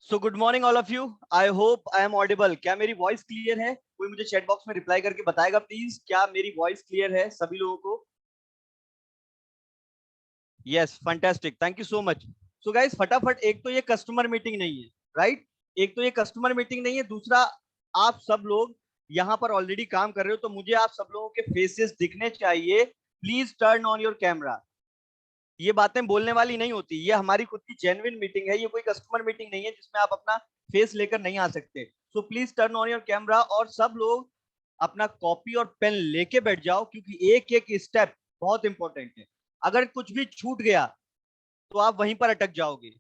So good morning all of you. I hope I am audible. क्या मेरी voice clear है? कोई मुझे चैट बॉक्स में रिप्लाई करके बताएगा प्लीज, क्या मेरी वॉइस क्लियर है सभी लोगों को? Yes, fantastic, thank you so much. So guys, फटाफट, एक तो ये कस्टमर मीटिंग नहीं है, राइट? एक तो ये कस्टमर मीटिंग नहीं है, दूसरा आप सब लोग यहाँ पर ऑलरेडी काम कर रहे हो, तो मुझे आप सब लोगों के फेसेस दिखने चाहिए। Please turn on your camera. ये बातें बोलने वाली नहीं होती, ये हमारी खुद की जेन्युइन मीटिंग है, ये कोई कस्टमर मीटिंग नहीं है जिसमें आप अपना फेस लेकर नहीं आ सकते। So please turn on your camera और सब लोग अपना कॉपी और पेन लेके बैठ जाओ, क्योंकि एक एक स्टेप बहुत इंपॉर्टेंट है। अगर कुछ भी छूट गया तो आप वहीं पर अटक जाओगे।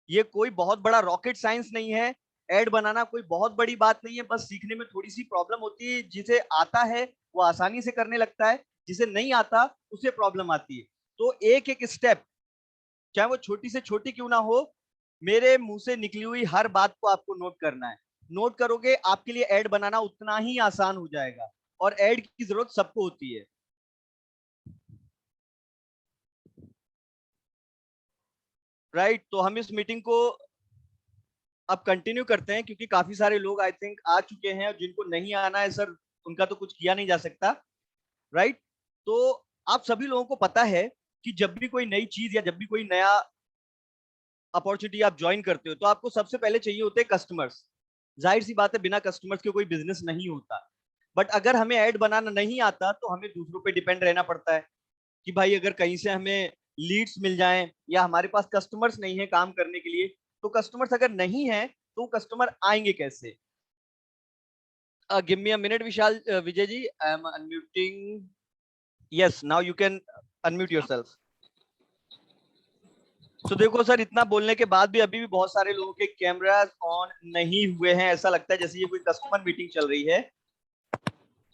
ये कोई बहुत बड़ा रॉकेट साइंस नहीं है। एड बनाना कोई बहुत बड़ी बात नहीं है, बस सीखने में थोड़ी सी प्रॉब्लम होती है। जिसे आता है वो आसानी से करने लगता है, जिसे नहीं आता उसे प्रॉब्लम आती है। तो एक एक स्टेप, चाहे वो छोटी से छोटी क्यों ना हो, मेरे मुंह से निकली हुई हर बात को आपको नोट करना है। नोट करोगे, आपके लिए ऐड बनाना उतना ही आसान हो जाएगा। और ऐड की जरूरत सबको होती है, राइट? तो हम इस मीटिंग को अब कंटिन्यू करते हैं, क्योंकि काफी सारे लोग आई थिंक आ चुके हैं, और जिनको नहीं आना है सर, उनका तो कुछ किया नहीं जा सकता, राइट? तो आप सभी लोगों को पता है कि जब भी कोई नई चीज या जब भी कोई नया अपॉर्चुनिटी आप ज्वाइन करते हो, तो आपको सबसे पहले चाहिए होते हैं कस्टमर्स। जाहिर सी बात है, बिना कस्टमर्स के कोई बिजनेस नहीं होता। बट अगर हमें ऐड बनाना नहीं आता तो हमें दूसरों पे डिपेंड रहना पड़ता है कि भाई अगर कहीं से हमें लीड्स मिल जाएं, या हमारे पास कस्टमर्स नहीं है काम करने के लिए। तो कस्टमर्स अगर नहीं है तो कस्टमर आएंगे कैसे? Give me a minute Vishal, Vijay ji, I am unmuting. Yes, now you can unmute yourself. तो देखो सर, इतना बोलने के बाद भी अभी भी बहुत सारे लोगों के कैमरास ऑन नहीं हुए हैं। ऐसा लगता है जैसे ये कोई कस्टमर मीटिंग चल रही है।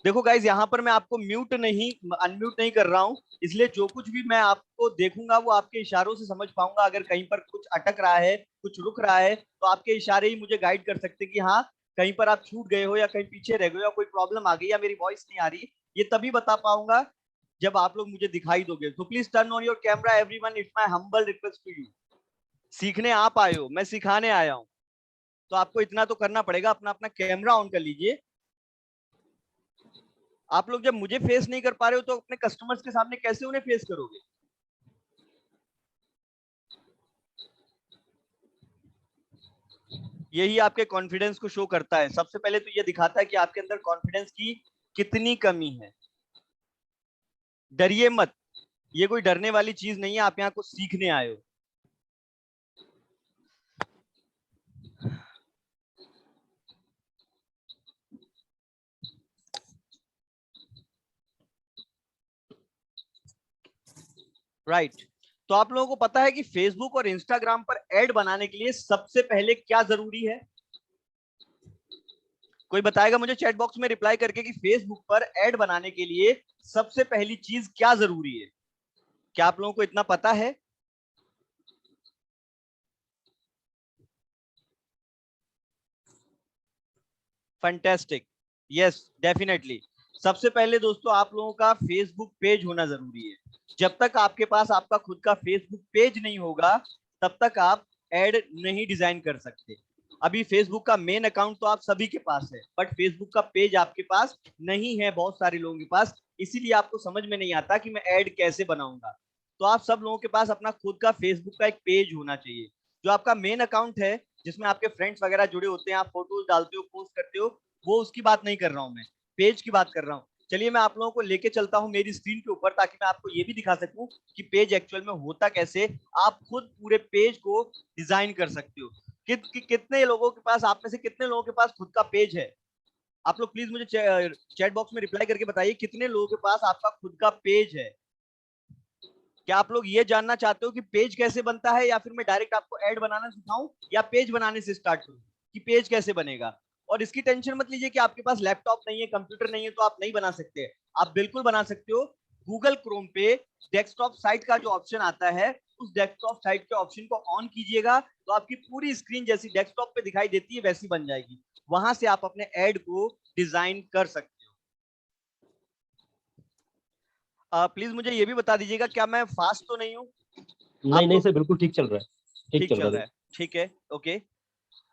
देखो गाइज, यहाँ पर मैं आपको म्यूट नहीं, अनम्यूट नहीं कर रहा हूँ, इसलिए जो कुछ भी मैं आपको देखूंगा वो आपके इशारों से समझ पाऊंगा। अगर कहीं पर कुछ अटक रहा है, कुछ रुक रहा है, तो आपके इशारे ही मुझे गाइड कर सकते हैं कि हाँ, कहीं पर आप छूट गए हो, या कहीं पीछे रह गए हो, या कोई प्रॉब्लम आ गई, या मेरी वॉइस नहीं आ रही। ये तभी बता पाऊंगा जब आप लोग मुझे दिखाई दोगे। तो please turn on your camera everyone, it's my humble request to you. सीखने आप आए हो, मैं सिखाने आया हूँ, तो आपको इतना तो करना पड़ेगा, अपना अपना कैमरा ऑन कर लीजिए। आप लोग जब मुझे फेस नहीं कर पा रहे हो, तो अपने कस्टमर्स के सामने कैसे उन्हें फेस करोगे? यही आपके कॉन्फिडेंस को शो करता है। सबसे पहले तो ये दिखाता है कि आपके अंदर कॉन्फिडेंस की कितनी कमी है। डरिए मत, ये कोई डरने वाली चीज नहीं है, आप यहाँ कुछ सीखने आए हो। राइट। तो आप लोगों को पता है कि फेसबुक और इंस्टाग्राम पर एड बनाने के लिए सबसे पहले क्या जरूरी है? कोई बताएगा मुझे चैट बॉक्स में रिप्लाई करके कि फेसबुक पर एड बनाने के लिए सबसे पहली चीज क्या जरूरी है? क्या आप लोगों को इतना पता है? Fantastic, yes, definitely. सबसे पहले दोस्तों, आप लोगों का फेसबुक पेज होना जरूरी है। जब तक आपके पास आपका खुद का फेसबुक पेज नहीं होगा, तब तक आप एड नहीं डिजाइन कर सकते। अभी फेसबुक का मेन अकाउंट तो आप सभी के पास है, बट फेसबुक का पेज आपके पास नहीं है, बहुत सारे लोगों के पास। इसीलिए आपको समझ में नहीं आता कि मैं ऐड कैसे बनाऊंगा। तो आप सब लोगों के पास अपना खुद का फेसबुक का एक पेज होना चाहिए। जो आपका मेन अकाउंट है, जिसमें आपके फ्रेंड्स वगैरह जुड़े होते हैं, आप फोटोज डालते हो, पोस्ट करते हो, वो उसकी बात नहीं कर रहा हूं मैं, पेज की बात कर रहा हूँ। चलिए मैं आप लोगों को लेके चलता हूँ मेरी स्क्रीन के ऊपर, ताकि मैं आपको ये भी दिखा सकूं कि पेज एक्चुअल में होता कैसे। आप खुद पूरे पेज को डिजाइन कर सकते हो। कितने लोगों के पास, आप में से कितने लोगों के पास खुद का पेज है? आप लोग प्लीज मुझे चैट बॉक्स में रिप्लाई करके बताइए, कितने लोगों के पास आपका खुद का पेज है? क्या आप लोग ये जानना चाहते हो कि पेज कैसे बनता है, या फिर मैं डायरेक्ट आपको ऐड बनाना सिखाऊं, या पेज बनाने से स्टार्ट करूं कि पेज कैसे बनेगा? और इसकी टेंशन मत लीजिए कि आपके पास लैपटॉप नहीं है, कंप्यूटर नहीं है, तो आप नहीं बना सकते। आप बिल्कुल बना सकते हो। गूगल क्रोम पे डेस्कटॉप साइट का जो ऑप्शन आता है, उस डेस्कटॉप साइट के ऑप्शन को ऑन कीजिएगा, तो आपकी पूरी स्क्रीन जैसी डेस्कटॉप पे दिखाई देती है वैसी बन जाएगी। वहां से आप अपने ऐड को डिजाइन कर सकते हो। प्लीज मुझे ये भी बता दीजिएगा, क्या मैं फास्ट तो नहीं हूँ? नहीं आप नहीं लोग सर, बिल्कुल ठीक चल रहा है, ठीक ठीक चल चल रहा रहा है। है? ठीक है, ओके।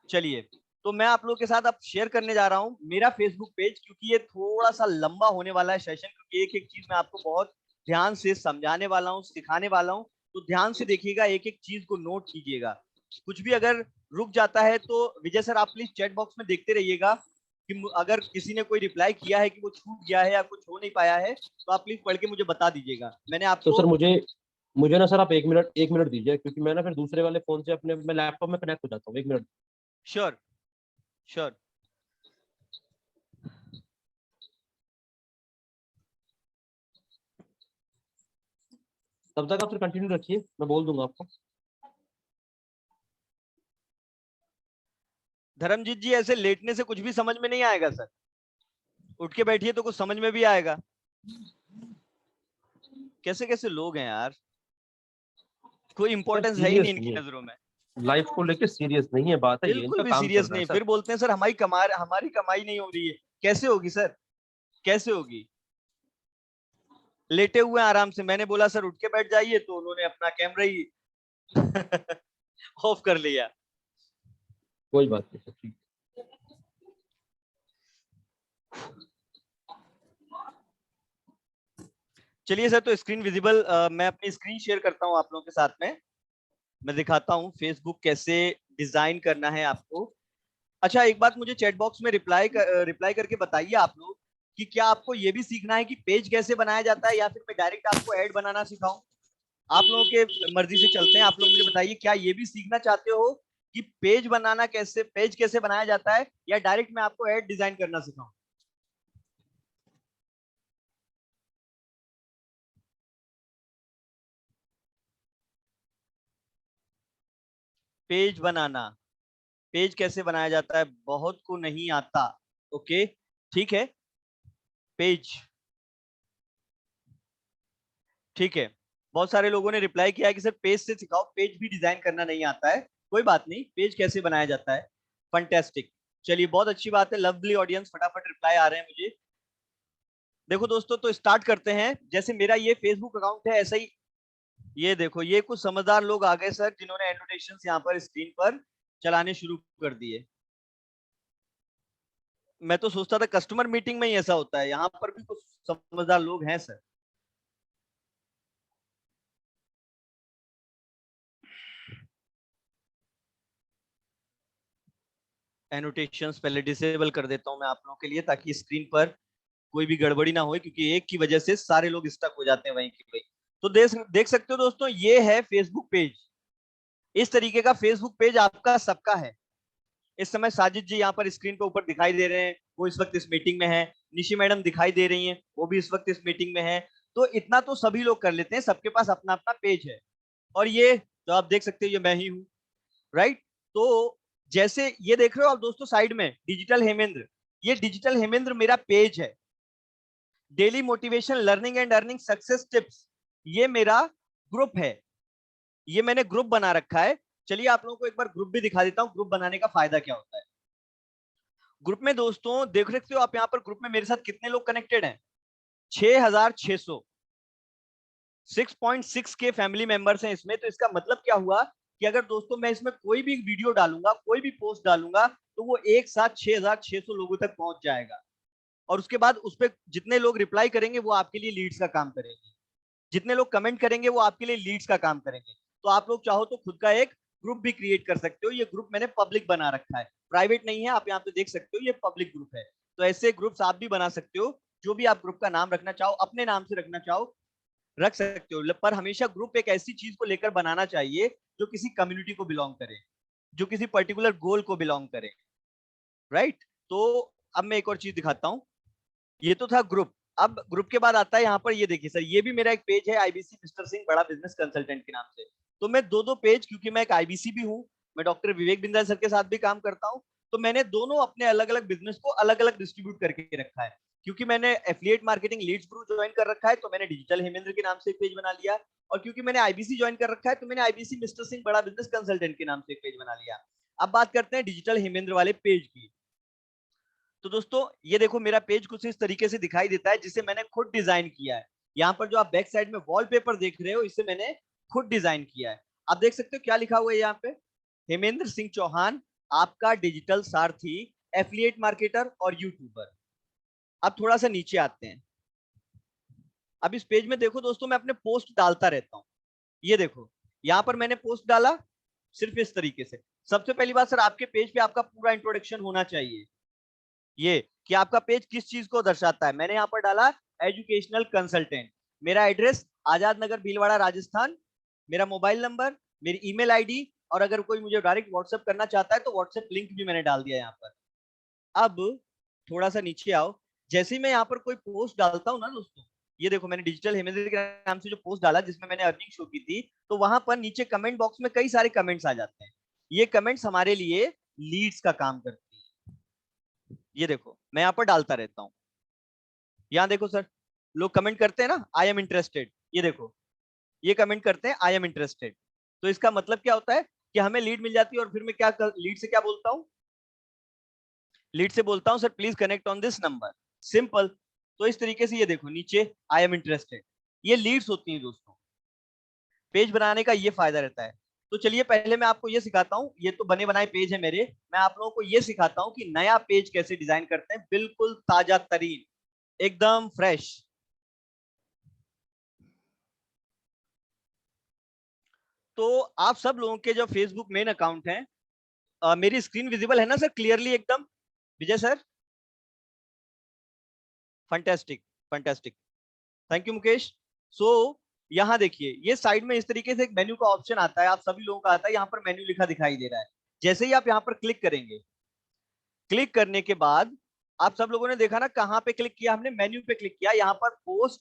चलिए, तो मैं आप लोगों के साथ अब शेयर करने जा रहा हूँ मेरा फेसबुक पेज, क्योंकि ये थोड़ा सा लंबा होने वाला है सेशन, क्योंकि एक एक चीज मैं आपको बहुत ध्यान से समझाने वाला हूँ, सिखाने वाला हूँ। तो ध्यान से देखिएगा, एक एक चीज को नोट कीजिएगा। कुछ भी अगर रुक जाता है तो विजय सर आप प्लीज चैट बॉक्स में देखते रहिएगा कि अगर किसी ने कोई रिप्लाई किया है कि वो छूट गया है या कुछ हो नहीं पाया है, तो आप प्लीज पढ़ के मुझे बता दीजिएगा। मैंने तो आपको सर मुझे मुझे ना सर आप एक मिनट दीजिए, क्योंकि मैं ना फिर दूसरे वाले फोन से अपने मैं लैपटॉप में कनेक्ट हो जाता हूँ। 1 मिनट। Sure sure. तब तक आप फिर कंटिन्यू रखिए, मैं बोल दूंगा आपको। धर्मजीत जी, ऐसे लेटने से कुछ भी समझ में नहीं आएगा सर, उठ के बैठिए तो कुछ समझ में भी आएगा। कैसे कैसे लोग हैं यार, कोई सर इंपॉर्टेंस है ही नहीं सीरियस नहीं इनकी है, नजरों में। लाइफ को लेके सीरियस नहीं है, बात है ये, बिल्कुल इनका भी काम चल सीरियस रहा है नहीं, सर। फिर बोलते हैं सर हमारी कमाई नहीं हो रही है। कैसे होगी सर, कैसे होगी? लेटे हुए हैं आराम से, मैंने बोला सर उठ के बैठ जाइए तो उन्होंने अपना कैमरा ही ऑफ कर लिया। कोई बात नहीं सर, ठीक। चलिए सर, तो स्क्रीन विजिबल, मैं अपनी स्क्रीन शेयर करता हूं आप लोगों के साथ में। मैं दिखाता हूं फेसबुक कैसे डिजाइन करना है आपको। अच्छा, एक बात मुझे चैट बॉक्स में रिप्लाई करके बताइए आप लोग कि क्या आपको ये भी सीखना है कि पेज कैसे बनाया जाता है, या फिर मैं डायरेक्ट आपको ऐड बनाना सिखाऊं? आप लोगों के मर्जी से चलते हैं। आप लोग मुझे बताइए, क्या ये भी सीखना चाहते हो कि पेज कैसे बनाया जाता है, या डायरेक्ट मैं आपको ऐड डिजाइन करना सिखाऊं? पेज बनाना, पेज कैसे बनाया जाता है, बहुत को नहीं आता। ओके, ठीक है। पेज, ठीक है। बहुत सारे लोगों ने रिप्लाई किया है कि सर पेज से सिखाओ, पेज भी डिजाइन करना नहीं आता है। कोई बात नहीं, पेज कैसे बनाया जाता है, फंटेस्टिक। चलिए, बहुत अच्छी बात है, लवली ऑडियंस, फटाफट रिप्लाई आ रहे हैं मुझे। देखो दोस्तों, तो स्टार्ट करते हैं। जैसे मेरा ये फेसबुक अकाउंट है, ऐसा ही ये देखो, ये कुछ समझदार लोग आ गए सर, जिन्होंने एनोटेशंस यहाँ पर स्क्रीन पर चलाने शुरू कर दिए। मैं तो सोचता था कस्टमर मीटिंग में ही ऐसा होता है, यहाँ पर भी कुछ समझदार लोग हैं सर। एनोटेशंस पहले डिसेबल कर देता हूं मैं आप लोगों के लिए, ताकि स्क्रीन पर कोई भी गड़बड़ी ना हो, क्योंकि एक की वजह से सारे लोग स्टक हो जाते हैं वहीं की वहीं। तो देख सकते हो दोस्तों, ये है फेसबुक पेज। इस तरीके का फेसबुक पेज आपका सबका है। इस समय साजिद जी यहाँ पर स्क्रीन पर ऊपर दिखाई दे रहे हैं, वो इस वक्त इस मीटिंग में है। निशी मैडम दिखाई दे रही हैं, वो भी इस वक्त इस मीटिंग में है। तो इतना तो सभी लोग कर लेते हैं, सबके पास अपना अपना पेज है। और ये तो आप देख सकते हो, ये मैं ही हूँ, राइट? तो जैसे ये देख रहे हो आप दोस्तों साइड में डिजिटल हेमेंद्र, ये डिजिटल हेमेंद्र मेरा पेज है। Daily motivation learning and earning success tips, ये मेरा ग्रुप है, ये मैंने ग्रुप बना रखा है। चलिए आप लोगों को एक बार ग्रुप भी दिखा देता हूँ, ग्रुप बनाने का फायदा क्या होता है। ग्रुप में दोस्तों देख सकते हो आप यहाँ पर, ग्रुप में मेरे साथ कितने लोग कनेक्टेड हैं? 6600, 6.6 के फैमिली मेंबर्स हैं इसमें। तो इसका मतलब क्या हुआ कि अगर दोस्तों मैं इसमें कोई भी वीडियो डालूंगा, कोई भी पोस्ट डालूंगा, तो वो एक साथ 6600 लोगों तक पहुंच जाएगा। और उसके बाद उस पर जितने लोग रिप्लाई करेंगे वो आपके लिए लीड्स का काम करेंगे, जितने लोग कमेंट करेंगे वो आपके लिए लीड्स का काम करेंगे। तो आप लोग चाहो तो खुद का एक ग्रुप भी क्रिएट कर सकते हो। ये ग्रुप मैंने पब्लिक बना रखा है, प्राइवेट नहीं है। आप यहाँ पे देख सकते हो, ये पब्लिक ग्रुप है। तो ऐसे ग्रुप्स आप भी बना सकते हो, जो भी आप ग्रुप का नाम रखना चाहो, अपने नाम से रखना चाहो रख सकते हो। पर हमेशा ग्रुप एक ऐसी चीज को लेकर बनाना चाहिए जो किसी कम्युनिटी को बिलोंग करे, जो किसी पर्टिकुलर गोल को बिलोंग करे, राइट? तो अब मैं एक और चीज दिखाता हूँ। ये तो था ग्रुप। अब ग्रुप के बाद आता है यहाँ पर, ये देखिए सर, ये भी मेरा एक पेज है, आईबीसी मिस्टर सिंह बड़ा बिजनेस कंसल्टेंट के नाम से। तो मैं दो दो पेज, क्योंकि मैं एक आईबीसी भी हूँ, मैं डॉक्टर विवेक बिंदल सर के साथ भी काम करता हूँ, तो मैंने दोनों अपने अलग अलग बिजनेस को अलग अलग डिस्ट्रीब्यूट करके रखा है। क्योंकि मैंने affiliate marketing leads group join कर रखा है, तो मैंने डिजिटल हेमेंद्र के नाम से एक पेज बना लिया। और क्योंकि मैंने आईबीसी ज्वाइन कर रखा है, तो मैंने आईबीसी मिस्टर सिंह बड़ा बिजनेस कंसल्टेंट के नाम से एक पेज बना लिया। अब बात करते हैं डिजिटल हेमेंद्र वाले पेज की। तो दोस्तों ये देखो, मेरा पेज कुछ इस तरीके से दिखाई देता है, जिसे मैंने खुद डिजाइन किया है। यहाँ पर जो आप बैक साइड में वॉलपेपर देख रहे हो, इसे मैंने खुद डिजाइन किया है। आप देख सकते हो क्या लिखा हुआ है यहाँ पे, हेमेंद्र सिंह चौहान, आपका डिजिटल सारथी, एफिलिएट मार्केटर और यूट्यूबर। अब थोड़ा सा नीचे आते हैं। अब इस पेज में देखो दोस्तों, मैं अपने पोस्ट डालता रहता हूँ। ये देखो, यहाँ पर मैंने पोस्ट डाला सिर्फ इस तरीके से। सबसे पहली बात सर, आपके पेज पे आपका पूरा इंट्रोडक्शन होना चाहिए, ये कि आपका पेज किस चीज को दर्शाता है। मैंने यहाँ पर डाला एजुकेशनल कंसल्टेंट, मेरा एड्रेस आजाद नगर भीलवाड़ा राजस्थान, मेरा मोबाइल नंबर, मेरी ईमेल आईडी, और अगर कोई मुझे डायरेक्ट व्हाट्सएप करना चाहता है तो व्हाट्सएप लिंक भी मैंने डाल दिया यहाँ पर। अब थोड़ा सा नीचे आओ। जैसे ही मैं यहाँ पर कोई पोस्ट डालता हूँ ना दोस्तों, ये देखो मैंने डिजिटल हेमेंद्र के नाम से जो पोस्ट डाला जिसमें मैंने अर्निंग शो की थी, तो वहां पर नीचे कमेंट बॉक्स में कई सारे कमेंट्स आ जाते हैं। ये कमेंट्स हमारे लिए लीड्स का काम करती है। ये देखो मैं यहाँ पर डालता रहता हूँ। यहाँ देखो सर, लोग कमेंट करते हैं ना, आई एम इंटरेस्टेड। ये देखो, ये कमेंट करते हैं आई एम इंटरेस्टेड। तो इसका मतलब क्या होता है कि हमें लीड मिल जाती है, और फिर मैं क्या लीड से क्या बोलता हूँ, लीड से बोलता हूँ sir please connect on this number, simple. तो इस तरीके से ये देखो नीचे आई एम इंटरेस्टेड, ये लीड्स होती हैं दोस्तों। पेज बनाने का ये फायदा रहता है। तो चलिए पहले मैं आपको ये सिखाता हूँ, ये तो बने बनाए पेज है मेरे, मैं आप लोगों को ये सिखाता हूँ कि नया पेज कैसे डिजाइन करते हैं, बिल्कुल ताजा तरीन, एकदम फ्रेश। तो आप सब लोगों के जो फेसबुक मेन अकाउंट है, मेरी स्क्रीन विजिबल है ना सर क्लियरली एकदम, Vijay sir? Fantastic, fantastic, thank you Mukesh. So यहाँ देखिए, ये साइड में इस तरीके से एक मेन्यू का ऑप्शन आता है, आप सभी लोगों का आता है, यहाँ पर मेन्यू लिखा दिखाई दे रहा है। जैसे ही आप यहाँ पर क्लिक करेंगे, क्लिक करने के बाद आप सब लोगों ने देखा ना कहाँ पे क्लिक किया, हमने मेन्यू पे क्लिक किया, यहाँ पर पोस्ट,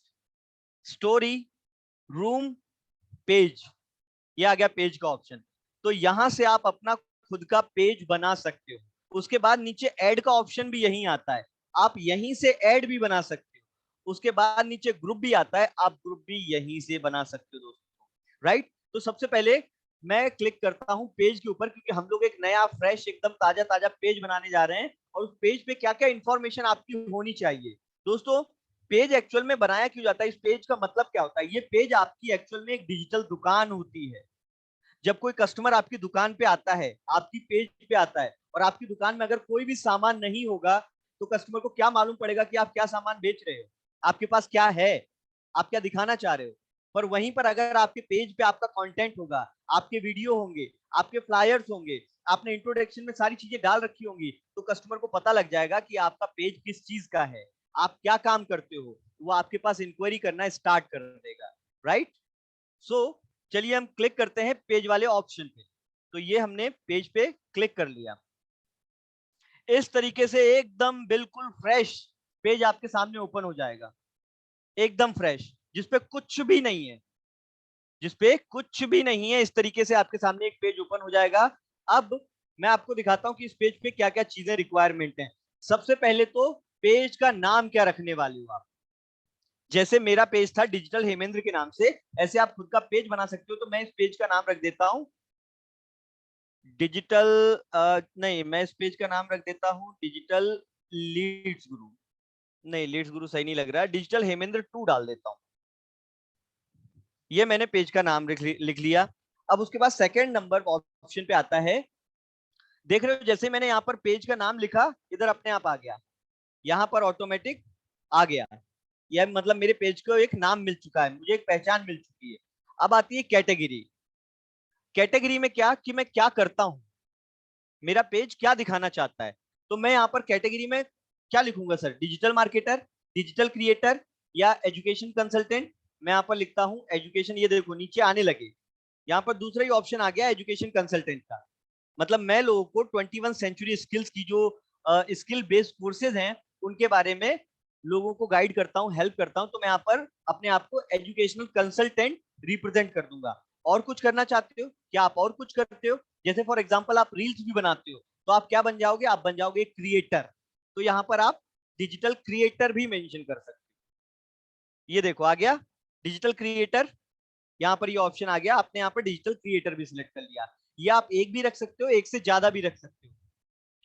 स्टोरी, रूम, पेज, ये आ गया पेज का ऑप्शन। तो यहां से आप अपना खुद का पेज बना सकते हो। उसके बाद नीचे ऐड का ऑप्शन भी यहीं आता है, आप यहीं से ऐड भी बना सकते हो। उसके बाद नीचे ग्रुप भी आता है, आप ग्रुप भी यहीं से बना सकते हो दोस्तों, राइट। तो सबसे पहले मैं क्लिक करता हूं पेज के ऊपर, क्योंकि हम लोग एक नया फ्रेश एकदम ताजा ताजा पेज बनाने जा रहे हैं, और उस पेज पे क्या क्या इंफॉर्मेशन आपकी होनी चाहिए दोस्तों। पेज एक्चुअल में बनाया क्यों जाता है, इस पेज का मतलब क्या होता है, ये पेज आपकी एक्चुअल में एक डिजिटल दुकान होती है। जब कोई कस्टमर आपकी दुकान पे आता है, आपकी पेज पे आता है, और आपकी दुकान में अगर कोई भी सामान नहीं होगा, तो कस्टमर को क्या मालूम पड़ेगा कि आप क्या सामान बेच रहे हो, आपके पास क्या है, आप क्या दिखाना चाह रहे हो। पर वहीं पर अगर आपके पेज पे आपका कंटेंट होगा, आपके वीडियो होंगे, आपके फ्लायर्स होंगे, आपने इंट्रोडक्शन में सारी चीजें डाल रखी होंगी, तो कस्टमर को पता लग जाएगा कि आपका पेज किस चीज का है, आप क्या काम करते हो, वो आपके पास इंक्वायरी करना स्टार्ट कर देगा, राइट। सो चलिए हम क्लिक करते हैं पेज वाले ऑप्शन पे। तो ये हमने पेज पे क्लिक कर लिया। इस तरीके से एकदम बिल्कुल फ्रेश पेज आपके सामने ओपन हो जाएगा, एकदम फ्रेश, जिसपे कुछ भी नहीं है, जिसपे कुछ भी नहीं है। इस तरीके से आपके सामने एक पेज ओपन हो जाएगा। अब मैं आपको दिखाता हूं कि इस पेज पे क्या क्या चीजें रिक्वायरमेंट है। सबसे पहले तो पेज का नाम क्या रखने वाले हो आप। जैसे मेरा पेज था डिजिटल हेमेंद्र के नाम से, ऐसे आप खुद का पेज बना सकते हो। तो मैं इस पेज का नाम रख देता हूं डिजिटल, नहीं मैं इस पेज का नाम रख देता हूं डिजिटल लीड्स गुरु। नहीं लीड्स गुरु सही नहीं लग रहा है, डिजिटल हेमेंद्र 2 डाल देता हूं। ये मैंने पेज का नाम लिख लिया। अब उसके बाद सेकंड नंबर ऑप्शन पे आता है, देख रहे हो जैसे मैंने यहाँ पर पेज का नाम लिखा, इधर अपने आप आ गया, यहाँ पर ऑटोमेटिक आ गया। यह मतलब मेरे पेज को एक नाम मिल चुका है, मुझे एक पहचान मिल चुकी है। अब आती है कैटेगरी। कैटेगरी में क्या कि मैं क्या करता हूं, मेरा पेज क्या दिखाना चाहता है। तो मैं यहाँ पर कैटेगरी में क्या लिखूंगा sir, digital marketer, digital creator, या एजुकेशन कंसल्टेंट। मैं यहाँ पर लिखता हूँ एजुकेशन। ये देखो नीचे आने लगे, यहाँ पर दूसरा ही ऑप्शन आ गया एजुकेशन कंसल्टेंट का। मतलब मैं लोगों को 21 सेंचुरी स्किल्स की जो स्किल बेस्ड कोर्सेज हैं उनके बारे में लोगों को गाइड करता हूँ, हेल्प करता हूँ। तो मैं यहाँ पर अपने आप को एजुकेशनल कंसल्टेंट रिप्रेजेंट कर दूंगा। और कुछ करना चाहते हो क्या, आप और कुछ करते हो, जैसे फॉर एग्जांपल आप रील्स भी बनाते हो, तो आप क्या बन जाओगे, आप बन जाओगे क्रिएटर। तो यहाँ पर आप डिजिटल क्रिएटर भी मेंशन कर सकते हो। ये देखो आ गया डिजिटल क्रिएटर, यहाँ पर ये ऑप्शन आ गया, आपने यहाँ पर डिजिटल क्रिएटर भी सिलेक्ट कर लिया। ये आप एक भी रख सकते हो, एक से ज्यादा भी रख सकते हो,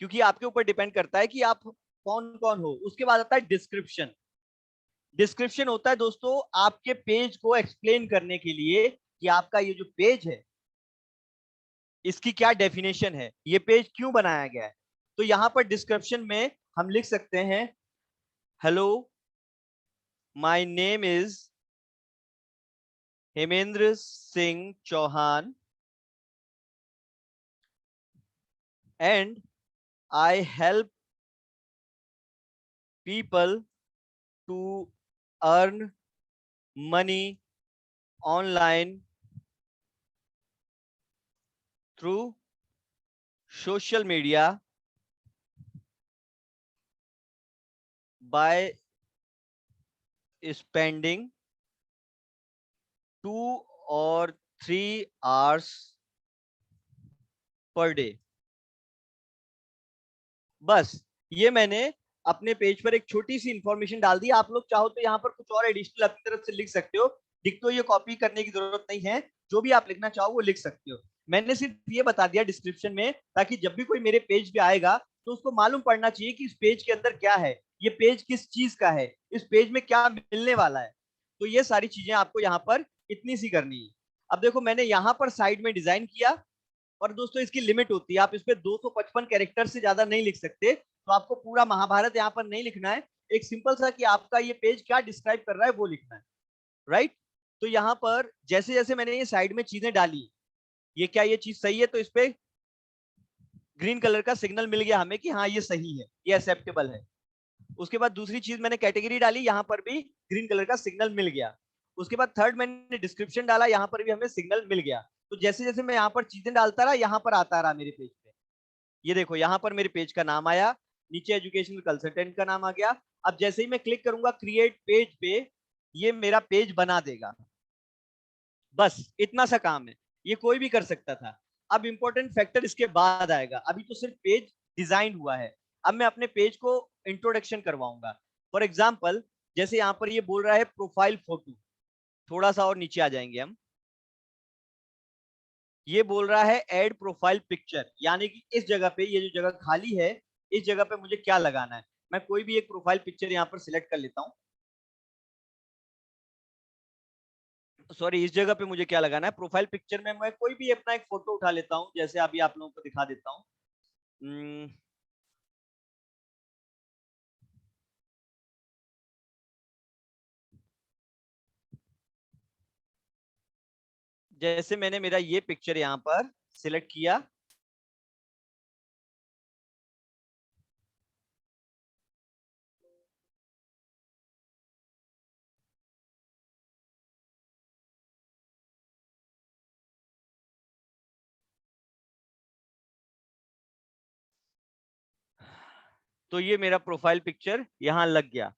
क्योंकि आपके ऊपर डिपेंड करता है कि आप कौन कौन हो। उसके बाद आता है डिस्क्रिप्शन। डिस्क्रिप्शन होता है दोस्तों आपके पेज को एक्सप्लेन करने के लिए कि आपका ये जो पेज है इसकी क्या डेफिनेशन है, ये पेज क्यों बनाया गया है। तो यहां पर डिस्क्रिप्शन में हम लिख सकते हैं, hello my name is Hemendra Singh Chauhan and I help people to earn money online through social media by spending 2 or 3 hours per day। बस ये मैंने अपने पेज पर एक छोटी सी इंफॉर्मेशन डाल दी। आप लोग चाहो तो यहाँ पर कुछ और एडिशनल अपनी तरफ से लिख सकते हो, डिक्टो ये कॉपी करने की जरूरत नहीं है, जो भी आप लिखना चाहो वो लिख सकते हो। मैंने सिर्फ ये बता दिया डिस्क्रिप्शन में, ताकि जब भी कोई मेरे पेज पे आएगा तो उसको मालूम पड़ना चाहिए कि इस पेज के अंदर क्या है, ये पेज किस चीज का है, इस पेज में क्या मिलने वाला है। तो ये सारी चीजें आपको यहाँ पर इतनी सी करनी है। अब देखो मैंने यहाँ पर साइड में डिजाइन किया, और दोस्तों इसकी लिमिट होती है, आप इस पे 255 कैरेक्टर से ज्यादा नहीं लिख सकते। तो आपको पूरा महाभारत यहाँ पर नहीं लिखना है, एक सिंपल सा कि आपका ये पेज क्या डिस्क्राइब कर रहा है वो लिखना है, राइट। तो यहाँ पर जैसे जैसे मैंने ये साइड में चीजें डाली, ये क्या ये चीज सही है, तो इस पे ग्रीन कलर का सिग्नल मिल गया हमें कि हाँ ये सही है, ये एक्सेप्टेबल है। उसके बाद दूसरी चीज मैंने कैटेगरी डाली, यहाँ पर भी ग्रीन कलर का सिग्नल मिल गया। उसके बाद थर्ड मैंने डिस्क्रिप्शन डाला, यहाँ पर भी हमें सिग्नल मिल गया। तो जैसे जैसे मैं यहाँ पर चीजें डालता रहा, यहाँ पर आता रहा मेरे पेज पे। ये देखो यहाँ पर मेरे पेज का नाम आया, नीचे एजुकेशनल कंसल्टेंट का नाम आ गया। अब जैसे ही मैं क्लिक करूंगा क्रिएट पेज पे, ये मेरा पेज बना देगा। बस इतना सा काम है, ये कोई भी कर सकता था। अब इंपॉर्टेंट फैक्टर इसके बाद आएगा, अभी तो सिर्फ पेज डिजाइन हुआ है। अब मैं अपने पेज को इंट्रोडक्शन करवाऊंगा। फॉर एग्जाम्पल जैसे यहाँ पर ये बोल रहा है प्रोफाइल फोटो, थोड़ा सा और नीचे आ जाएंगे हम, ये बोल रहा है ऐड प्रोफाइल पिक्चर, यानी कि इस जगह पे, ये जो जगह खाली है, इस जगह पे मुझे क्या लगाना है। मैं कोई भी एक प्रोफाइल पिक्चर यहाँ पर सिलेक्ट कर लेता हूँ। सॉरी, इस जगह पे मुझे क्या लगाना है, प्रोफाइल पिक्चर में मैं कोई भी अपना एक फोटो उठा लेता हूँ, जैसे अभी आप लोगों को दिखा देता हूँ। जैसे मैंने मेरा ये पिक्चर यहाँ पर सिलेक्ट किया, तो ये मेरा प्रोफाइल पिक्चर यहाँ लग गया।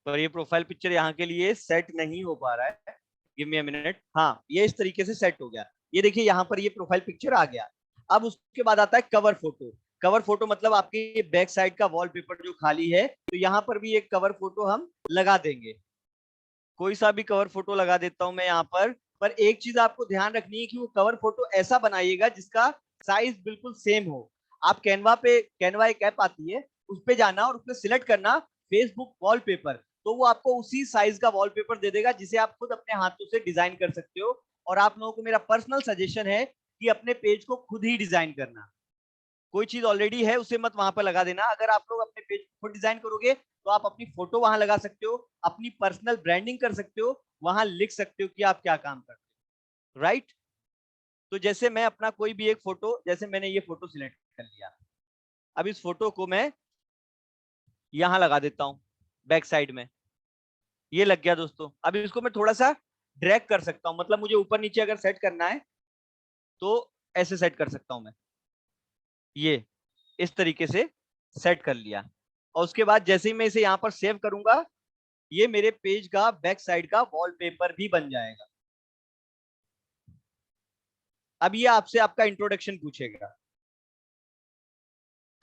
पर ये प्रोफाइल पिक्चर यहाँ के लिए सेट नहीं हो पा रहा है, गिव मी अ मिनट। हाँ, ये इस तरीके से सेट हो गया। ये देखिए यहाँ पर ये प्रोफाइल पिक्चर आ गया। अब उसके बाद आता है कवर फोटो। कवर फोटो मतलब आपके बैक साइड का वॉलपेपर जो खाली है, तो यहाँ पर भी एक कवर फोटो हम लगा देंगे। कोई सा भी कवर फोटो लगा देता हूं मैं यहाँ पर एक चीज आपको ध्यान रखनी है कि वो कवर फोटो ऐसा बनाइएगा जिसका साइज बिल्कुल सेम हो। आप कैनवा एक ऐप आती है, उस पे जाना और उसमें सिलेक्ट करना फेसबुक वॉलपेपर, तो वो आपको उसी साइज का वॉलपेपर दे देगा जिसे आप खुद अपने हाथों से डिजाइन कर सकते हो। और आप लोगों को मेरा पर्सनल सजेशन है कि अपने पेज को खुद ही डिजाइन करना। कोई चीज ऑलरेडी है उसे मत वहां पर लगा देना। अगर आप लोग अपने पेज खुद डिजाइन करोगे तो आप अपनी फोटो वहां लगा सकते हो, अपनी पर्सनल ब्रांडिंग कर सकते हो, वहां लिख सकते हो कि आप क्या काम करते हो, राइट। तो जैसे मैं अपना कोई भी एक फोटो, जैसे मैंने ये फोटो सिलेक्ट कर लिया, अब इस फोटो को मैं यहां लगा देता हूं बैक साइड में। ये लग गया दोस्तों। अब इसको मैं थोड़ा सा ड्रैग कर सकता हूं, मतलब मुझे ऊपर नीचे अगर सेट करना है तो ऐसे सेट कर सकता हूं मैं, ये इस तरीके से सेट कर लिया। और उसके बाद जैसे ही मैं इसे यहाँ पर सेव करूंगा, ये मेरे पेज का बैक साइड का वॉलपेपर भी बन जाएगा। अब ये आपसे आपका इंट्रोडक्शन पूछेगा।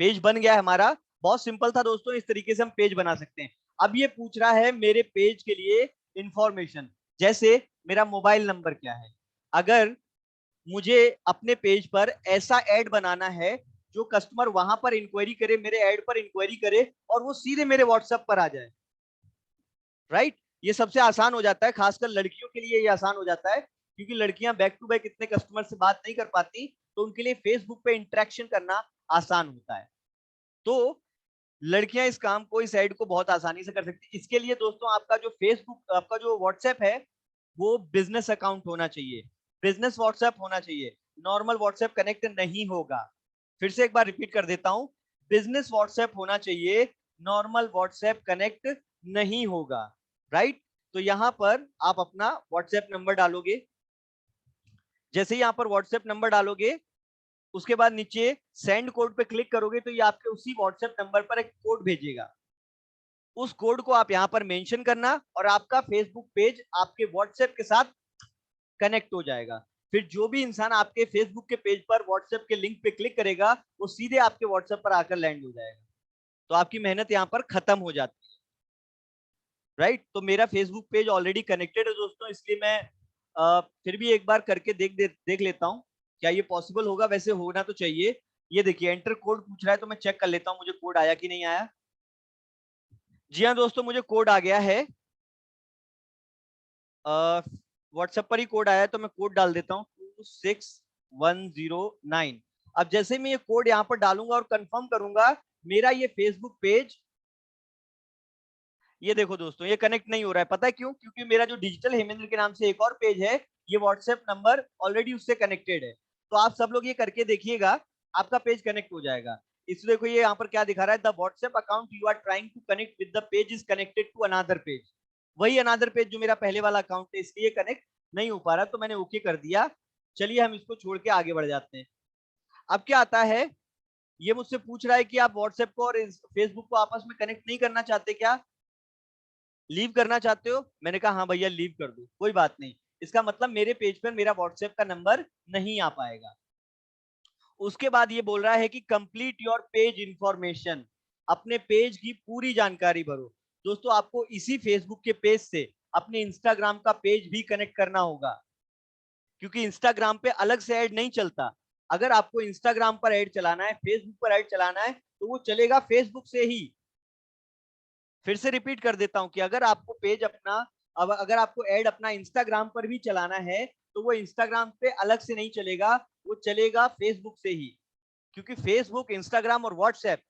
पेज बन गया है हमारा, बहुत सिंपल था दोस्तों, इस तरीके से हम पेज बना सकते हैं। अब ये पूछ रहा है मेरे पेज के लिए इंफॉर्मेशन, जैसे मेरा मोबाइल नंबर क्या है। अगर मुझे अपने पेज पर ऐसा ऐड बनाना है जो कस्टमर वहां पर इंक्वायरी करे, मेरे ऐड पर इंक्वायरी करे और वो सीधे मेरे व्हाट्सएप पर आ जाए, राइट। ये सबसे आसान हो जाता है, खासकर लड़कियों के लिए ये आसान हो जाता है, क्योंकि लड़कियां बैक टू बैक इतने कस्टमर से बात नहीं कर पाती, तो उनके लिए फेसबुक पे इंटरेक्शन करना आसान होता है। तो लड़कियां इस काम को, इस ऐड को बहुत आसानी से कर सकती है। इसके लिए दोस्तों आपका जो फेसबुक, आपका जो व्हाट्सएप है, वो बिजनेस अकाउंट होना चाहिए, बिजनेस व्हाट्सएप होना चाहिए, नॉर्मल व्हाट्सएप कनेक्ट नहीं होगा। फिर से एक बार रिपीट कर देता हूं, बिजनेस व्हाट्सएप होना चाहिए, नॉर्मल व्हाट्सएप कनेक्ट नहीं होगा। राइट? तो यहां पर आप अपना व्हाट्सएप नंबर डालोगे। जैसे ही यहां पर व्हाट्सएप नंबर डालोगे, उसके बाद नीचे सेंड कोड पे क्लिक करोगे तो ये आपके उसी व्हाट्सएप नंबर पर एक कोड भेजेगा। उस कोड को आप यहां पर मेंशन करना और आपका फेसबुक पेज आपके व्हाट्सएप के साथ कनेक्ट हो जाएगा। फिर जो भी इंसान आपके फेसबुक के पेज पर व्हाट्सएप के लिंक पे क्लिक करेगा, वो सीधे आपके व्हाट्सएप पर आकर लैंड हो जाएगा। तो आपकी मेहनत यहां पर खत्म हो जाती है। राइट? तो मेरा फेसबुक पेज ऑलरेडी कनेक्टेड है दोस्तों, इसलिए मैं फिर भी एक बार करके देख लेता हूं क्या ये पॉसिबल होगा। वैसे होना तो चाहिए। ये देखिए एंटर कोड पूछ रहा है, तो मैं चेक कर लेता हूं मुझे कोड आया कि नहीं आया। जी हाँ दोस्तों, मुझे कोड आ गया है, व्हाट्सएप पर ही कोड आया है, तो मैं कोड डाल देता हूँ 26109। अब जैसे मैं ये कोड यहाँ पर डालूंगा और कंफर्म करूंगा, मेरा ये फेसबुक पेज, ये देखो दोस्तों, ये कनेक्ट नहीं हो रहा है। पता है क्यों? क्योंकि मेरा जो डिजिटल हेमेंद्र के नाम से एक और पेज है, ये व्हाट्सएप नंबर ऑलरेडी उससे कनेक्टेड है। तो आप सब लोग ये करके देखिएगा, आपका पेज कनेक्ट हो जाएगा। इसलिए देखो ये यहाँ पर क्या दिखा रहा है, the WhatsApp account you are trying to connect with the page is connected to another page. वही अनदर पेज जो मेरा पहले वाला अकाउंट है, इसलिए कनेक्ट नहीं हो पा रहा, तो मैंने ओके कर दिया। चलिए हम इसको छोड़ के आगे बढ़ जाते हैं। अब क्या आता है, ये मुझसे पूछ रहा है कि आप व्हाट्सएप को और फेसबुक को आपस में कनेक्ट नहीं करना चाहते क्या, लीव करना चाहते हो? मैंने कहा हाँ भैया लीव कर दो, कोई बात नहीं। इसका मतलब मेरे पेज पर मेरा व्हाट्सएप का नंबर नहीं आ पाएगा। उसके बाद ये बोल रहा है कि कंप्लीट योर पेज इंफॉर्मेशन, अपने पेज की पूरी जानकारी भरो। दोस्तों आपको इसी फेसबुक के पेज से अपने इंस्टाग्राम का पेज भी कनेक्ट करना होगा, क्योंकि इंस्टाग्राम पे अलग से ऐड नहीं चलता। अगर आपको इंस्टाग्राम पर ऐड चलाना है, फेसबुक पर ऐड चलाना है, तो वो चलेगा फेसबुक से ही। फिर से रिपीट कर देता हूं कि अगर आपको पेज अपना, अब अगर आपको ऐड अपना इंस्टाग्राम पर भी चलाना है, तो वो इंस्टाग्राम पे अलग से नहीं चलेगा, वो चलेगा फेसबुक से ही। क्योंकि फेसबुक, इंस्टाग्राम और व्हाट्सएप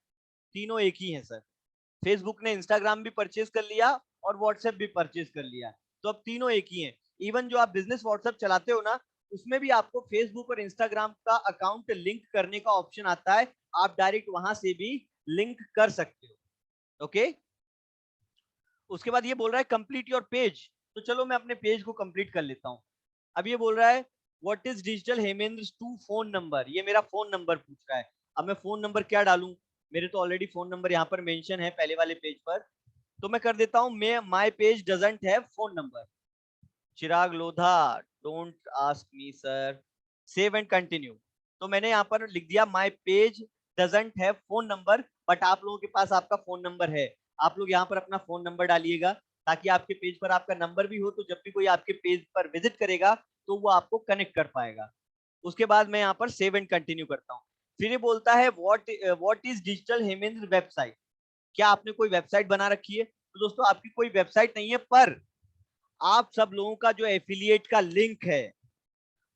तीनों एक ही है सर। फेसबुक ने इंस्टाग्राम भी परचेज कर लिया और व्हाट्सएप भी परचेज कर लिया, तो अब तीनों एक ही हैं। इवन जो आप बिजनेस व्हाट्सएप चलाते हो ना, उसमें भी आपको फेसबुक और इंस्टाग्राम का अकाउंट लिंक करने का ऑप्शन आता है, आप डायरेक्ट वहां से भी लिंक कर सकते हो। ओके? उसके बाद ये बोल रहा है कंप्लीट योर पेज, तो चलो मैं अपने पेज को कंप्लीट कर लेता हूँ। अब ये बोल रहा है what is digital Hemendra to phone number, ये मेरा फोन नंबर पूछ रहा है। अब मैं फोन नंबर क्या डालूं? मेरे तो ऑलरेडी फोन नंबर यहाँ पर मेंशन है पहले वाले पेज पर, तो मैं कर देता हूँ मैं my page doesn't have phone number. Chirag Lodha, don't ask me sir, save and continue. तो मैंने यहाँ पर लिख दिया my page doesn't have phone number, but आप लोगों के पास आपका फोन नंबर है। आप लोग यहाँ पर अपना फोन नंबर डालिएगा, ताकि आपके पेज पर आपका नंबर भी हो, तो जब भी कोई आपके पेज पर विजिट करेगा तो वो आपको कनेक्ट कर पाएगा। उसके बाद मैं यहाँ पर सेव एंड कंटिन्यू करता हूँ। फिर ये बोलता है what is digital Hemendra website, क्या आपने कोई वेबसाइट बना रखी है? तो दोस्तों आपकी कोई वेबसाइट नहीं है, पर आप सब लोगों का जो एफिलिएट का लिंक है,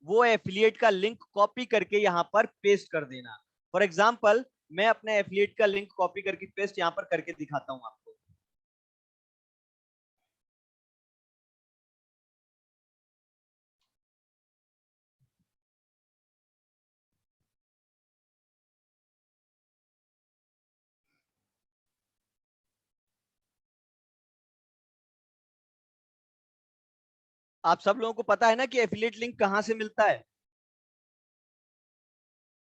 वो एफिलिएट का लिंक कॉपी करके यहाँ पर पेस्ट कर देना। फॉर एग्जाम्पल मैं अपने एफिलिएट का लिंक कॉपी करके पेस्ट यहाँ पर करके दिखाता हूँ आपको। आप सब लोगों को पता है ना कि एफिलिएट लिंक कहाँ से मिलता है?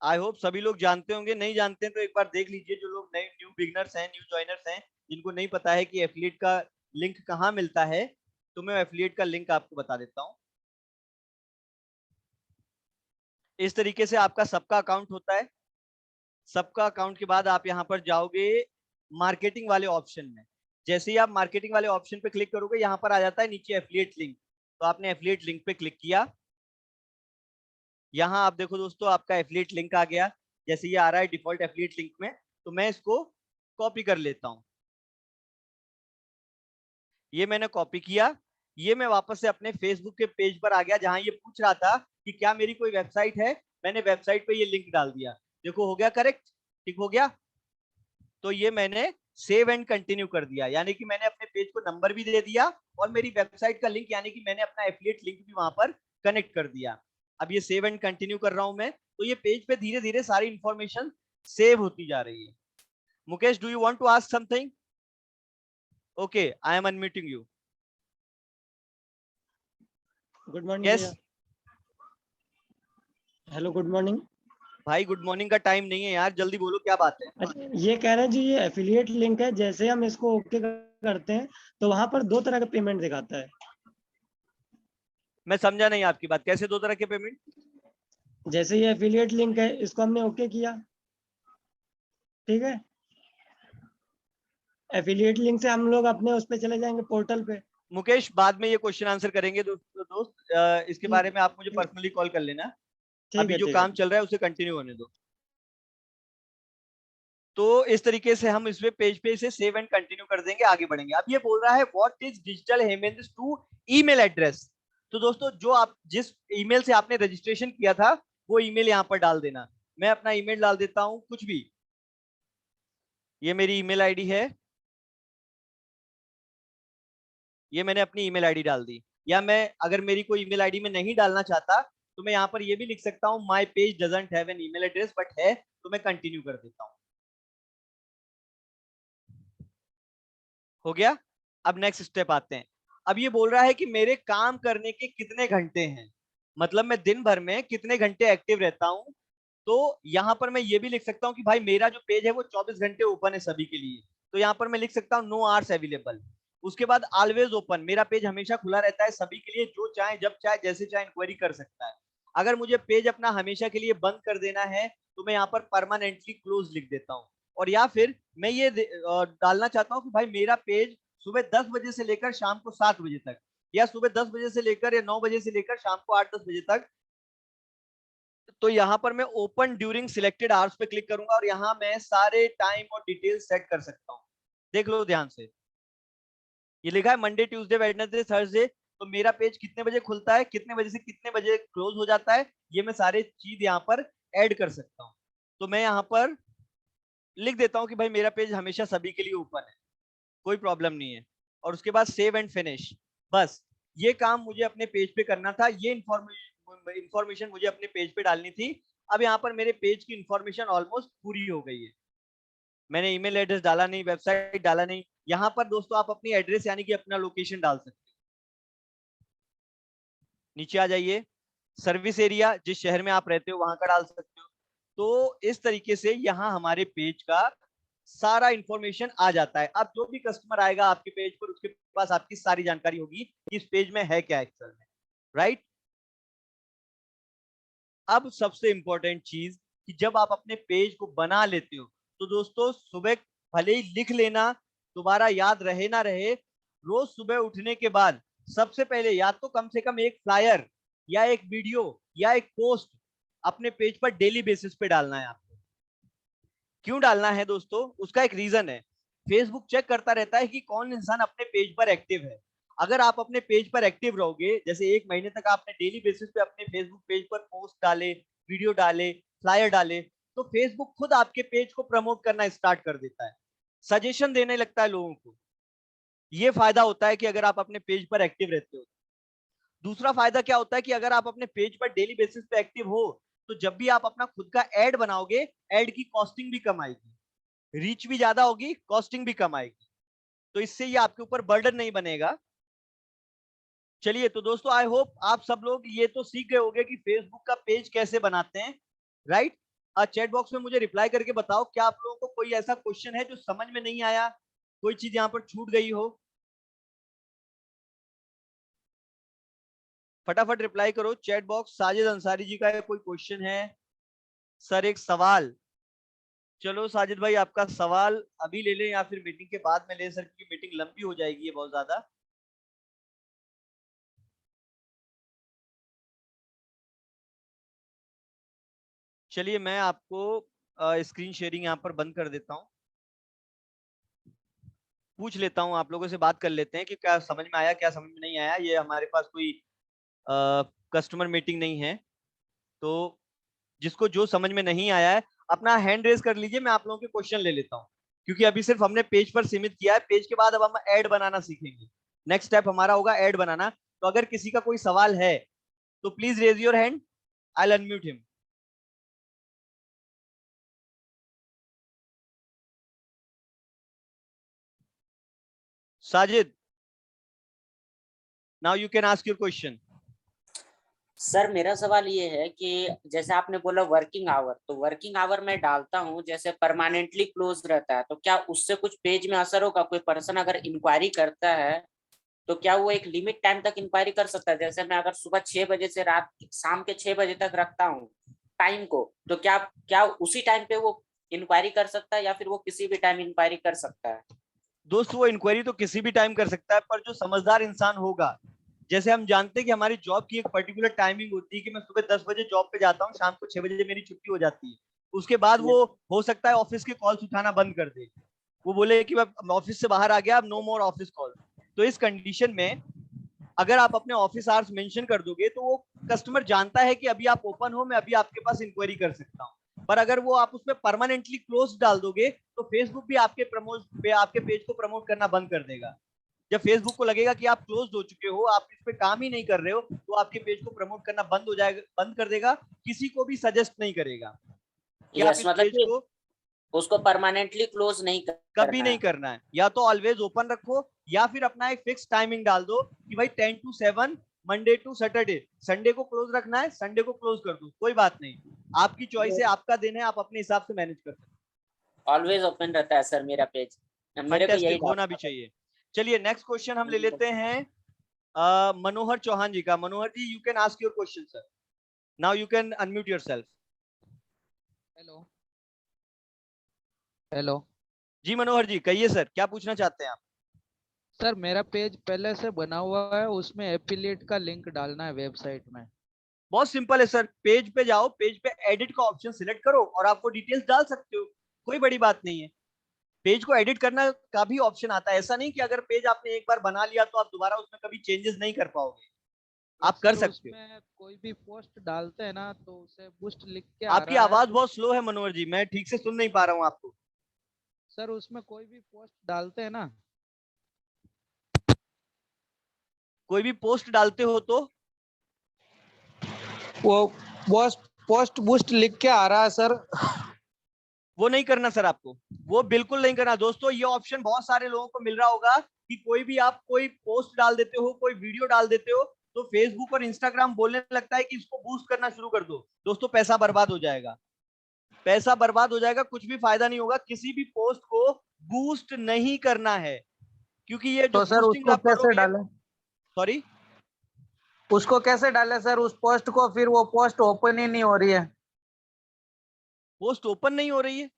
आई होप सभी लोग जानते होंगे, नहीं जानते हैं तो एक बार देख लीजिए। जो लोग नए न्यू बिगनर्स हैं, न्यू जॉइनर्स हैं, जिनको नहीं पता है कि एफिलिएट का लिंक कहाँ मिलता है, तो मैं एफिलिएट का लिंक आपको बता देता हूँ। इस तरीके से आपका सबका अकाउंट होता है। सबका अकाउंट के बाद आप यहाँ पर जाओगे मार्केटिंग वाले ऑप्शन में। जैसे ही आप मार्केटिंग वाले ऑप्शन पे क्लिक करोगे, यहाँ पर आ जाता है नीचे एफिलिएट लिंक, तो आपने एफिलिएट लिंक पे क्लिक किया। यहाँ आप देखो दोस्तों, आपका एफिलिएट लिंक आ गया। जैसे ये आ रहा है डिफॉल्ट एफिलिएट लिंक में, तो मैं इसको कॉपी कर लेता हूँ। ये मैंने कॉपी किया, ये मैं वापस से अपने फेसबुक के पेज पर आ गया जहां ये पूछ रहा था कि क्या मेरी कोई वेबसाइट है, मैंने वेबसाइट पे ये लिंक डाल दिया। देखो हो गया करेक्ट, ठीक हो गया। तो ये मैंने सेव एंड कंटिन्यू कर दिया, यानी कि मैंने अपने पेज को नंबर भी दे दिया और मेरी वेबसाइट का लिंक, यानी कि मैंने अपना एफिलिएट लिंक भी वहां पर कनेक्ट कर दिया। अब ये सेव एंड कंटिन्यू कर रहा हूं मैं, तो ये पेज पे धीरे धीरे सारी इंफॉर्मेशन सेव होती जा रही है। Mukesh, do you want to ask something? Okay, I am unmuting you. Good morning yes भैया। Hello good morning. भाई, गुड मॉर्निंग का टाइम नहीं है यार, जल्दी बोलो क्या बात है। अच्छा ये कह रहे हैं जी, ये एफिलिएट लिंक है, जैसे हम इसको ओके करते हैं तो वहां पर दो तरह का पेमेंट दिखाता है। मैं समझा नहीं आपकी बात, कैसे दो तरह के पेमेंट? जैसे ये एफिलिएट लिंक है, इसको हमने ओके किया, ठीक है। एफिलिएट लिंक से हम लोग अपने उस पे चले जाएंगे पोर्टल पे। मुकेश, बाद में ये क्वेश्चन आंसर करेंगे दोस्त, इसके ठीक बारे में आप मुझे ठीक पर्सनली कॉल कर लेना। ठीक अभी है जो ठीक है। काम चल रहा है उसे कंटिन्यू होने दो। तो इस तरीके से हम इसमें पेज पे इसे सेव एंड कंटिन्यू कर देंगे, आगे बढ़ेंगे। अब ये बोल रहा है what is digital Hemendra to email address. तो दोस्तों, जो आप जिस ईमेल से आपने रजिस्ट्रेशन किया था वो ईमेल यहाँ पर डाल देना। मैं अपना ईमेल डाल देता हूं कुछ भी, ये मेरी ईमेल आईडी है, ये मैंने अपनी ईमेल आईडी डाल दी। या मैं अगर मेरी कोई ईमेल आईडी में नहीं डालना चाहता तो मैं यहाँ पर ये भी लिख सकता हूँ my page doesn't have an email address but है, तो मैं कंटिन्यू कर देता हूँ। हो गया। अब नेक्स्ट स्टेप आते हैं। अब ये बोल रहा है कि मेरे काम करने के कितने घंटे हैं, मतलब मैं दिन भर में कितने घंटे एक्टिव रहता हूं। तो यहां पर मैं ये भी लिख सकता हूं कि भाई मेरा जो पेज है वो 24 घंटे ओपन है सभी के लिए। तो यहां पर मैं लिख सकता हूं नो आवर्स अवेलेबल। उसके बाद ऑलवेज ओपन, मेरा पेज हमेशा खुला रहता है सभी के लिए, जो चाहे जब चाहे जैसे चाहे इंक्वायरी कर सकता है। अगर मुझे पेज अपना हमेशा के लिए बंद कर देना है तो मैं यहाँ पर परमानेंटली क्लोज लिख देता हूँ। और या फिर मैं ये डालना चाहता हूँ कि भाई मेरा पेज सुबह 10 बजे से लेकर शाम को 7 बजे तक, या सुबह 10 बजे से लेकर या 9 बजे से लेकर शाम को 8-10 बजे तक। तो यहाँ पर मैं ओपन ड्यूरिंग सिलेक्टेड आवर्स पे क्लिक करूंगा और यहाँ मैं सारे टाइम और डिटेल सेट कर सकता हूँ। देख लो ध्यान से, ये लिखा है मंडे ट्यूसडे वेडनेसडे थर्सडे। तो मेरा पेज कितने बजे खुलता है, कितने बजे से कितने बजे क्लोज हो जाता है, ये मैं सारे चीज यहाँ पर ऐड कर सकता हूँ। तो मैं यहाँ पर लिख देता हूँ कि भाई मेरा पेज हमेशा सभी के लिए ओपन है, कोई प्रॉब्लम नहीं है। और उसके बाद सेव एंड फिनिश, बस ये काम मुझे अपने पेज पे करना था, ये इंफॉर्मेशन मुझे अपने पेज पे डालनी थी। अब यहाँ पर मेरे पेज की इंफॉर्मेशन ऑलमोस्ट पूरी हो गई है। मैंने ईमेल एड्रेस डाला नहीं, वेबसाइट डाला नहीं। यहाँ पर दोस्तों आप अपनी एड्रेस यानी कि अपना लोकेशन डाल सकते हो। नीचे आ जाइए, सर्विस एरिया जिस शहर में आप रहते हो वहां का डाल सकते हो। तो इस तरीके से यहाँ हमारे पेज का सारा इंफॉर्मेशन आ जाता है। अब जो भी कस्टमर आएगा आपके पेज पर उसके पास आपकी सारी जानकारी होगी कि इस पेज में है क्या एक्चुअल में, राइट। अब सबसे इंपॉर्टेंट चीज कि जब आप अपने पेज को बना लेते हो तो दोस्तों सुबह भले ही लिख लेना, दोबारा याद रहे ना रहे, रोज सुबह उठने के बाद सबसे पहले या तो कम से कम एक फ्लायर या एक वीडियो या एक पोस्ट अपने पेज पर डेली बेसिस पे डालना है आपको। क्यों डालना है दोस्तों, उसका एक रीजन है। फेसबुक चेक करता रहता है कि कौन इंसान अपने पेज पर एक्टिव है। अगर आप अपने पेज पर एक्टिव रहोगे, जैसे एक महीने तक आपने डेली बेसिस पे अपने फेसबुक पेज पर पोस्ट डाले, वीडियो डाले, फ्लायर डाले, तो फेसबुक खुद आपके पेज को प्रमोट करना स्टार्ट कर देता है, सजेशन देने लगता है लोगों को। ये फायदा होता है कि अगर आप अपने पेज पर एक्टिव रहते हो। दूसरा फायदा क्या होता है कि अगर आप अपने पेज पर डेली बेसिस पे एक्टिव हो तो जब भी आप अपना खुद का एड बनाओगे, एड की कॉस्टिंग भी कम आएगी, रीच भी ज्यादा होगी, कॉस्टिंग भी कम आएगी। तो इससे ये आपके ऊपर बर्डन नहीं बनेगा। चलिए तो दोस्तों, आई होप आप सब लोग ये तो सीख गए होंगे कि फेसबुक का पेज कैसे बनाते हैं, राइट। चैट बॉक्स में मुझे रिप्लाई करके बताओ क्या आप लोगों को कोई ऐसा क्वेश्चन है जो समझ में नहीं आया, कोई चीज यहाँ पर छूट गई हो। फटाफट रिप्लाई करो चैट बॉक्स। साजिद अंसारी जी का कोई क्वेश्चन है? सर एक सवाल, चलो साजिद भाई आपका सवाल अभी ले लें या फिर मीटिंग के बाद में ले सर, की मीटिंग लंबी हो जाएगी बहुत ज्यादा। चलिए मैं आपको स्क्रीन शेयरिंग यहाँ पर बंद कर देता हूँ। पूछ लेता हूँ, आप लोगों से बात कर लेते हैं कि क्या समझ में आया, क्या समझ में नहीं आया। ये हमारे पास कोई कस्टमर मीटिंग नहीं है, तो जिसको जो समझ में नहीं आया है अपना हैंड रेज कर लीजिए, मैं आप लोगों के क्वेश्चन ले लेता हूँ। क्योंकि अभी सिर्फ हमने पेज पर सीमित किया है, पेज के बाद अब हम ऐड बनाना सीखेंगे। नेक्स्ट स्टेप हमारा होगा ऐड बनाना। तो अगर किसी का कोई सवाल है तो please raise your hand, I will unmute him. Sajid, now you can ask your question. Sir मेरा सवाल ये है कि जैसे आपने बोला वर्किंग आवर, तो वर्किंग आवर मैं डालता हूँ जैसे परमानेंटली क्लोज रहता है, तो क्या उससे कुछ पेज में असर होगा? कोई पर्सन अगर इंक्वायरी करता है तो क्या वो एक लिमिट टाइम तक इंक्वायरी कर सकता है? जैसे मैं अगर सुबह 6 बजे से रात शाम के 6 बजे तक रखता हूँ टाइम को, तो क्या क्या उसी टाइम पे वो इंक्वायरी कर सकता है या फिर वो किसी भी टाइम इंक्वायरी कर सकता है? दोस्त, वो इंक्वायरी तो किसी भी टाइम कर सकता है, पर जो समझदार इंसान होगा, जैसे हम जानते हैं कि हमारी जॉब की एक पर्टिकुलर टाइमिंग होती है कि मैं सुबह 10 बजे जॉब पे जाता हूँ, शाम को 6 बजे मेरी छुट्टी हो जाती है। उसके बाद वो हो सकता है ऑफिस के कॉल्स उठाना बंद कर दे, वो बोले कि मैं ऑफिस से बाहर आ गया, अब नो मोर ऑफिस कॉल। तो इस कंडीशन में अगर आप अपने ऑफिस आवर्स मेंशन कर दोगे तो वो कस्टमर जानता है कि अभी आप ओपन हो, मैं अभी आपके पास इंक्वायरी कर सकता हूँ। पर अगर वो आप उसमें परमानेंटली क्लोज डाल दोगे तो फेसबुक भी आपके पेज को प्रमोट करना बंद कर देगा। जब फेसबुक को लगेगा कि आप क्लोज हो चुके हो, आप इस पे काम ही नहीं कर रहे हो, तो आपके पेज को प्रमोट करना बंद कर देगा, किसी को भी सजेस्ट नहीं करेगा कि आप इस मतलब पेज कि को उसको परमानेंटली क्लोज नहीं कभी करना नहीं है। करना है। या तो ऑलवेज ओपन रखो, या फिर अपना एक फिक्स टाइमिंग डाल दो कि भाई 10 to 7 Monday to Saturday, Sunday को क्लोज रखना है, संडे को क्लोज कर दो, कोई बात नहीं। आपकी चॉइस है, आपका दिन है, आप अपने हिसाब से मैनेज कर सकते ऑलवेज ओपन रहता है सर मेरा पेज, हैं। मेरे को यही फैंटास्टिक, होना भी डालना चाहिए। चलिए नेक्स्ट क्वेश्चन हम ले लेते हैं मनोहर चौहान जी का। Manohar ji, you can ask your question sir, now you can unmute yourself. Hello hello. जी मनोहर जी, कहिए सर, क्या पूछना चाहते हैं आप? सर मेरा पेज पहले से बना हुआ है, उसमें एफिलिएट का लिंक डालना है वेबसाइट में। बहुत सिंपल है सर, पेज पे जाओ, पेज पे एडिट का ऑप्शन सिलेक्ट करो और आपको डिटेल्स डाल सकते हो, कोई बड़ी बात नहीं है। पेज को एडिट करना का भी ऑप्शन आता है, ऐसा नहीं कि अगर पेज आपने एक बार बना लिया तो आप दोबारा उसमें कभी चेंजेस नहीं कर पाओगे, तो आप कर सर सकते हो। उसमें कोई भी पोस्ट डालते हैं ना तो उसे बूस्ट लिख के आ आपकी रहा है आवाज तो बहुत स्लो है मनोहर जी, मैं ठीक से सुन नहीं पा रहा हूँ आपको। सर उसमें कोई भी पोस्ट डालते हैं ना, कोई भी पोस्ट डालते हो तो वो पोस्ट पोस्ट बूस्ट लिख के आ रहा है सर। वो नहीं करना सर, आपको वो बिल्कुल नहीं करना। दोस्तों, ये ऑप्शन बहुत सारे लोगों को मिल रहा होगा कि कोई भी आप कोई पोस्ट डाल देते हो, कोई वीडियो डाल देते हो, तो फेसबुक और इंस्टाग्राम बोलने लगता है कि इसको बूस्ट करना शुरू कर दो। दोस्तों, पैसा बर्बाद हो जाएगा, पैसा बर्बाद हो जाएगा, कुछ भी फायदा नहीं होगा। किसी भी पोस्ट को बूस्ट नहीं करना है, क्योंकि ये जो तो सर बूस्टिंग उसको आप कैसे करोगे। डालें? सॉरी, उसको कैसे डालें सर उस पोस्ट को? फिर वो पोस्ट ओपन ही नहीं हो रही है, पोस्ट ओपन नहीं हो रही है?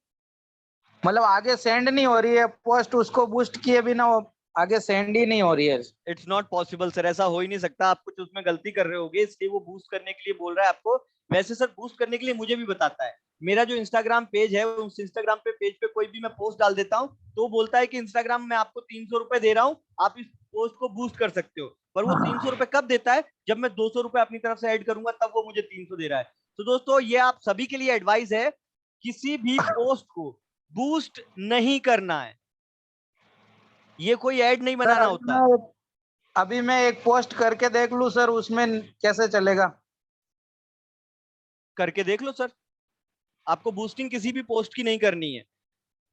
मतलब आगे सेंड नहीं हो रही है पोस्ट, उसको बूस्ट किए बिना वो आगे सेंड ही नहीं हो रही है। इट्स नॉट पॉसिबल सर, ऐसा हो ही नहीं सकता। आप कुछ उसमें गलती कर रहे होगे, इसलिए वो बूस्ट करने के लिए बोल रहा है आपको। वैसे सर बूस्ट करने के लिए मुझे भी बताता है, मेरा जो इंस्टाग्राम पेज है, उस इंस्टाग्राम पे पेज पे कोई भी मैं पोस्ट डाल देता हूँ तो वो बोलता है कि इंस्टाग्राम मैं आपको 300 रुपए दे रहा हूँ, आप इस पोस्ट को बूस्ट कर सकते हो। पर वो 300 रुपए कब देता है? जब मैं 200 रुपए अपनी तरफ से ऐड करूंगा, तब वो मुझे 300 दे रहा है। तो दोस्तों, ये आप सभी के लिए एडवाइस है, किसी भी पोस्ट को बूस्ट नहीं करना है, ये कोई ऐड नहीं सर बनाना होता। अभी मैं एक पोस्ट करके देख लूं सर, उसमें कैसे चलेगा? करके देख लो सर, आपको बूस्टिंग किसी भी पोस्ट की नहीं करनी है।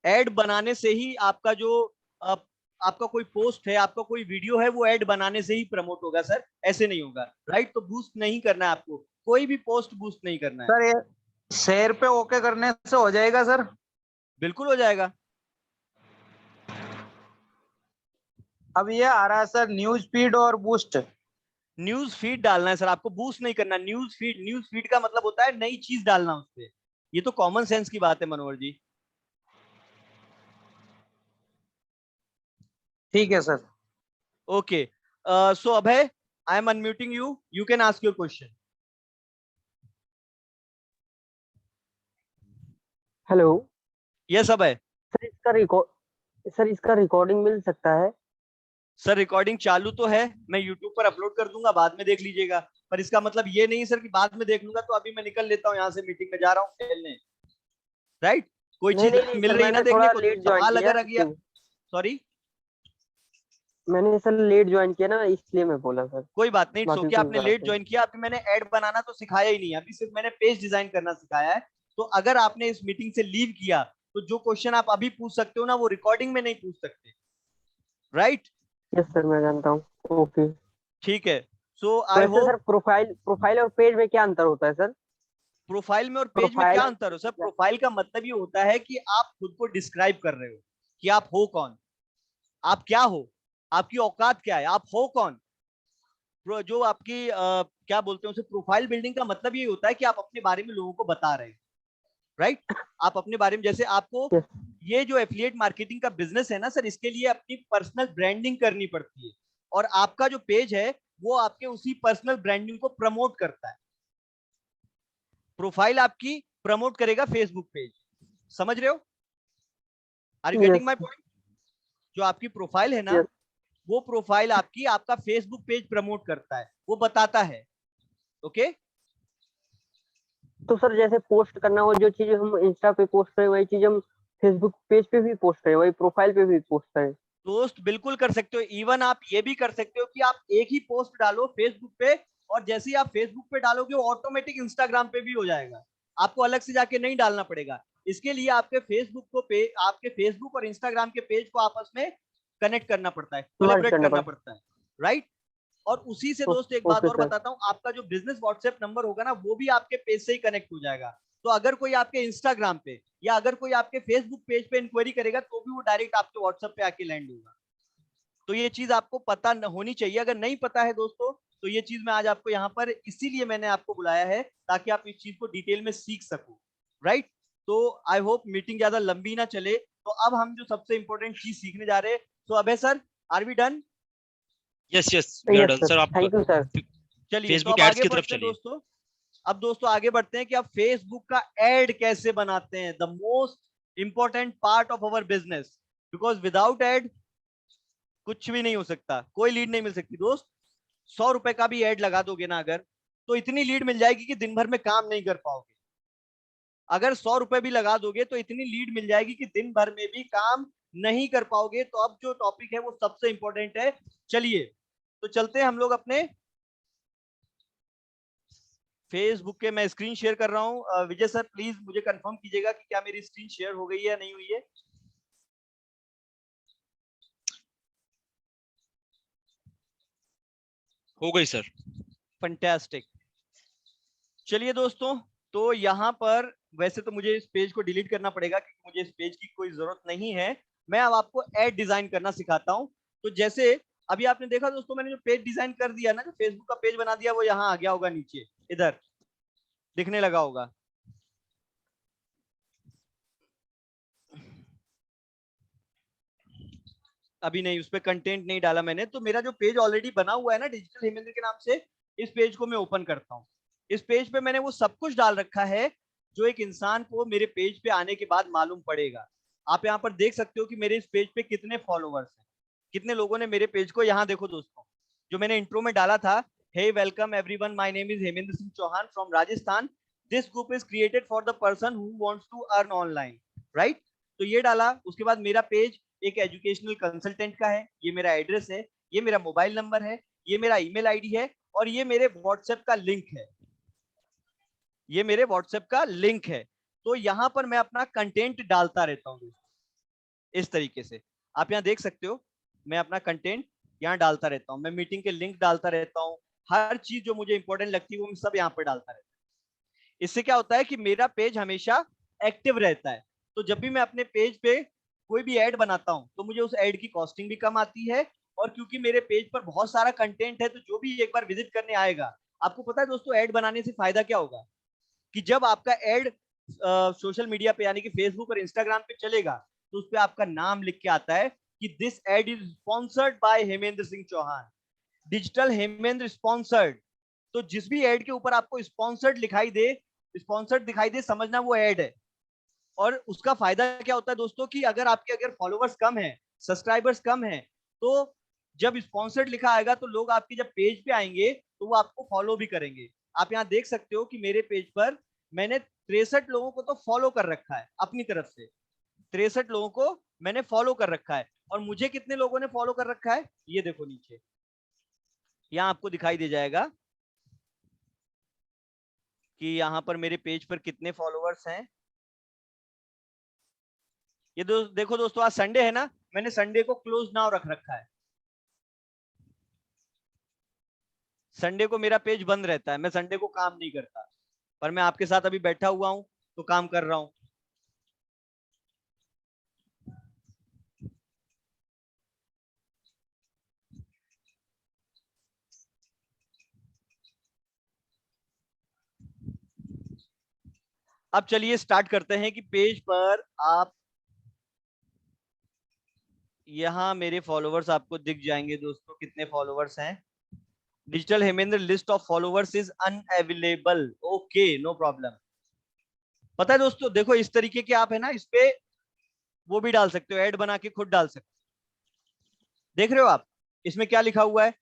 ऐड बनाने से ही आपका जो अ, आपका कोई पोस्ट है, आपका कोई वीडियो है, वो ऐड बनाने से ही प्रमोट होगा सर, ऐसे नहीं होगा। राइट? तो बूस्ट नहीं करना है आपको, कोई भी पोस्ट बूस्ट नहीं करना है। सर ये शेयर पे ओके करने से हो जाएगा सर? बिल्कुल हो जाएगा। अब ये आ रहा है सर न्यूज फीड और बूस्ट। न्यूज फीड डालना है सर, आपको बूस्ट नहीं करना। न्यूज फीड का मतलब होता है नई चीज डालना उस पर। ये तो कॉमन सेंस की बात है मनोहर जी। ठीक है sir. Okay, so Abhay, I am unmuting you, you can ask your question. Hello yes Abhay. Sir, इसका सर इसका रिकॉर्डिंग मिल सकता है? सर रिकॉर्डिंग चालू तो है, मैं यूट्यूब पर अपलोड कर दूंगा, बाद में देख लीजिएगा। पर इसका मतलब ये नहीं सर कि बाद में देख लूंगा, तो अभी मैं निकल लेता हूँ यहाँ से, मीटिंग में जा रहा हूँ खेलने, राइट। कोई नहीं चीज नहीं अगर नहीं मिल सर, रही ना मैंने देखने थोड़ा को, तो लेट ज्वाइन सवाल किया अगर आ गया, इसलिए। सॉरी, मैंने सर लेट ज्वाइन किया ना, इसलिए मैं बोला सर। कोई बात नहीं, सो बाकी कि कोई आपने बात लेट नहीं। ज्वाइन किया, अभी मैंने ऐड बनाना तो सिखाया ही नहीं, अभी सिर्फ मैंने पेज डिजाइन करना सिखाया है। तो अगर आपने इस मीटिंग से लीव किया, तो जो क्वेश्चन आप अभी पूछ सकते हो ना, वो रिकॉर्डिंग में नहीं पूछ सकते, राइट। यस सर, मैं जानता हूँ। ओके। ठीक है, सो आई वैसे सर होप। प्रोफाइल और पेज में क्या अंतर होता है सर? प्रोफाइल में और पेज में प्रोफाइल। क्या अंतर हो सर? प्रोफाइल का मतलब ये होता है कि आप खुद को डिस्क्राइब कर रहे हो कि आप हो कौन, आप क्या हो, आपकी औकात क्या है, आप हो कौन। जो आपकी क्या बोलते हैं उसे, प्रोफाइल बिल्डिंग का मतलब ये होता है कि आप अपने बारे में लोगों को बता रहे हैं, राइट। आप अपने बारे में, जैसे आपको यस। ये जो एफिलिएट मार्केटिंग का बिजनेस है ना सर, इसके लिए अपनी पर्सनल ब्रांडिंग करनी पड़ती है, और आपका जो पेज है वो आपके उसी पर्सनल ब्रांडिंग को प्रमोट करता है। प्रोफाइल आपकी प्रमोट करेगा फेसबुक पेज, समझ रहे हो? Are you getting yes. My point? जो आपकी प्रोफाइल है ना, यस। वो प्रोफाइल आपकी आपका फेसबुक पेज प्रमोट करता है, वो बताता है, ओके। तो सर जैसे पोस्ट करना हो, जो चीज हम इंस्टा पे पोस्ट करें वही चीज हम फेसबुक पेज पे भी पोस्ट करें, वही प्रोफाइल पे भी पोस्ट करें? दोस्त बिल्कुल कर सकते हो, इवन आप ये भी कर सकते हो कि आप एक ही पोस्ट डालो फेसबुक पे, और जैसे ही आप फेसबुक पे डालोगे वो ऑटोमेटिक इंस्टाग्राम पे भी हो जाएगा, आपको अलग से जाके नहीं डालना पड़ेगा। इसके लिए आपके फेसबुक और इंस्टाग्राम के पेज को आपस में कनेक्ट करना पड़ता है, मर्ज कोलैबोरेट करना करना पड़े। पड़ता है, राइट। और उसी से दोस्त एक बात ओके और सर। बताता हूँ, आपका जो बिजनेस व्हाट्सएप नंबर होगा ना, वो भी आपके पेज से ही कनेक्ट हो जाएगा। तो अगर कोई आपके इंस्टाग्राम पे या अगर कोई आपके फेसबुक पेज पे इंक्वायरी करेगा, तो भी वो डायरेक्ट आपके व्हाट्सएप पे आके लैंड होगा। तो ये चीज आपको पता होनी चाहिए, अगर नहीं पता है दोस्तों, तो ये चीज मैं आज आपको यहाँ पर इसीलिए मैंने आपको बुलाया है, ताकि आप इस चीज को डिटेल में सीख सको, राइट। तो आई होप मीटिंग ज्यादा लंबी ना चले। तो अब हम जो सबसे इंपॉर्टेंट चीज सीखने जा रहे हैं, तो अबे sir, are we done? Yes yes we are yes done sir, sir. आप थैंक यू सर। चलिए, तो फेसबुक अब एड्स आगे की तरफ बढ़ते हैं चलिए। दोस्तों। अब दोस्तों आगे बढ़ते हैं कि आप फेसबुक का एड कैसे बनाते हैं, the most important part of our business, because without ad कुछ भी नहीं हो सकता, कोई लीड नहीं मिल सकती दोस्त। 100 रुपए का भी एड लगा दोगे ना अगर, तो इतनी लीड मिल जाएगी कि दिन भर में काम नहीं कर पाओगे। अगर 100 रुपए भी लगा दोगे तो इतनी लीड मिल जाएगी कि दिन भर में भी काम नहीं कर पाओगे। तो अब जो टॉपिक है वो सबसे इंपॉर्टेंट है। चलिए, तो चलते हैं हम लोग अपने फेसबुक के, मैं स्क्रीन शेयर कर रहा हूँ। विजय सर प्लीज मुझे कंफर्म कीजिएगा कि क्या मेरी स्क्रीन शेयर हो गई है या नहीं हुई है। हो गई सर। फंटेस्टिक। चलिए दोस्तों, तो यहाँ पर वैसे तो मुझे इस पेज को डिलीट करना पड़ेगा क्योंकि मुझे इस पेज की कोई जरूरत नहीं है। मैं अब आपको एड डिजाइन करना सिखाता हूँ। तो जैसे अभी आपने देखा दोस्तों, मैंने जो पेज डिजाइन कर दिया ना, जो फेसबुक का पेज बना दिया, वो यहाँ आ गया होगा, नीचे इधर दिखने लगा होगा। अभी नहीं, उस पर कंटेंट नहीं डाला मैंने। तो मेरा जो पेज ऑलरेडी बना हुआ है ना, डिजिटल हेमेंद्र के नाम से, इस पेज को मैं ओपन करता हूँ। इस पेज पे मैंने वो सब कुछ डाल रखा है जो एक इंसान को मेरे पेज पे आने के बाद मालूम पड़ेगा। आप यहाँ पर देख सकते हो कि मेरे इस पेज पे कितने फॉलोअर्स हैं, कितने लोगों ने मेरे पेज को, यहाँ देखो दोस्तों, जो मैंने इंट्रो में डाला था, hey welcome everyone, my name is Hemendra Singh Chauhan from Rajasthan, this group is created for the person who wants to earn online, right. तो ये डाला। उसके बाद मेरा पेज एक एजुकेशनल कंसल्टेंट का है, ये मेरा एड्रेस है, ये मेरा मोबाइल नंबर है, ये मेरा ईमेल आईडी है, और ये मेरे व्हाट्सएप का लिंक है, ये मेरे व्हाट्सएप का लिंक है। तो यहाँ पर मैं अपना कंटेंट डालता रहता हूँ इस तरीके से। आप यहाँ देख सकते हो, मैं अपना कंटेंट यहाँ डालता रहता हूँ, मैं मीटिंग के लिंक डालता रहता हूँ, हर चीज जो मुझे इंपॉर्टेंट लगती है वो मैं सब यहाँ पर डालता रहता हूँ। इससे क्या होता है कि मेरा पेज हमेशा एक्टिव रहता है। तो जब भी मैं अपने पेज पे कोई भी ऐड बनाता हूं, तो मुझे उस ऐड की कॉस्टिंग भी कम आती है। और क्योंकि मेरे पेज पर बहुत सारा कंटेंट है, तो जो भी एक बार विजिट करने आएगा, आपको पता है दोस्तों ऐड बनाने से फायदा क्या होगा, कि जब आपका ऐड सोशल मीडिया पे यानी कि फेसबुक और इंस्टाग्राम पे चलेगा, तो उस पर आपका नाम लिख के आता है कि this ad is sponsored by Hemendra Singh Chauhan, digital Hemendra sponsored. तो जिस भी ऐड के ऊपर आपको स्पॉन्सर्ड दिखाई दे, समझना वो ऐड है। और उसका फायदा क्या होता है दोस्तों कि अगर फॉलोवर्स कम है, सब्सक्राइबर्स कम है, तो जब स्पॉन्सर्ड लिखा आएगा तो लोग आपके जब पेज पे आएंगे तो वो आपको फॉलो भी करेंगे। आप यहाँ देख सकते हो कि मेरे पेज पर मैंने 63 लोगों को तो फॉलो कर रखा है अपनी तरफ से, 63 लोगों को मैंने फॉलो कर रखा है। और मुझे कितने लोगों ने फॉलो कर रखा है, ये देखो नीचे यहाँ आपको दिखाई दे जाएगा कि यहाँ पर मेरे पेज पर कितने फॉलोवर्स हैं। ये देखो दोस्तों, आज संडे है ना, मैंने संडे को क्लोज नाउ रख रखा है। संडे को मेरा पेज बंद रहता है, मैं संडे को काम नहीं करता, पर मैं आपके साथ अभी बैठा हुआ हूं तो काम कर रहा हूं। अब चलिए स्टार्ट करते हैं कि पेज पर आप, यहां मेरे फॉलोवर्स आपको दिख जाएंगे दोस्तों, कितने फॉलोवर्स हैं। Digital Hemendra list of followers is unavailable, okay no problem. पता है दोस्तों, देखो इस तरीके के आप है ना, इस पे वो भी डाल सकते हो, ऐड बना के खुद डाल सकते हो। देख रहे हो आप इसमें क्या लिखा हुआ है,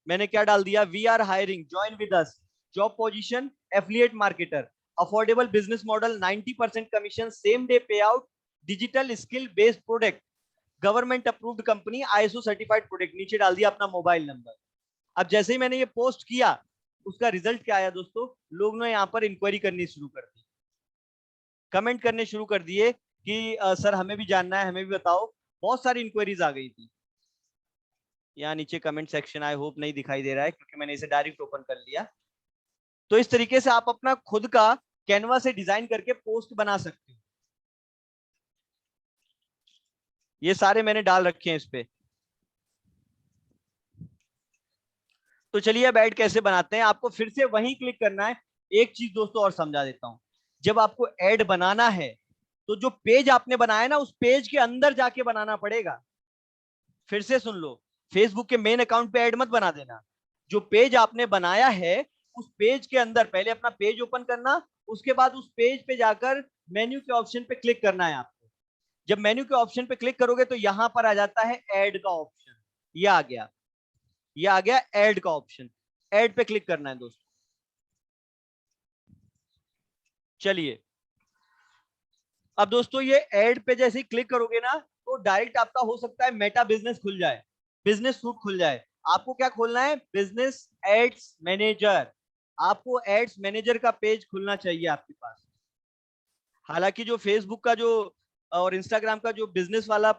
मैंने क्या डाल दिया, we are hiring, join with us, job position affiliate marketer, affordable business model, 90% commission, same day pay out, digital skill based product, government approved company, ISO certified product. नीचे डाल दिया अपना मोबाइल नंबर। अब जैसे ही मैंने ये पोस्ट किया, उसका रिजल्ट क्या आया दोस्तों, लोग ने यहाँ पर इंक्वायरी करनी शुरू कर दी, कमेंट करने शुरू कर दिए कि सर हमें भी जानना है, हमें भी बताओ। बहुत सारी इंक्वायरीज आ गई थी। यहाँ नीचे कमेंट सेक्शन, आई होप नहीं दिखाई दे रहा है क्योंकि मैंने इसे डायरेक्ट ओपन कर लिया। तो इस तरीके से आप अपना खुद का कैनवा से डिजाइन करके पोस्ट बना सकते हो। ये सारे मैंने डाल रखे हैं इस पे। तो चलिए अब ऐड कैसे बनाते हैं, आपको फिर से वहीं क्लिक करना है। एक चीज दोस्तों और समझा देता हूं, जब आपको ऐड बनाना है तो जो पेज आपने बनाया ना, उस पेज के अंदर जाके बनाना पड़ेगा। फिर से सुन लो, फेसबुक के मेन अकाउंट पे ऐड मत बना देना। जो पेज आपने बनाया है उस पेज के अंदर पहले अपना पेज ओपन करना, उसके बाद उस पेज पे जाकर मेन्यू के ऑप्शन पे क्लिक करना है आपको। जब मेन्यू के ऑप्शन पे क्लिक करोगे तो यहां पर आ जाता है ऐड का ऑप्शन, ये आ गया, ये आ गया ऐड का ऑप्शन। ऐड पे क्लिक करना है दोस्तों। चलिए अब दोस्तों ये ऐड पे जैसे ही क्लिक करोगे ना, तो डायरेक्ट आपका हो सकता है मेटा बिजनेस खुल जाए, बिजनेस सूट खुल जाए। आपको क्या खोलना है, बिजनेस एड्स मैनेजर। आपको एड्स मैनेजर का पेज खुलना चाहिए आपके पास। हालांकि जो फेसबुक का जो और इंस्टाग्राम का जो बिजनेस वाला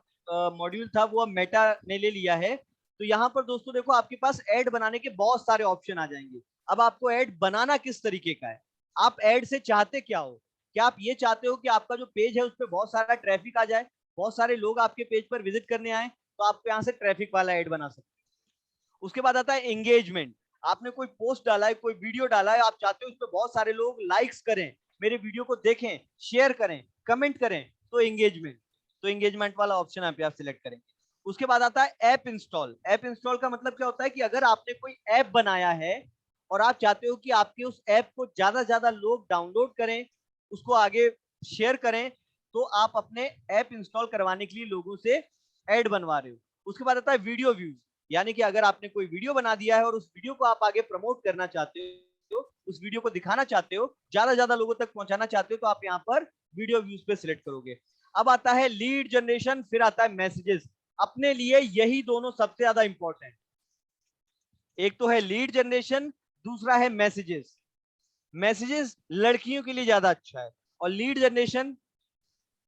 मॉड्यूल था वो अब मेटा ने ले लिया है। तो यहाँ पर दोस्तों देखो आपके पास ऐड बनाने के बहुत सारे ऑप्शन आ जाएंगे। अब आपको ऐड बनाना किस तरीके का है, आप ऐड से चाहते क्या हो? क्या आप ये चाहते हो कि आपका जो पेज है उस पर बहुत सारा ट्रैफिक आ जाए, बहुत सारे लोग आपके पेज पर विजिट करने आए, तो आप यहाँ से ट्रैफिक वाला ऐड बना सकते हो। उसके बाद आता है एंगेजमेंट। आपने कोई पोस्ट डाला है, कोई वीडियो डाला है, आप चाहते हो उस पर बहुत सारे लोग लाइक्स करें, मेरे वीडियो को देखें, शेयर करें, कमेंट करें, तो एंगेजमेंट, तो एंगेजमेंट वाला ऑप्शन यहाँ पे आप सिलेक्ट करेंगे। उसके बाद आता है ऐप इंस्टॉल। ऐप इंस्टॉल का मतलब क्या होता है कि अगर आपने कोई ऐप बनाया है और आप चाहते हो कि आपके उस ऐप को ज्यादा से ज्यादा लोग डाउनलोड करें, उसको आगे शेयर करें, तो आप अपने ऐप इंस्टॉल करवाने के लिए लोगों से ऐड बनवा रहे हो। उसके बाद आता है वीडियो व्यूज, यानी कि अगर आपने कोई वीडियो बना दिया है और उस वीडियो को आप आगे प्रमोट करना चाहते हो, उस वीडियो को दिखाना चाहते हो, ज्यादा ज्यादा लोगों तक पहुंचाना चाहते हो, तो आप यहाँ पर वीडियो व्यूज पे सिलेक्ट करोगे। अब आता है लीड जनरेशन, फिर आता है मैसेजेस। अपने लिए यही दोनों सबसे ज्यादा इंपॉर्टेंट, एक तो है लीड जनरेशन, दूसरा है मैसेजेस। मैसेजेस लड़कियों के लिए ज्यादा अच्छा है और लीड जनरेशन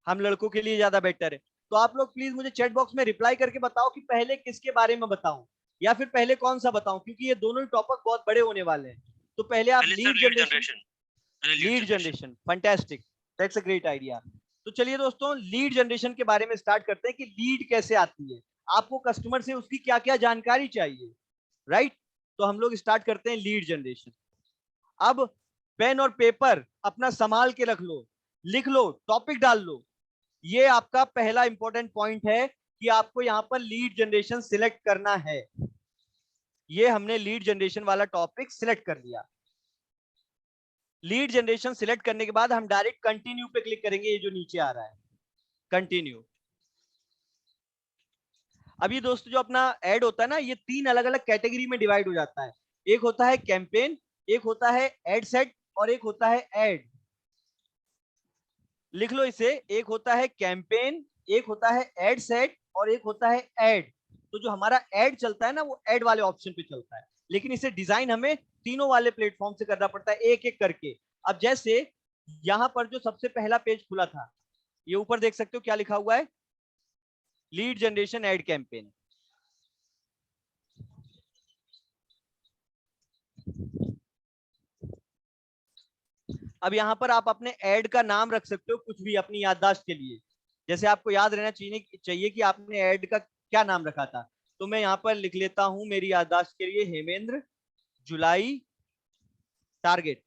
हम लड़कों के लिए ज्यादा बेटर है। तो आप लोग प्लीज मुझे चैट बॉक्स में रिप्लाई करके बताओ कि पहले किसके बारे में बताऊं या फिर पहले कौन सा बताऊं, क्योंकि ये दोनों टॉपिक बहुत बड़े होने वाले हैं। तो पहले आप lead generation, lead generation, fantastic, that's a great idea. तो चलिए दोस्तों लीड जनरेशन के बारे में स्टार्ट करते हैं कि लीड कैसे आती है, आपको कस्टमर से उसकी क्या क्या जानकारी चाहिए, राइट? तो हम लोग स्टार्ट करते हैं लीड जनरेशन। अब पेन और पेपर अपना संभाल के रख लो, लिख लो, टॉपिक डाल लो। ये आपका पहला इंपॉर्टेंट पॉइंट है कि आपको यहां पर लीड जनरेशन सिलेक्ट करना है। ये हमने लीड जनरेशन वाला टॉपिक सिलेक्ट कर लिया। लीड जनरेशन सिलेक्ट करने के बाद हम डायरेक्ट कंटिन्यू पे क्लिक करेंगे, ये जो नीचे आ रहा है कंटिन्यू। अभी दोस्तों जो अपना ऐड होता है ना, ये 3 अलग अलग कैटेगरी में डिवाइड हो जाता है। एक होता है कैंपेन, एक होता है एड सेट और एक होता है ऐड। लिख लो इसे, एक होता है कैंपेन, एक होता है एड सेट और एक होता है ऐड। तो जो हमारा ऐड चलता है ना, वो ऐड वाले ऑप्शन पे चलता है, लेकिन इसे डिजाइन हमें तीनों वाले प्लेटफॉर्म से करना पड़ता है, एक एक करके। अब जैसे यहां पर जो सबसे पहला पेज खुला था, ये ऊपर देख सकते हो क्या लिखा हुआ है, लीड जनरेशन एड कैंपेन। अब यहाँ पर आप अपने ऐड का नाम रख सकते हो कुछ भी अपनी याददाश्त के लिए, जैसे आपको याद रहना चाहिए कि आपने ऐड का क्या नाम रखा था। तो मैं यहाँ पर लिख लेता हूं मेरी याददाश्त के लिए, हेमेंद्र जुलाई टारगेट।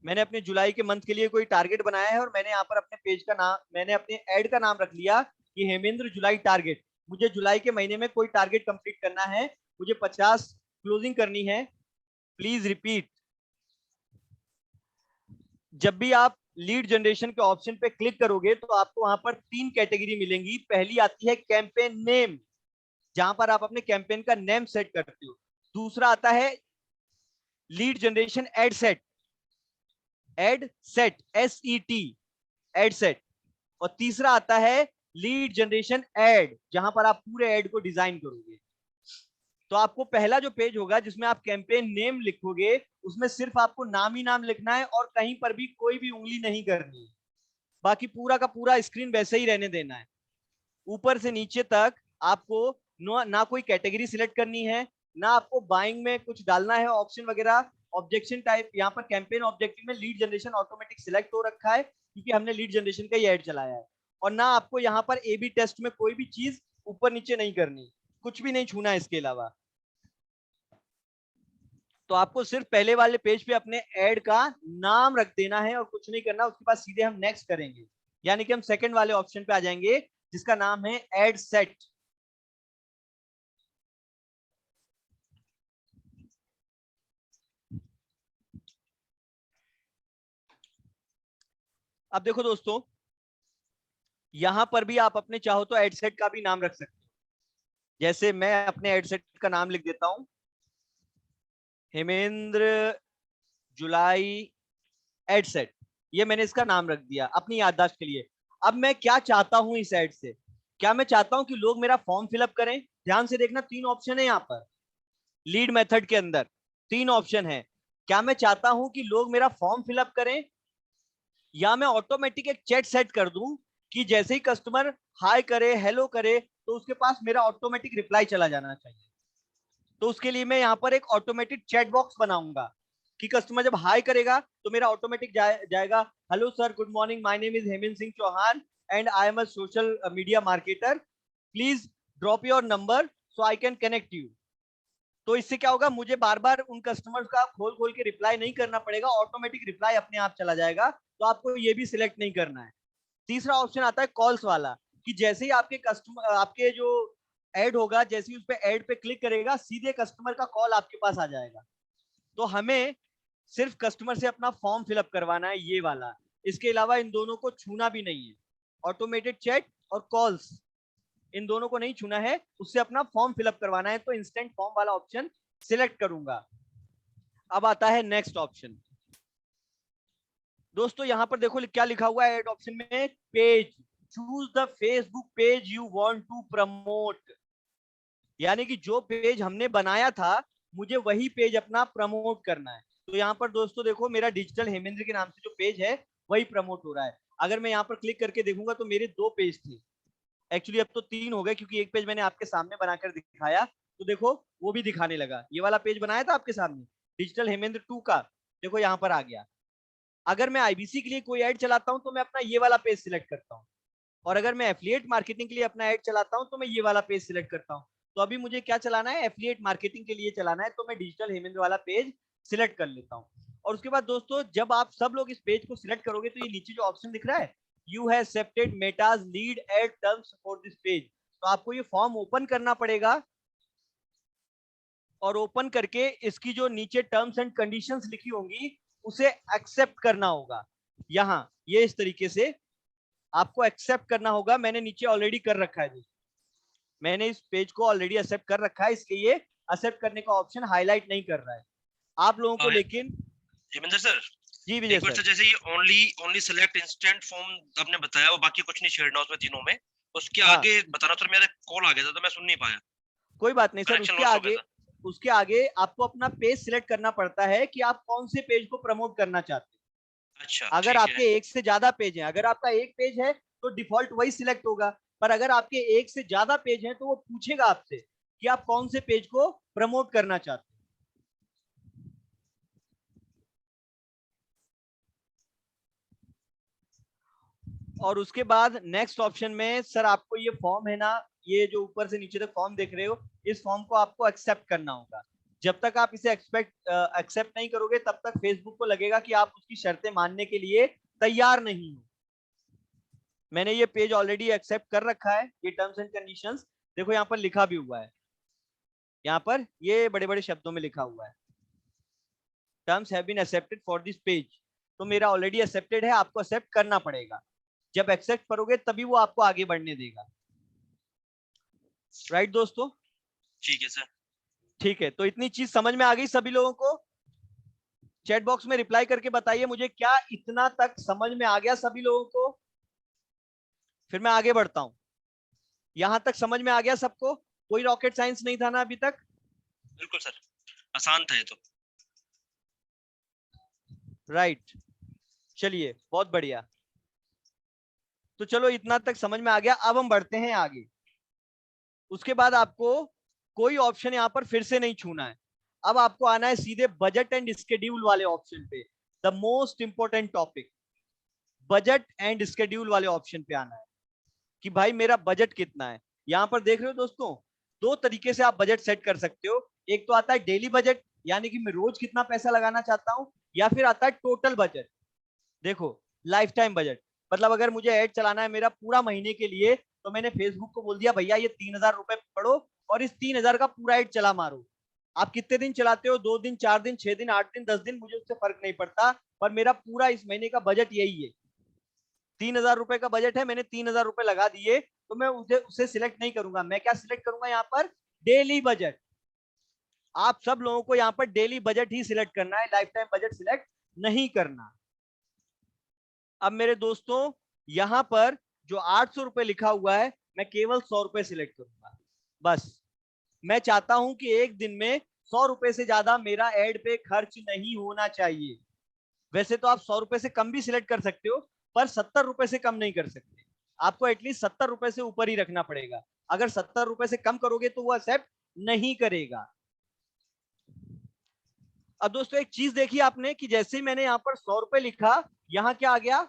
मैंने अपने जुलाई के मंथ के लिए कोई टारगेट बनाया है और मैंने यहाँ पर अपने पेज का नाम, मैंने अपने ऐड का नाम रख लिया कि हेमेंद्र जुलाई टारगेट। मुझे जुलाई के महीने में कोई टारगेट कंप्लीट करना है, मुझे 50 क्लोजिंग करनी है, प्लीज रिपीट। जब भी आप लीड जनरेशन के ऑप्शन पे क्लिक करोगे तो आपको वहां पर 3 कैटेगरी मिलेंगी। पहली आती है कैंपेन नेम, जहां पर आप अपने कैंपेन का नेम सेट करते हो। दूसरा आता है lead generation ad set, ad set SET, ad set. और तीसरा आता है लीड जनरेशन एड, जहां पर आप पूरे एड को डिजाइन करोगे। तो आपको पहला जो पेज होगा जिसमें आप कैंपेन नेम लिखोगे, उसमें सिर्फ आपको नाम ही नाम लिखना है और कहीं पर भी कोई भी उंगली नहीं करनी है। बाकी पूरा का पूरा स्क्रीन वैसे ही रहने देना है। ऊपर से नीचे तक आपको ना कोई कैटेगरी सिलेक्ट करनी है, ना आपको बाइंग में कुछ डालना है ऑप्शन वगैरह। ऑब्जेक्शन टाइप यहाँ पर कैंपेन ऑब्जेक्टिव में लीड जनरेशन ऑटोमेटिक सिलेक्ट हो रखा है, क्योंकि हमने लीड जनरेशन का ही ऐड चलाया है। और ना आपको यहाँ पर AB टेस्ट में कोई भी चीज ऊपर नीचे नहीं करनी, कुछ भी नहीं छूना है इसके अलावा। तो आपको सिर्फ पहले वाले पेज पे अपने ऐड का नाम रख देना है और कुछ नहीं करना। उसके बाद सीधे हम नेक्स्ट करेंगे, यानी कि हम सेकंड वाले ऑप्शन पे आ जाएंगे जिसका नाम है ऐड सेट। अब देखो दोस्तों, यहां पर भी आप अपने चाहो तो ऐड सेट का भी नाम रख सकते हो। जैसे मैं अपने ऐड सेट का नाम लिख देता हूं, हेमेंद्र जुलाई ऐड सेट। ये मैंने इसका नाम रख दिया अपनी याददाश्त के लिए। अब मैं क्या चाहता हूं इस ऐड से, क्या मैं चाहता हूं कि लोग मेरा फॉर्म फिलअप करें? ध्यान से देखना, 3 ऑप्शन है यहाँ पर लीड मेथड के अंदर, 3 ऑप्शन है। क्या मैं चाहता हूं कि लोग मेरा फॉर्म फिलअप करें, या मैं ऑटोमेटिक एक चैट सेट कर दूं कि जैसे ही कस्टमर हाय करे, हेलो करे, तो उसके पास मेरा ऑटोमेटिक रिप्लाई चला जाना चाहिए। तो उसके लिए मैं यहाँ पर एक ऑटोमेटिक चैट बॉक्स बनाऊंगा कि कस्टमर जब हाई करेगा तो मेरा ऑटोमेटिक जाएगा, hello sir, good morning, my name is Hemant Singh Chauhan and I am a social media marketer, please drop your number so I can connect you. तो इससे क्या होगा, मुझे बार बार उन कस्टमर्स का खोल खोल के रिप्लाई नहीं करना पड़ेगा, ऑटोमेटिक रिप्लाई अपने आप चला जाएगा। तो आपको ये भी सिलेक्ट नहीं करना है। तीसरा ऑप्शन आता है कॉल्स वाला, कि जैसे ही आपके कस्टमर, आपके जो ऐड होगा, जैसे ही उस पे ऐड पे क्लिक करेगा, सीधे कस्टमर का कॉल आपके पास आ जाएगा। तो हमें सिर्फ कस्टमर से अपना फॉर्म फिलअप करवाना है, ये वाला। इसके अलावा इन दोनों को छूना भी नहीं है, ऑटोमेटेड चैट और कॉल्स, इन दोनों को नहीं छूना है, उससे अपना फॉर्म फिलअप करवाना है। तो इंस्टेंट फॉर्म वाला ऑप्शन सिलेक्ट करूंगा। अब आता है नेक्स्ट ऑप्शन। दोस्तों यहां पर देखो क्या लिखा हुआ है ऐड ऑप्शन में, page, choose the Facebook page you want to promote. यानी कि जो पेज हमने बनाया था, मुझे वही पेज अपना प्रमोट करना है। तो यहाँ पर दोस्तों देखो, मेरा डिजिटल हेमेंद्र के नाम से जो पेज है वही प्रमोट हो रहा है। अगर मैं यहाँ पर क्लिक करके देखूंगा तो मेरे 2 पेज थे, एक्चुअली अब तो 3 हो गए, क्योंकि एक पेज मैंने आपके सामने बनाकर दिखाया। तो देखो वो भी दिखाने लगा, ये वाला पेज बनाया था आपके सामने डिजिटल हेमेंद्र 2 का, देखो यहाँ पर आ गया। अगर मैं IBC के लिए कोई ऐड चलाता हूं तो मैं अपना ये वाला पेज सिलेक्ट करता हूं, और अगर मैं एफिलिएट मार्केटिंग के लिए अपना ऐड चलाता हूं तो मैं ये वाला पेज सिलेक्ट करता हूं। तो अभी मुझे क्या चलाना है, एफिलिएट मार्केटिंग के लिए चलाना है, तो मैं डिजिटल हेमेंद्र वाला पेज सिलेक्ट कर लेता हूं। और उसके बाद दोस्तों, जब आप सब लोग इस पेज को सिलेक्ट करोगे तो ये नीचे जो ऑप्शन दिख रहा है, you have accepted Meta's lead ad terms for this page, तो आपको ये फॉर्म ओपन करना पड़ेगा। और ओपन करके इसकी जो नीचे टर्म्स एंड कंडीशंस लिखी होंगी उसे एक्सेप्ट करना होगा। यहाँ ये इस तरीके से आपको एक्सेप्ट करना होगा। मैंने नीचे ऑलरेडी कर रखा है दोस्तों, मैंने इस पेज को ऑलरेडी एक्सेप्ट कर रखा है, इसलिए ये एक्सेप्ट करने का ऑप्शन हाईलाइट नहीं कर रहा है आप लोगों को। लेकिन हेमेंद्र सर, जी विजय एक बार सर, जैसे ये ओनली सेलेक्ट इंस्टेंट फॉर्म आपने बताया, वो बाकी कुछ नहीं छेड़ना उसमें तीनों में, उसके हाँ। आगे बताना सर, मेरा कॉल आ गया था तो मैं सुन नहीं पाया। कोई बात नहीं सर, Connection उसके loss हो आगे गया था। उसके आगे आपको अपना पेज सिलेक्ट करना पड़ता है कि आप कौन से पेज को प्रमोट करना चाहते हैं। अच्छा, अगर ठीक है। आपके एक से ज्यादा पेज हैं, अगर आपका एक पेज है तो डिफॉल्ट वही सिलेक्ट होगा, पर अगर आपके एक से ज्यादा पेज हैं तो वो पूछेगा आपसे कि आप कौन से पेज को प्रमोट करना चाहते हैं। और उसके बाद नेक्स्ट ऑप्शन में सर आपको ये फॉर्म है ना, ये जो ऊपर से नीचे तक फॉर्म देख रहे हो, इस फॉर्म को आपको एक्सेप्ट करना होगा। जब तक आप इसे एक्सेप्ट नहीं करोगे तब तक फेसबुक को लगेगा कि आप उसकी शर्तें मानने के लिए तैयार नहीं हो। मैंने ये पेज ऑलरेडी एक्सेप्ट कर रखा है, ये टर्म्स एंड कंडीशंस देखो यहाँ पर लिखा भी हुआ है, यहाँ पर ये बड़े बड़े शब्दों में लिखा हुआ है, terms have been accepted for this page. तो मेरा ऑलरेडी एक्सेप्टेड है, आपको एक्सेप्ट करना पड़ेगा। जब एक्सेप्ट करोगे तभी वो आपको आगे बढ़ने देगा। राइट दोस्तों? ठीक है सर। ठीक है, तो इतनी चीज समझ में आ गई सभी लोगों को? चैट बॉक्स में रिप्लाई करके बताइए मुझे, क्या इतना तक समझ में आ गया सभी लोगों को? फिर मैं आगे बढ़ता हूं। यहां तक समझ में आ गया सबको? कोई रॉकेट साइंस नहीं था ना अभी तक? बिल्कुल सर, आसान था ये तो। राइट, चलिए बहुत बढ़िया। तो चलो इतना तक समझ में आ गया, अब हम बढ़ते हैं आगे। उसके बाद आपको कोई ऑप्शन यहां पर फिर से नहीं छूना है। अब आपको आना है सीधे बजट एंड स्केड्यूल वाले ऑप्शन पे, the most important topic. Budget and schedule वाले ऑप्शन पे आना है कि भाई मेरा बजट कितना है। यहां पर देख रहे हो दोस्तों, दो तरीके से आप बजट सेट कर सकते हो। एक तो आता है डेली बजट, यानी कि मैं रोज कितना पैसा लगाना चाहता हूं, या फिर आता है टोटल बजट। देखो, लाइफ टाइम बजट मतलब अगर मुझे ऐड चलाना है मेरा पूरा महीने के लिए, तो मैंने फेसबुक को बोल दिया भैया ये 3,000 रुपए पढ़ो और इस 3,000 का पूरा ऐड चला मारो। आप कितने दिन चलाते हो, 2 दिन, 4 दिन, 6 दिन, 8 दिन, 10 दिन, मुझे उससे फर्क नहीं पड़ता, पर मेरा पूरा इस महीने का बजट यही है। 3,000 रुपए का बजट है, मैंने 3,000 रुपए लगा दिए, तो मैं उसे सिलेक्ट नहीं करूंगा। मैं क्या सिलेक्ट करूंगा यहाँ पर? Daily budget. आप सब लोगों को यहाँ पर डेली बजट ही सिलेक्ट करना है, लाइफ टाइम बजट सिलेक्ट नहीं करना। अब मेरे दोस्तों यहां पर जो 800 रुपए लिखा हुआ है, मैं केवल 100 रुपए सिलेक्ट करूंगा बस। मैं चाहता हूं कि एक दिन में 100 रुपए से ज्यादा मेरा एड पे खर्च नहीं होना चाहिए। वैसे तो आप 100 रुपए से कम भी सिलेक्ट कर सकते हो, पर 70 रुपए से कम नहीं कर सकते। आपको एटलीस्ट 70 रुपए से ऊपर ही रखना पड़ेगा। अगर 70 रुपए से कम करोगे तो वो एक्सेप्ट नहीं करेगा। अब दोस्तों एक चीज देखी आपने कि जैसे ही मैंने यहाँ पर 100 रुपए लिखा, यहाँ क्या आ गया?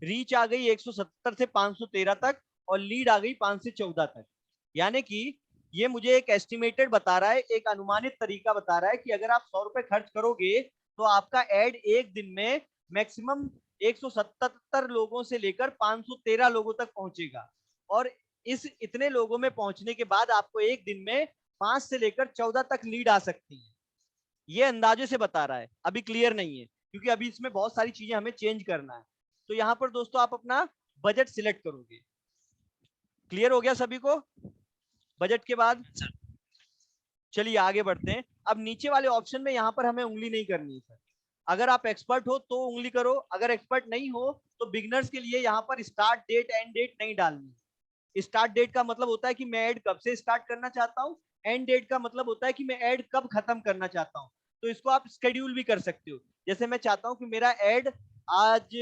रीच आ गई 170 से 513 तक और लीड आ गई 5 से 14 तक। यानी कि ये मुझे एक एस्टिमेटेड बता रहा है, एक अनुमानित तरीका बता रहा है कि अगर आप 100 रुपए खर्च करोगे तो आपका एड एक दिन में मैक्सिमम 177 लोगों से लेकर 513 लोगों तक पहुंचेगा। और इस इतने लोगों में पहुंचने के बाद आपको एक दिन में 5 से लेकर 14 तक लीड आ सकती है। ये अंदाजे से बता रहा है, अभी क्लियर नहीं है क्योंकि अभी इसमें बहुत सारी चीजें हमें चेंज करना है। तो यहाँ पर दोस्तों आप अपना बजट सिलेक्ट करोगे। क्लियर हो गया सभी को बजट के बाद? चलिए आगे बढ़ते हैं। अब नीचे वाले ऑप्शन में यहाँ पर हमें उंगली नहीं करनी है सर। अगर आप एक्सपर्ट हो तो उंगली करो, अगर एक्सपर्ट नहीं हो तो बिगनर्स के लिए यहाँ पर स्टार्ट डेट एंड डेट नहीं डालनी। स्टार्ट डेट का मतलब होता है कि मैं ऐड कब से स्टार्ट करना चाहता हूँ, एंड डेट का मतलब होता है कि मैं ऐड कब खत्म करना चाहता हूँ। तो इसको आप शेड्यूल भी कर सकते हो। जैसे मैं चाहता हूँ कि मेरा ऐड आज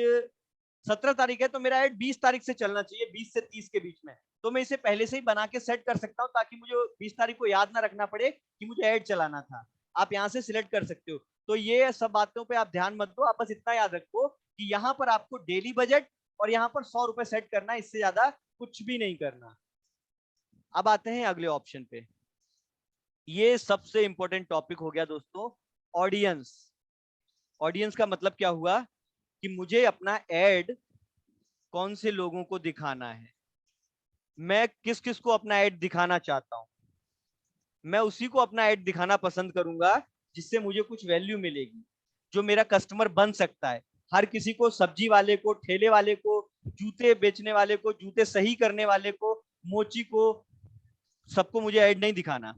17 तारीख है तो मेरा ऐड 20 तारीख से चलना चाहिए, 20 से 30 के बीच में, तो मैं इसे पहले से ही बना के सेट कर सकता हूँ ताकि मुझे 20 तारीख को याद ना रखना पड़े कि मुझे ऐड चलाना था। आप यहाँ से सिलेक्ट कर सकते हो। तो ये सब बातों पे आप ध्यान मत दो, आप बस इतना याद रखो कि यहाँ पर आपको डेली बजट और यहाँ पर 100 रुपए सेट करना है, इससे ज्यादा कुछ भी नहीं करना। अब आते हैं अगले ऑप्शन पे। ये सबसे इंपॉर्टेंट टॉपिक हो गया दोस्तों, ऑडियंस। ऑडियंस का मतलब क्या हुआ कि मुझे अपना ऐड कौन से लोगों को दिखाना है, मैं किस किस को अपना ऐड दिखाना चाहता हूं। मैं उसी को अपना ऐड दिखाना पसंद करूंगा जिससे मुझे कुछ वैल्यू मिलेगी। जो मेरा कस्टमर बन सकता है। हर किसी को, सब्जी वाले को, ठेले वाले को, जूते बेचने वाले को, जूते सही करने वाले को, मोची को, सबको मुझे ऐड नहीं दिखाना,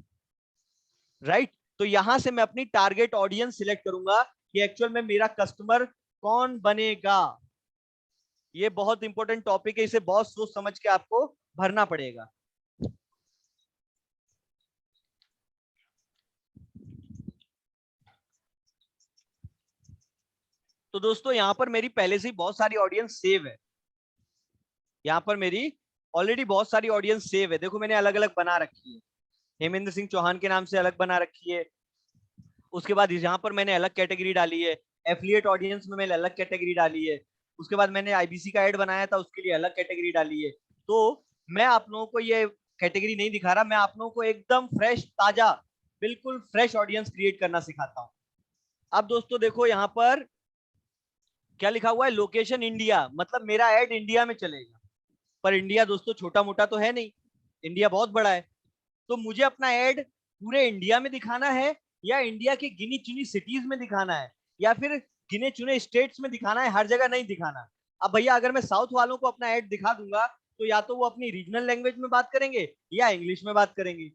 राइट। तो यहां से मैं अपनी टारगेट ऑडियंस सिलेक्ट करूंगा कि एक्चुअल में मेरा कस्टमर कौन बनेगा। ये बहुत इंपॉर्टेंट टॉपिक है, इसे बहुत सोच समझ के आपको भरना पड़ेगा। तो दोस्तों यहाँ पर मेरी पहले से ही बहुत सारी ऑडियंस सेव है, यहाँ पर मेरी ऑलरेडी बहुत सारी ऑडियंस सेव है। देखो मैंने अलग अलग बना रखी है, हेमेंद्र सिंह चौहान के नाम से अलग बना रखी है। उसके बाद यहाँ पर मैंने अलग कैटेगरी डाली है, एफिलिएट ऑडियंस में मैंने अलग कैटेगरी डाली है। उसके बाद मैंने आईबीसी का ऐड बनाया था, उसके लिए अलग कैटेगरी डाली है। तो मैं आप लोगों को ये कैटेगरी नहीं दिखा रहा, मैं आप लोगों को एकदम फ्रेश, ताजा, बिल्कुल फ्रेश ऑडियंस क्रिएट करना सिखाता हूँ। अब दोस्तों देखो यहाँ पर क्या लिखा हुआ है, लोकेशन इंडिया, मतलब मेरा ऐड इंडिया में चलेगा। पर इंडिया दोस्तों छोटा मोटा तो है नहीं, इंडिया बहुत बड़ा है। तो मुझे अपना ऐड पूरे इंडिया में दिखाना है, या इंडिया की गिनी चुनी सिटीज में दिखाना है, या फिर गिने चुने स्टेट्स में दिखाना है, हर जगह नहीं दिखाना। अब भैया अगर मैं साउथ वालों को अपना ऐड दिखा दूंगा तो या तो वो अपनी रीजनल लैंग्वेज में बात करेंगे या इंग्लिश में बात करेंगे।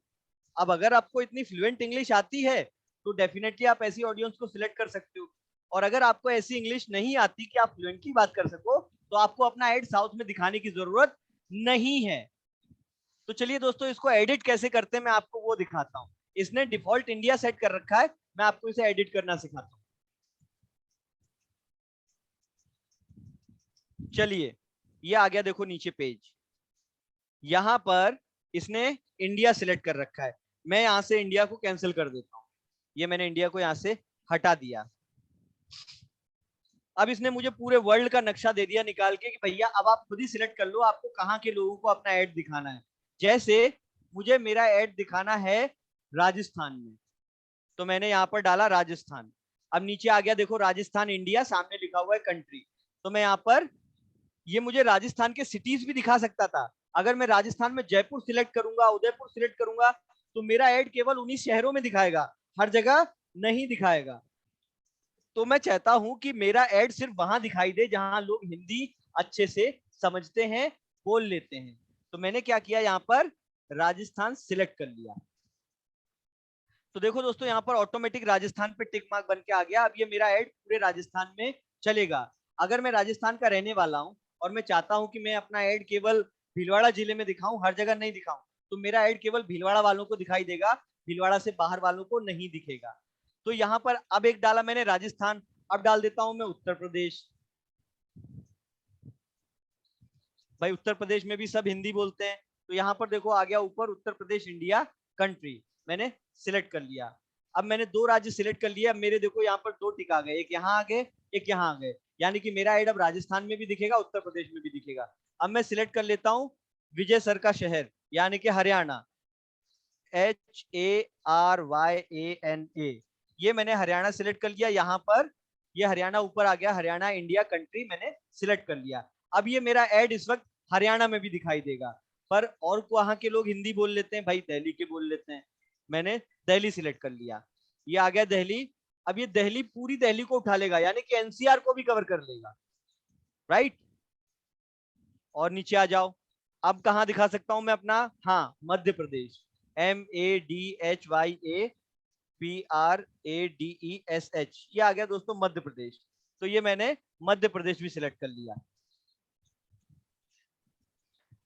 अब अगर आपको इतनी फ्लुएंट इंग्लिश आती है तो डेफिनेटली आप ऐसी ऑडियंस को सिलेक्ट कर सकते हो। और अगर आपको ऐसी इंग्लिश नहीं आती कि आप फ्लुएंटली बात कर सको, तो आपको अपना ऐड साउथ में दिखाने की जरूरत नहीं है। तो चलिए दोस्तों, इसको एडिट कैसे करते हैं मैं आपको वो दिखाता हूँ। इसने डिफॉल्ट इंडिया सेट कर रखा है, मैं आपको इसे एडिट करना सिखाता हूँ। चलिए ये आ गया, देखो नीचे पेज, यहां पर इसने इंडिया सिलेक्ट कर रखा है। मैं यहां से इंडिया को कैंसिल कर देता हूं, ये मैंने इंडिया को यहां से हटा दिया। अब इसने मुझे पूरे वर्ल्ड का नक्शा दे दिया निकाल के कि भैया अब आप खुद ही सिलेक्ट कर लो आपको कहाँ के लोगों को अपना ऐड दिखाना है। जैसे मुझे मेरा ऐड दिखाना है राजस्थान में, तो मैंने यहाँ पर डाला राजस्थान। अब नीचे आ गया देखो राजस्थान इंडिया, सामने लिखा हुआ है कंट्री। तो मैं यहाँ पर, ये मुझे राजस्थान के सिटीज भी दिखा सकता था। अगर मैं राजस्थान में जयपुर सिलेक्ट करूंगा, उदयपुर सिलेक्ट करूंगा, तो मेरा ऐड केवल उन्हीं शहरों में दिखाएगा, हर जगह नहीं दिखाएगा। तो मैं चाहता हूं कि मेरा ऐड सिर्फ वहां दिखाई दे जहां लोग हिंदी अच्छे से समझते हैं, बोल लेते हैं। तो मैंने क्या किया, यहाँ पर राजस्थान सिलेक्ट कर लिया। तो देखो दोस्तों यहाँ पर ऑटोमेटिक राजस्थान पे टिक मार्क बन के आ गया। अब ये मेरा ऐड पूरे राजस्थान में चलेगा। अगर मैं राजस्थान का रहने वाला हूं और मैं चाहता हूं कि मैं अपना ऐड केवल भीलवाड़ा जिले में दिखाऊं, हर जगह नहीं दिखाऊं, तो मेरा ऐड केवल भीलवाड़ा वालों को दिखाई देगा, भीलवाड़ा से बाहर वालों को नहीं दिखेगा। तो यहाँ पर अब एक डाला मैंने राजस्थान, अब डाल देता हूं मैं उत्तर प्रदेश। भाई उत्तर प्रदेश में भी सब हिंदी बोलते हैं, तो यहाँ पर देखो आ गया ऊपर उत्तर प्रदेश इंडिया कंट्री, मैंने सिलेक्ट कर लिया। अब मैंने 2 राज्य सिलेक्ट कर लिया। अब मेरे देखो यहाँ पर 2 टिक आ गए, एक यहाँ आ गए, एक यहाँ आ गए, यानी कि मेरा ऐड अब राजस्थान में भी दिखेगा, उत्तर प्रदेश में भी दिखेगा। अब मैं सिलेक्ट कर लेता हूँ विजय सर का शहर, यानी कि हरियाणा, HARYANA, ये मैंने हरियाणा सिलेक्ट कर लिया। यहाँ पर ये हरियाणा ऊपर आ गया, हरियाणा इंडिया कंट्री मैंने सिलेक्ट कर लिया। अब ये मेरा ऐड इस वक्त हरियाणा में भी दिखाई देगा, पर और वहां के लोग हिंदी बोल लेते हैं, भाई दिल्ली के बोल लेते हैं, मैंने दिल्ली सिलेक्ट कर लिया, ये आ गया दिल्ली। अब ये दिल्ली पूरी दिल्ली को उठा लेगा, यानी कि एनसीआर को भी कवर कर लेगा, राइट। और नीचे आ जाओ, अब कहाँ दिखा सकता हूं मैं अपना, हाँ मध्य प्रदेश, MADHYAPRADESH, ये आ गया दोस्तों मध्य प्रदेश। तो ये मैंने मध्य प्रदेश भी सिलेक्ट कर लिया।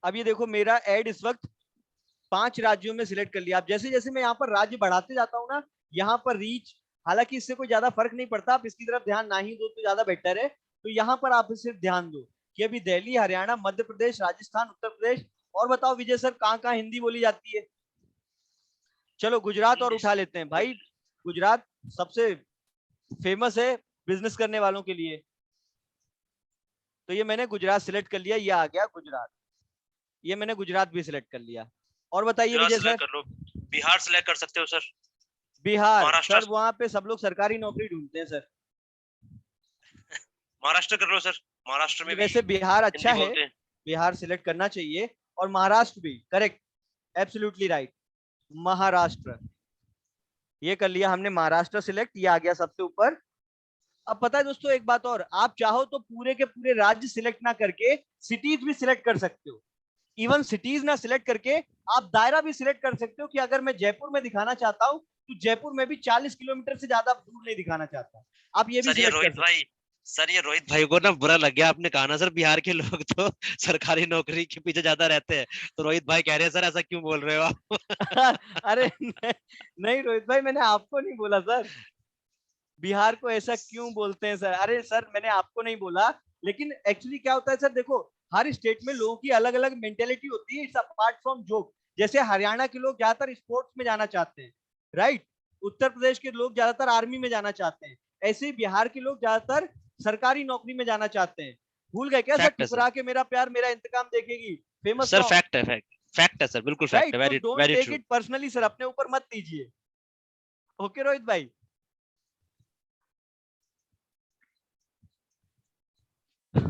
अब ये देखो मेरा ऐड इस वक्त 5 राज्यों में सिलेक्ट कर लिया। अब जैसे जैसे मैं यहाँ पर राज्य बढ़ाते जाता हूँ ना, यहाँ पर रीच, हालांकि इससे कोई ज्यादा फर्क नहीं पड़ता, आप इसकी तरफ ध्यान ना ही दो तो ज्यादा बेटर है। तो यहाँ पर आप सिर्फ ध्यान दो कि अभी दिल्ली, हरियाणा, मध्य प्रदेश, राजस्थान, उत्तर प्रदेश, और बताओ विजय सर कहाँ कहाँ हिंदी बोली जाती है। चलो गुजरात और उठा लेते हैं, भाई गुजरात सबसे फेमस है बिजनेस करने वालों के लिए। तो ये मैंने गुजरात सिलेक्ट कर लिया, ये आ गया गुजरात, ये मैंने गुजरात भी सिलेक्ट कर लिया। और बताइए विजय सर, कर लो, बिहार सिलेक्ट कर सकते हो सर। बिहार सर, वहां पे सब लोग सरकारी नौकरी ढूंढते हैं सर। महाराष्ट्र कर लो सर, महाराष्ट्र में वैसे बिहार अच्छा है, बोलते हैं। बिहार सिलेक्ट करना चाहिए, और महाराष्ट्र भी, करेक्ट, एब्सोल्युटली राइट, महाराष्ट्र, ये कर लिया हमने महाराष्ट्र सिलेक्ट, ये आ गया सबसे ऊपर। अब पता है दोस्तों एक बात और, आप चाहो तो पूरे के पूरे राज्य सिलेक्ट ना करके सिटीज भी सिलेक्ट कर सकते हो। इवन सिटीज ना सिलेक्ट करके आप दायरा भी सिलेक्ट कर सकते हो कि अगर मैं जयपुर में दिखाना चाहता हूँ तो जयपुर में भी 40 किलोमीटर से ज्यादा दूर नहीं दिखाना चाहता, आप ये भी सर ये सिलेक्ट कर रोहित सकते हो। भाई, सर ये रोहित भाई को ना बुरा लग गया, आपने कहा ना सर बिहार के लोग तो सरकारी नौकरी के पीछे ज्यादा रहते हैं, तो रोहित भाई कह रहे हैं सर ऐसा क्यों बोल रहे हो आप? अरे नहीं रोहित भाई, मैंने आपको नहीं बोला सर बिहार को ऐसा क्यों बोलते हैं सर। अरे सर मैंने आपको नहीं बोला, लेकिन एक्चुअली क्या होता है सर, देखो हर स्टेट में लोगों की अलग अलग मेंटेलिटी होती है, इट्स अपार्ट फ्रॉम जोक। जैसे हरियाणा के लोग ज्यादातर स्पोर्ट्स में जाना चाहते हैं, राइट, उत्तर प्रदेश के लोग ज्यादातर आर्मी में जाना चाहते हैं, ऐसे ही बिहार के लोग ज्यादातर सरकारी नौकरी में जाना चाहते हैं। भूल गए क्या सर, फैक्ट है सर, ठुकरा के मेरा प्यार मेरा इंतकाम देखेगी, फेमस सर सॉन्ग, फैक्ट है, फैक्ट है सर, बिल्कुल फैक्ट राइट। है, तो very don't very take true. It personally sir, अपने ऊपर मत लीजिए। ओके रोहित भाई।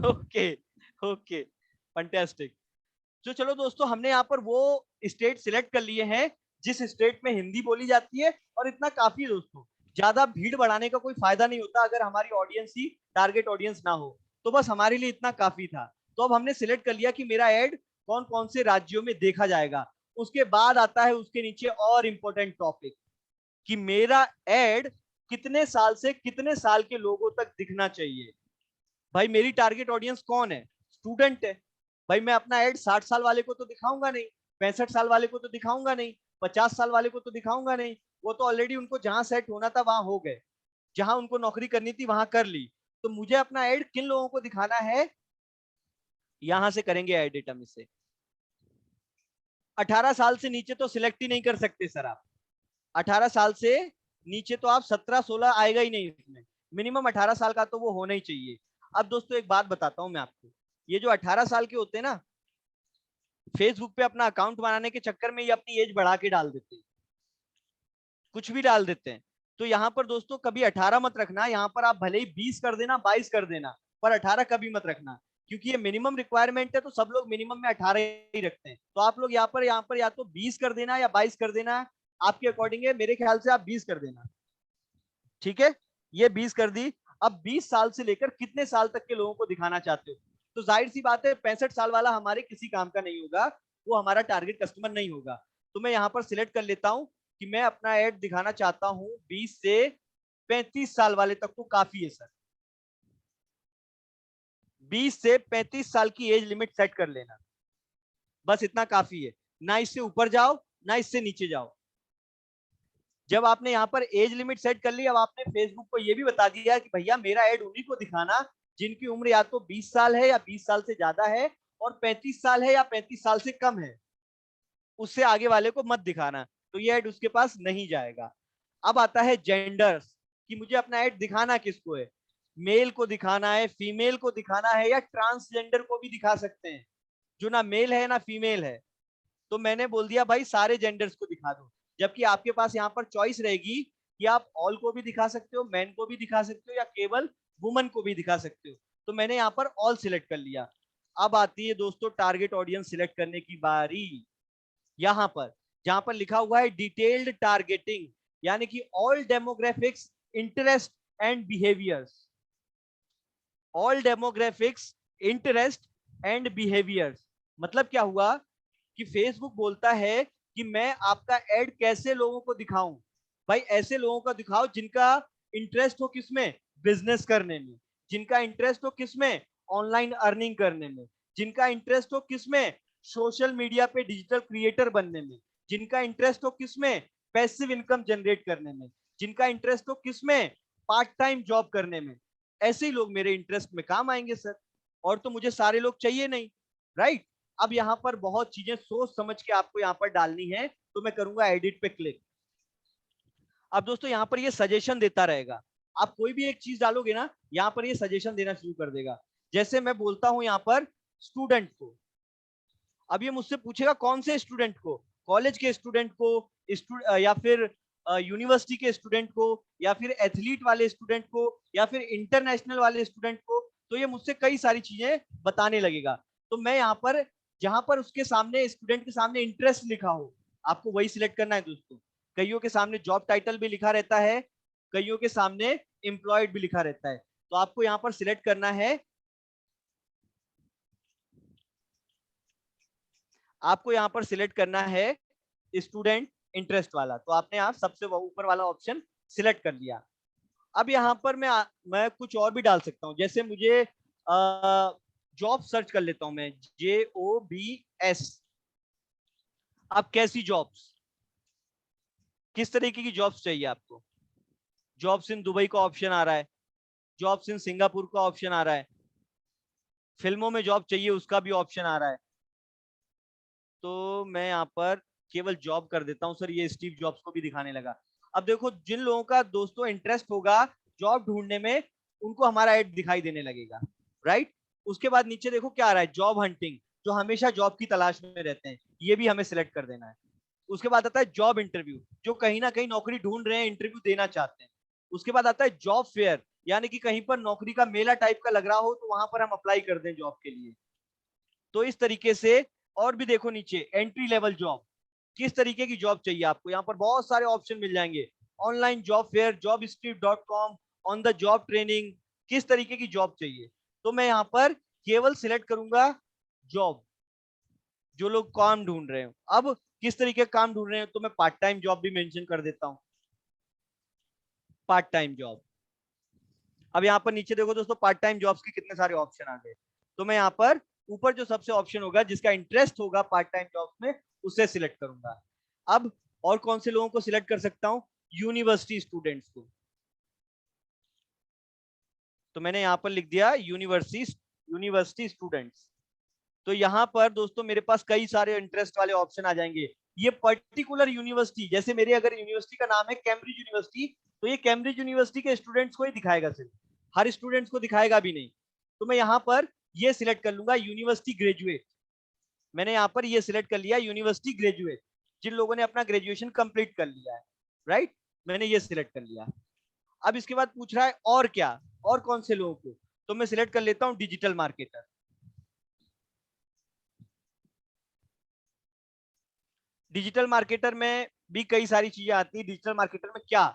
Okay okay fantastic. तो चलो दोस्तों, हमने यहाँ पर वो स्टेट सिलेक्ट कर लिए हैं जिस स्टेट में हिंदी बोली जाती है, और इतना काफी है दोस्तों। ज्यादा भीड़ बढ़ाने का कोई फायदा नहीं होता अगर हमारी ऑडियंस ही टारगेट ऑडियंस ना हो, तो बस हमारे लिए इतना काफी था। तो अब हमने सिलेक्ट कर लिया कि मेरा एड कौन कौन से राज्यों में देखा जाएगा। उसके बाद आता है उसके नीचे और इंपॉर्टेंट टॉपिक कि मेरा एड कितने साल से कितने साल के लोगों तक दिखना चाहिए। भाई मेरी टारगेट ऑडियंस कौन है, स्टूडेंट है। भाई मैं अपना एड 60 साल वाले को तो दिखाऊंगा नहीं, 65 साल वाले को तो दिखाऊंगा नहीं, 50 साल वाले को तो दिखाऊंगा नहीं। वो तो ऑलरेडी उनको जहां सेट होना था वहां हो गए, जहां उनको नौकरी करनी थी वहां कर ली। तो मुझे अपना एड किन लोगों को दिखाना है, यहां से करेंगे एड डेटा में से। 18 साल से नीचे तो सिलेक्ट ही नहीं कर सकते सर आप। 18 साल से नीचे तो आप 17-16 आएगा ही नहीं इसमें, मिनिमम 18 साल का तो वो होना ही चाहिए। अब दोस्तों एक बात बताता हूं मैं आपको, ये जो 18 साल के होते हैं ना, फेसबुक पे अपना अकाउंट बनाने के चक्कर में ये अपनी एज बढ़ा के डाल देते हैं, कुछ भी डाल देते हैं। तो यहाँ पर दोस्तों कभी 18 मत रखना, यहाँ पर आप भले ही 20 कर देना, 22 कर देना, पर 18 कभी मत रखना, क्योंकि ये मिनिमम रिक्वायरमेंट है, तो सब लोग मिनिमम में 18 ही रखते हैं। तो आप लोग यहाँ पर या तो 20 कर देना या 22 कर देना, आपके अकॉर्डिंग है, मेरे ख्याल से आप 20 कर देना, ठीक है। ये 20 कर दी। अब 20 साल से लेकर कितने साल तक के लोगों को दिखाना चाहते हो, तो जाहिर सी बात है 65 साल वाला हमारे किसी काम का नहीं होगा, वो हमारा टारगेट कस्टमर नहीं होगा। तो मैं यहाँ पर सिलेक्ट कर लेता हूँ कि मैं अपना एड दिखाना चाहता हूँ 20 से 35 साल वाले तक, तो काफी है सर। 20 से 35 साल की एज लिमिट सेट कर लेना, बस इतना काफी है। ना इससे ऊपर जाओ ना इससे नीचे जाओ। जब आपने यहाँ पर एज लिमिट सेट कर ली, अब आपने फेसबुक को ये भी बता दिया कि भैया मेरा एड उन्हीं को दिखाना जिनकी उम्र या तो 20 साल है या 20 साल से ज्यादा है, और 35 साल है या 35 साल से कम है, उससे आगे वाले को मत दिखाना। तो ये एड उसके पास नहीं जाएगा। अब आता है जेंडर्स, कि मुझे अपना एड दिखाना किसको है, मेल को दिखाना है, फीमेल को दिखाना है, या ट्रांसजेंडर को भी दिखा सकते हैं, जो ना मेल है ना फीमेल है। तो मैंने बोल दिया भाई सारे जेंडर्स को दिखा दो, जबकि आपके पास यहाँ पर चॉइस रहेगी कि आप ऑल को भी दिखा सकते हो, मैन को भी दिखा सकते हो, या केवल वुमन को भी दिखा सकते हो। तो मैंने यहाँ पर ऑल सिलेक्ट कर लिया। अब आती है दोस्तों टारगेट ऑडियंस सिलेक्ट करने की बारी। यहाँ पर जहां पर लिखा हुआ है डिटेल्ड टारगेटिंग, यानी कि all demographics, interest and behaviours. All demographics, interest and behaviours मतलब क्या हुआ कि फेसबुक बोलता है कि मैं आपका एड कैसे लोगों को दिखाऊं। भाई ऐसे लोगों को दिखाओ जिनका इंटरेस्ट हो किसमें, बिजनेस करने में, जिनका इंटरेस्ट हो किसमें, ऑनलाइन अर्निंग करने में, जिनका इंटरेस्ट हो किसमें, सोशल मीडिया पे डिजिटल क्रिएटर बनने में, जिनका इंटरेस्ट हो किसमें, पैसिव इनकम जनरेट करने में, जिनका इंटरेस्ट हो किसमें, पार्ट टाइम जॉब करने में। ऐसे ही लोग मेरे इंटरेस्ट में काम आएंगे सर, और तो मुझे सारे लोग चाहिए नहीं, राइट। अब यहाँ पर बहुत चीजें सोच समझ के आपको यहाँ पर डालनी है, तो मैं करूंगा एडिट पे क्लिक। अब दोस्तों यहाँ पर ये सजेशन देता रहेगा, आप कोई भी एक चीज डालोगे ना, यहाँ पर ये सजेशन देना शुरू कर देगा। जैसे मैं बोलता हूं यहाँ पर स्टूडेंट को, अब ये मुझसे पूछेगा कौन से स्टूडेंट को, कॉलेज के स्टूडेंट को, या फिर यूनिवर्सिटी के स्टूडेंट को, या फिर एथलीट वाले स्टूडेंट को, या फिर इंटरनेशनल वाले स्टूडेंट को। तो ये मुझसे कई सारी चीजें बताने लगेगा। तो मैं यहाँ पर जहां पर उसके सामने स्टूडेंट के सामने इंटरेस्ट लिखा हो, आपको वही सिलेक्ट करना है दोस्तों। कईयों के सामने जॉब टाइटल भी लिखा रहता है, कईयों के सामने एम्प्लॉयड भी लिखा रहता है। तो आपको यहाँ पर सिलेक्ट करना है, आपको यहाँ पर सिलेक्ट करना है स्टूडेंट इंटरेस्ट वाला। तो आपने यहाँ सबसे ऊपर वाला ऑप्शन सिलेक्ट कर लिया। अब यहाँ पर मैं कुछ और भी डाल सकता हूँ, जैसे मुझे जॉब सर्च कर लेता हूं मैं, JOBS। अब कैसी जॉब्स, किस तरीके की जॉब्स चाहिए आपको? जॉब्स इन दुबई का ऑप्शन आ रहा है, जॉब्स इन सिंगापुर का ऑप्शन आ रहा है, फिल्मों में जॉब चाहिए उसका भी ऑप्शन आ रहा है। तो मैं यहाँ पर केवल जॉब कर देता हूँ सर, ये स्टीव जॉब्स को भी दिखाने लगा। अब देखो, जिन लोगों का दोस्तों इंटरेस्ट होगा जॉब ढूंढने में, उनको हमारा ऐड दिखाई देने लगेगा, राइट। उसके बाद नीचे देखो क्या आ रहा है, जॉब हंटिंग, जो हमेशा जॉब की तलाश में रहते हैं, ये भी हमें सिलेक्ट कर देना है। उसके बाद आता है जॉब इंटरव्यू, जो कहीं ना कहीं नौकरी ढूंढ रहे हैं, इंटरव्यू देना चाहते हैं। उसके बाद आता है जॉब फेयर, यानी कि कहीं पर नौकरी का मेला टाइप का लग रहा हो तो वहां पर हम अप्लाई कर दें जॉब के लिए। तो इस तरीके से, और भी देखो नीचे एंट्री लेवल जॉब, किस तरीके की जॉब चाहिए आपको, यहाँ पर बहुत सारे ऑप्शन मिल जाएंगे। Online job fair, jobstreet.com, on the job training, किस तरीके की जॉब चाहिए। तो मैं यहाँ पर केवल सिलेक्ट करूंगा जॉब, जो लोग काम ढूंढ रहे हो। अब किस तरीके का काम ढूंढ रहे हैं, तो मैं पार्ट टाइम जॉब भी मेंशन कर देता हूं, पार्ट टाइम जॉब। अब यहाँ पर नीचे देखो दोस्तों, पार्ट टाइम जॉब्स के कितने सारे ऑप्शन आ गए। तो मैं यहाँ पर ऊपर जो सबसे ऑप्शन होगा, जिसका इंटरेस्ट होगा पार्ट टाइम जॉब्स में, उससे सिलेक्ट करूंगा। अब और कौन से लोगों को सिलेक्ट कर सकता हूं, यूनिवर्सिटी स्टूडेंट्स को। तो मैंने यहाँ पर लिख दिया यूनिवर्सिटी स्टूडेंट्स। तो यहाँ पर दोस्तों मेरे पास कई सारे इंटरेस्ट वाले ऑप्शन आ जाएंगे। ये पर्टिकुलर यूनिवर्सिटी, जैसे मेरे अगर यूनिवर्सिटी का नाम है कैम्ब्रिज यूनिवर्सिटी, तो ये कैम्ब्रिज यूनिवर्सिटी के स्टूडेंट्स को ही दिखाएगा, सिर्फ हर स्टूडेंट्स को दिखाएगा भी नहीं। तो मैं यहाँ पर ये सिलेक्ट कर लूंगा यूनिवर्सिटी ग्रेजुएट। मैंने यहाँ पर ये सिलेक्ट कर लिया यूनिवर्सिटी ग्रेजुएट, जिन लोगों ने अपना ग्रेजुएशन कंप्लीट कर लिया है, राइट। मैंने ये सिलेक्ट कर लिया। अब इसके बाद पूछ रहा है और क्या, और कौन से लोगों को, तो मैं सिलेक्ट कर लेता हूं डिजिटल मार्केटर। डिजिटल मार्केटर में भी कई सारी चीजें आती है। डिजिटल मार्केटर में क्या,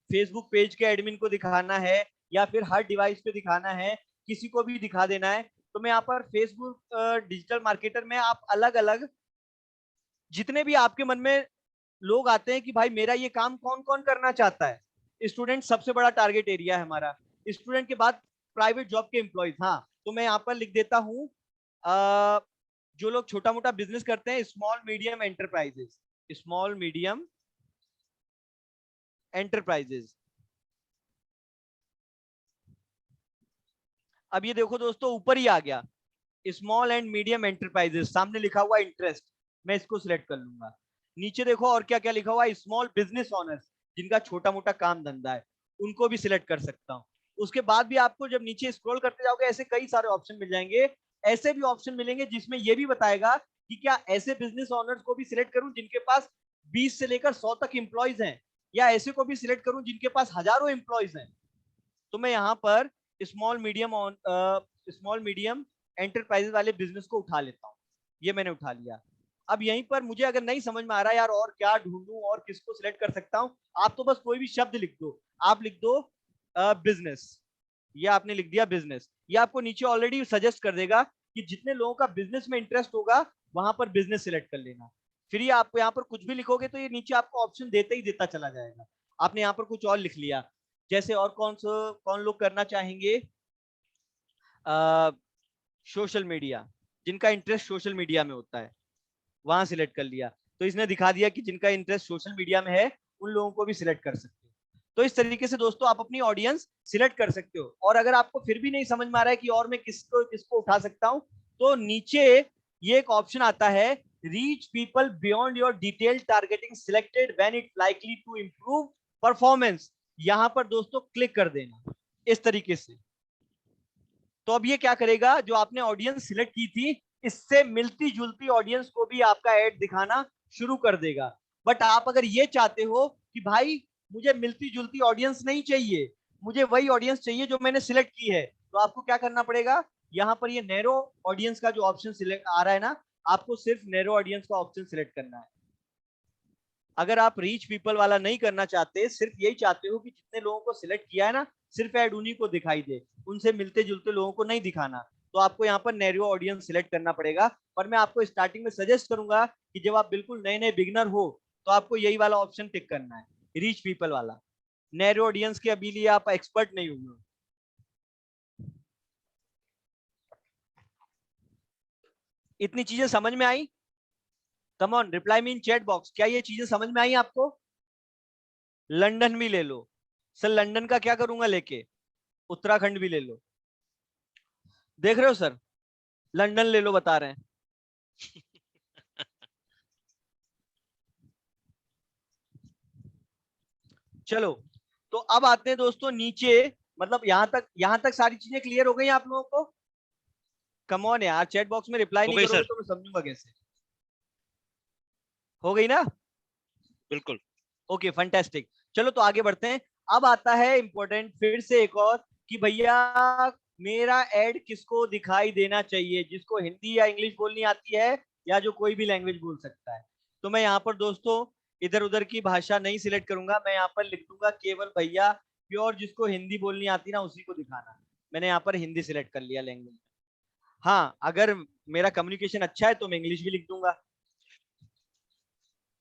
फेसबुक पेज के एडमिन को दिखाना है, या फिर हर डिवाइस पे दिखाना है, किसी को भी दिखा देना है। तो मैं यहाँ पर फेसबुक डिजिटल मार्केटर में आप अलग अलग, जितने भी आपके मन में लोग आते हैं कि भाई मेरा ये काम कौन कौन करना चाहता है, स्टूडेंट सबसे बड़ा टारगेट एरिया है हमारा। स्टूडेंट के बाद प्राइवेट जॉब के एम्प्लॉयज, हाँ, तो मैं यहाँ पर लिख देता हूँ जो लोग छोटा मोटा बिजनेस करते हैं, small medium enterprises, small medium enterprises. अब ये देखो दोस्तों, ऊपर ही आ गया स्मॉल एंड मीडियम एंटरप्राइजेस, सामने लिखा हुआ इंटरेस्ट, मैं इसको सिलेक्ट कर लूंगा। नीचे देखो और क्या क्या लिखा हुआ है, स्मॉल बिजनेस ओनर्स, जिनका छोटा मोटा काम धंधा है, उनको भी सिलेक्ट कर सकता हूँ। उसके बाद भी आपको जब नीचे स्क्रॉल करते जाओगे, ऐसे कई सारे ऑप्शन मिल जाएंगे। ऐसे भी ऑप्शन मिलेंगे जिसमें ये भी बताएगा कि क्या ऐसे बिजनेस ओनर्स को भी सिलेक्ट करूं जिनके पास 20 से लेकर 100 तक एम्प्लॉयज हैं, या ऐसे को भी सिलेक्ट करूं जिनके पास हजारों एम्प्लॉयज हैं। तो मैं यहाँ पर स्मॉल मीडियम एंटरप्राइजेस वाले बिजनेस को उठा लेता हूँ। ये मैंने उठा लिया। अब यहीं पर मुझे अगर नहीं समझ में आ रहा है यार और क्या ढूंढूं और किसको सिलेक्ट कर सकता हूं, आप तो बस कोई भी शब्द लिख दो। आप लिख दो बिजनेस, ये आपने लिख दिया बिजनेस। ये आपको नीचे ऑलरेडी सजेस्ट कर देगा कि जितने लोगों का बिजनेस में इंटरेस्ट होगा वहां पर बिजनेस सिलेक्ट कर लेना। फिर ये आपको यहाँ पर कुछ भी लिखोगे तो ये नीचे आपको ऑप्शन देते ही देता चला जाएगा। आपने यहाँ पर कुछ और लिख लिया, जैसे और कौन लोग करना चाहेंगे, सोशल मीडिया, जिनका इंटरेस्ट सोशल मीडिया में होता है, वहां सिलेक्ट कर लिया। तो इसने दिखा दिया कि जिनका इंटरेस्ट सोशल मीडिया में है उन लोगों को भी सिलेक्ट कर सकते हो। तो इस तरीके से दोस्तों आप अपनी ऑडियंस सिलेक्ट कर सकते हो। और अगर आपको फिर भी नहीं समझ में आ रहा है कि और मैं किसको उठा सकता हूं, तो नीचे ये एक ऑप्शन आता है, reach people beyond your detail targeting selected when it likely to improve performance. यहां पर दोस्तों क्लिक कर देना इस तरीके से। तो अब ये क्या करेगा, जो आपने ऑडियंस सिलेक्ट की थी इससे मिलती जुलती ऑडियंस को भी आपका ऐड दिखाना शुरू कर देगा। बट आप अगर ये चाहते हो कि भाई मुझे मिलती जुलती ऑडियंस नहीं चाहिए, मुझे वही ऑडियंस चाहिए जो मैंने सिलेक्ट की है, तो आपको क्या करना पड़ेगा, यहाँ पर ये नैरो ऑडियंस का जो ऑप्शन सिलेक्ट आ रहा है ना, आपको सिर्फ नैरो ऑडियंस का ऑप्शन सिलेक्ट करना है। अगर आप रीच पीपल वाला नहीं करना चाहते, सिर्फ यही चाहते हो कि जितने लोगों को सिलेक्ट किया है ना, सिर्फ ऐड उन्हीं को दिखाई दे, उनसे मिलते जुलते लोगों को नहीं दिखाना, तो आपको यहाँ पर नैरो ऑडियंस सिलेक्ट करना पड़ेगा। पर मैं आपको स्टार्टिंग में सजेस्ट करूंगा कि जब आप बिल्कुल नए नए बिगनर हो तो आपको यही वाला ऑप्शन टिक करना है, रीच पीपल वाला। नैरो ऑडियंस के अभी लिए आप एक्सपर्ट नहीं होंगे। इतनी चीजें समझ में आई? Come on, reply me in chat box, क्या ये चीजें समझ में आई आपको? लंदन भी ले लो सर, लंदन का क्या करूंगा लेके, उत्तराखंड भी ले लो। देख रहे हो सर, लंदन ले लो बता रहे हैं। चलो, तो अब आते हैं दोस्तों नीचे, मतलब यहां तक सारी चीजें क्लियर हो गई आप लोगों को? कम ऑन यार, चैट बॉक्स में रिप्लाई हो नहीं गई करोगे सर। तो मैं समझूंगा कैसे? हो गई ना? बिल्कुल। Okay fantastic. चलो तो आगे बढ़ते हैं। अब आता है इंपॉर्टेंट फिर से एक और, कि भैया मेरा ऐड किसको दिखाई देना चाहिए, जिसको हिंदी या इंग्लिश बोलनी आती है या जो कोई भी लैंग्वेज बोल सकता है। तो मैं यहाँ पर दोस्तों इधर उधर की भाषा नहीं सिलेक्ट करूंगा, मैं यहाँ पर लिख दूंगा केवल भैया प्योर जिसको हिंदी बोलनी आती ना उसी को दिखाना। मैंने यहाँ पर हिंदी सिलेक्ट कर लिया लैंग्वेज। हाँ, अगर मेरा कम्युनिकेशन अच्छा है तो मैं इंग्लिश भी लिख दूंगा।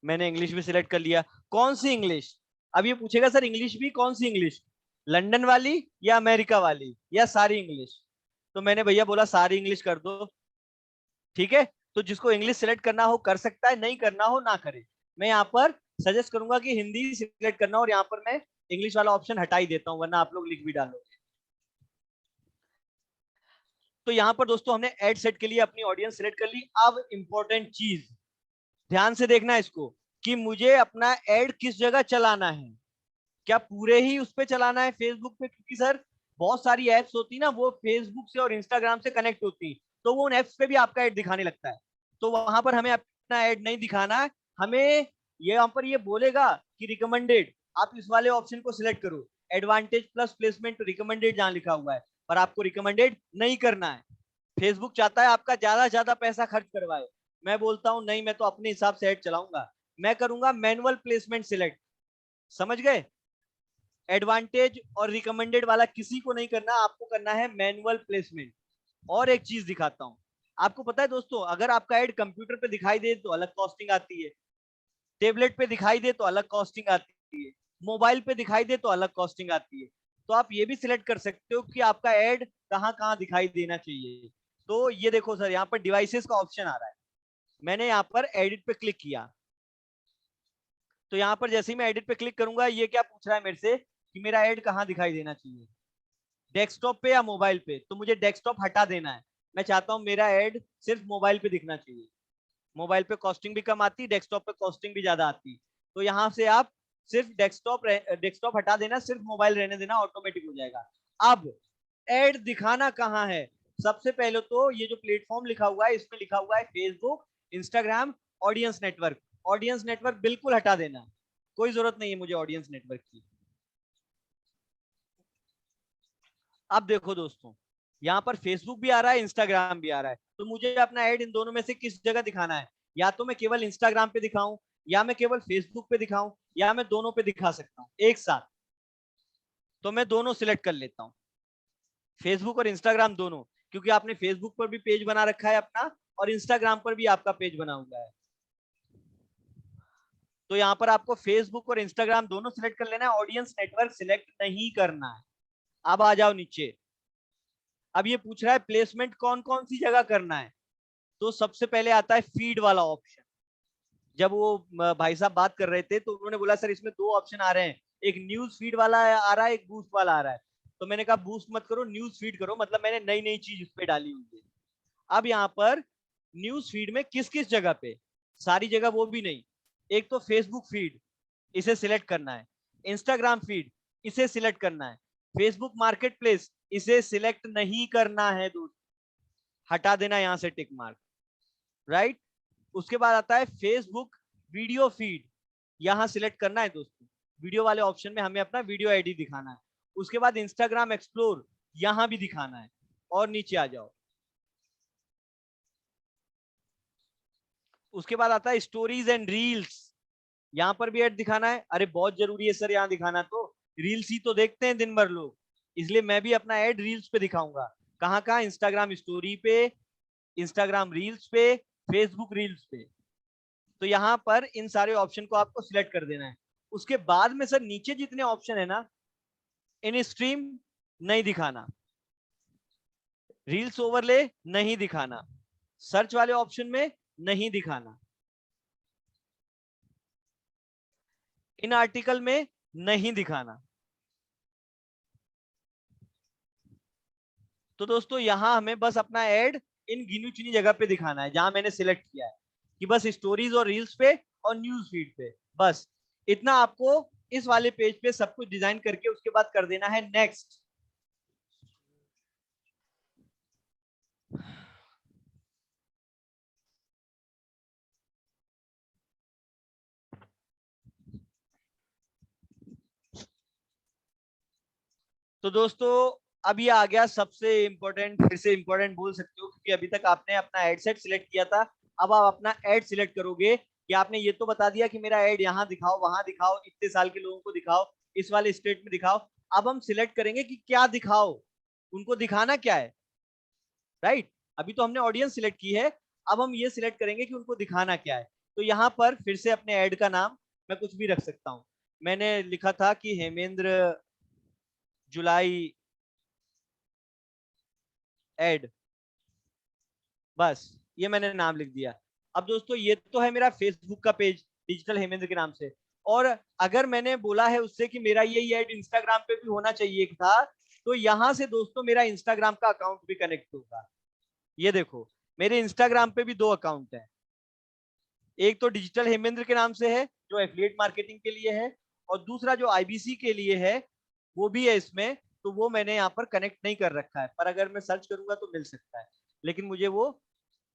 मैंने इंग्लिश भी सिलेक्ट कर लिया। कौन सी इंग्लिश? अब ये पूछेगा सर इंग्लिश भी कौन सी इंग्लिश, लंदन वाली या अमेरिका वाली या सारी इंग्लिश? तो मैंने भैया बोला सारी इंग्लिश कर दो। ठीक है, तो जिसको इंग्लिश सिलेक्ट करना हो कर सकता है, नहीं करना हो ना करे। मैं यहाँ पर सजेस्ट करूंगा कि हिंदी सिलेक्ट करना, और यहाँ पर मैं इंग्लिश वाला ऑप्शन हटा ही देता हूँ, वरना आप लोग लिख भी डालो। तो यहाँ पर दोस्तों हमने एड सेट के लिए अपनी ऑडियंस सिलेक्ट कर ली। अब इंपॉर्टेंट चीज ध्यान से देखना इसको, कि मुझे अपना एड किस जगह चलाना है। क्या पूरे ही उस पे चलाना है फेसबुक पे? क्योंकि सर बहुत सारी एप्स होती ना, वो फेसबुक से और इंस्टाग्राम से कनेक्ट होती, तो वो उन एप्स पे भी आपका ऐड दिखाने लगता है। तो वहां पर हमें अपना ऐड नहीं दिखाना है। हमें ये यहाँ पर ये बोलेगा कि रिकमेंडेड, आप इस वाले ऑप्शन को सिलेक्ट करो, एडवांटेज प्लस प्लेसमेंट रिकमेंडेड जहां लिखा हुआ है, पर आपको रिकमेंडेड नहीं करना है। फेसबुक चाहता है आपका ज्यादा से ज्यादा पैसा खर्च करवाए। मैं बोलता हूं नहीं, मैं तो अपने हिसाब से ऐड चलाऊंगा, मैं करूंगा मैनुअल प्लेसमेंट सिलेक्ट। समझ गए? एडवांटेज और रिकमेंडेड वाला किसी को नहीं करना, आपको करना है मैनुअल प्लेसमेंट। और एक चीज दिखाता हूं आपको, पता है दोस्तों, अगर आपका ऐड कंप्यूटर पे दिखाई दे तो अलग कॉस्टिंग आती है, टेबलेट पे दिखाई दे तो अलग कॉस्टिंग आती है, मोबाइल पे दिखाई दे तो अलग कॉस्टिंग आती है। तो आप ये भी सिलेक्ट कर सकते हो कि आपका ऐड कहाँ कहाँ दिखाई देना चाहिए। तो ये देखो सर, यहाँ पर डिवाइसेस का ऑप्शन आ रहा है, मैंने यहाँ पर एडिट पे क्लिक किया, तो यहाँ पर जैसे ही मैं एडिट पे क्लिक करूंगा, ये क्या पूछ रहा है मेरे से कि मेरा ऐड कहाँ दिखाई देना चाहिए, डेस्कटॉप पे या मोबाइल पे? तो मुझे डेस्कटॉप हटा देना है। मैं चाहता हूँ मेरा ऐड सिर्फ मोबाइल पे दिखना चाहिए। मोबाइल पे कॉस्टिंग भी कम आती, डेस्कटॉप पे कॉस्टिंग भी ज्यादा आती। तो यहाँ से आप सिर्फ डेस्कटॉप हटा देना, सिर्फ मोबाइल रहने देना, ऑटोमेटिक हो जाएगा। अब ऐड दिखाना कहाँ है? सबसे पहले तो ये जो प्लेटफॉर्म लिखा हुआ है, इसमें लिखा हुआ है Facebook, Instagram, audience network. Audience network बिल्कुल हटा देना, कोई जरूरत नहीं है मुझे ऑडियंस नेटवर्क की। अब देखो दोस्तों, यहाँ पर फेसबुक भी आ रहा है, इंस्टाग्राम भी आ रहा है, तो मुझे अपना ऐड इन दोनों में से किस जगह दिखाना है? या तो मैं केवल इंस्टाग्राम पे दिखाऊं, या मैं केवल फेसबुक पे दिखाऊं, या मैं दोनों पे दिखा सकता हूं एक साथ। तो मैं दोनों सिलेक्ट कर लेता हूं, फेसबुक और इंस्टाग्राम दोनों, क्योंकि आपने फेसबुक पर भी पेज बना रखा है अपना, और इंस्टाग्राम पर भी आपका पेज बना हुआ है। तो यहाँ पर आपको फेसबुक और इंस्टाग्राम दोनों सिलेक्ट कर लेना है, ऑडियंस नेटवर्क सिलेक्ट नहीं करना है। अब आ जाओ नीचे। अब ये पूछ रहा है प्लेसमेंट कौन कौन सी जगह करना है। तो सबसे पहले आता है फीड वाला ऑप्शन। जब वो भाई साहब बात कर रहे थे तो उन्होंने बोला सर इसमें दो ऑप्शन आ रहे हैं, एक न्यूज फीड वाला आ रहा है, एक बूस्ट वाला आ रहा है। तो मैंने कहा बूस्ट मत करो, न्यूज फीड करो, मतलब मैंने नई नई चीज उस पर डाली हुई है। अब यहाँ पर न्यूज फीड में किस किस जगह पे, सारी जगह वो भी नहीं, एक तो फेसबुक फीड, इसे सिलेक्ट करना है, इंस्टाग्राम फीड, इसे सिलेक्ट करना है, फेसबुक मार्केट प्लेस, इसे सिलेक्ट नहीं करना है दोस्त, हटा देना यहाँ से टिक मार्क, राइट। उसके बाद आता है फेसबुक वीडियो फीड, यहाँ सिलेक्ट करना है दोस्तों, वीडियो वाले ऑप्शन में हमें अपना वीडियो आईडी दिखाना है। उसके बाद इंस्टाग्राम एक्सप्लोर, यहाँ भी दिखाना है। और नीचे आ जाओ, उसके बाद आता है स्टोरीज एंड रील्स, यहाँ पर भी ऐड दिखाना है, अरे बहुत जरूरी है सर यहाँ दिखाना, तो रील्स ही तो देखते हैं दिन भर लोग, इसलिए मैं भी अपना ऐड रील्स पे दिखाऊंगा। कहाँ कहाँ? इंस्टाग्राम स्टोरी पे, इंस्टाग्राम रील्स पे, फेसबुक रील्स पे। तो यहाँ पर इन सारे ऑप्शन को आपको सिलेक्ट कर देना है। उसके बाद में सर नीचे जितने ऑप्शन है ना, इन स्ट्रीम नहीं दिखाना, रील्स ओवरले नहीं दिखाना, सर्च वाले ऑप्शन में नहीं दिखाना, इन आर्टिकल में नहीं दिखाना। तो दोस्तों यहां हमें बस अपना ऐड इन गिनी चुनी जगह पे दिखाना है जहां मैंने सिलेक्ट किया है कि बस स्टोरीज और रील्स पे और न्यूज फीड पे, बस इतना आपको इस वाले पेज पे सब कुछ डिजाइन करके उसके बाद कर देना है नेक्स्ट। तो दोस्तों अब ये आ गया सबसे इंपॉर्टेंट, फिर से इंपॉर्टेंट बोल सकते हो, क्योंकि अभी तक आपने अपना एड सेट सिलेक्ट किया था, अब आप अपना एड सिलेक्ट करोगे कि आपने ये तो बता दिया कि मेरा एड यहाँ दिखाओ, वहां दिखाओ, इतने साल के लोगों को दिखाओ, इस वाले स्टेट में दिखाओ। अब हम सिलेक्ट करेंगे कि क्या दिखाओ, उनको दिखाना क्या है, राइट? अभी तो हमने ऑडियंस सिलेक्ट की है, अब हम ये सिलेक्ट करेंगे कि उनको दिखाना क्या है। तो यहाँ पर फिर से अपने ऐड का नाम मैं कुछ भी रख सकता हूँ। मैंने लिखा था कि हेमेंद्र जुलाई ऐड, बस ये मैंने नाम लिख दिया। अब दोस्तों ये तो है मेरा फेसबुक का पेज डिजिटल हेमेंद्र के नाम से, और अगर मैंने बोला है उससे कि मेरा यही ऐड इंस्टाग्राम पे भी होना चाहिए था, तो यहां से दोस्तों मेरा इंस्टाग्राम का अकाउंट भी कनेक्ट होगा। ये देखो मेरे इंस्टाग्राम पे भी 2 अकाउंट है, एक तो डिजिटल हेमेंद्र के नाम से है जो एफिलिएट मार्केटिंग के लिए है, और दूसरा जो आईबीसी के लिए है वो भी है इसमें, तो वो मैंने यहाँ पर कनेक्ट नहीं कर रखा है, पर अगर मैं सर्च करूंगा तो मिल सकता है, लेकिन मुझे वो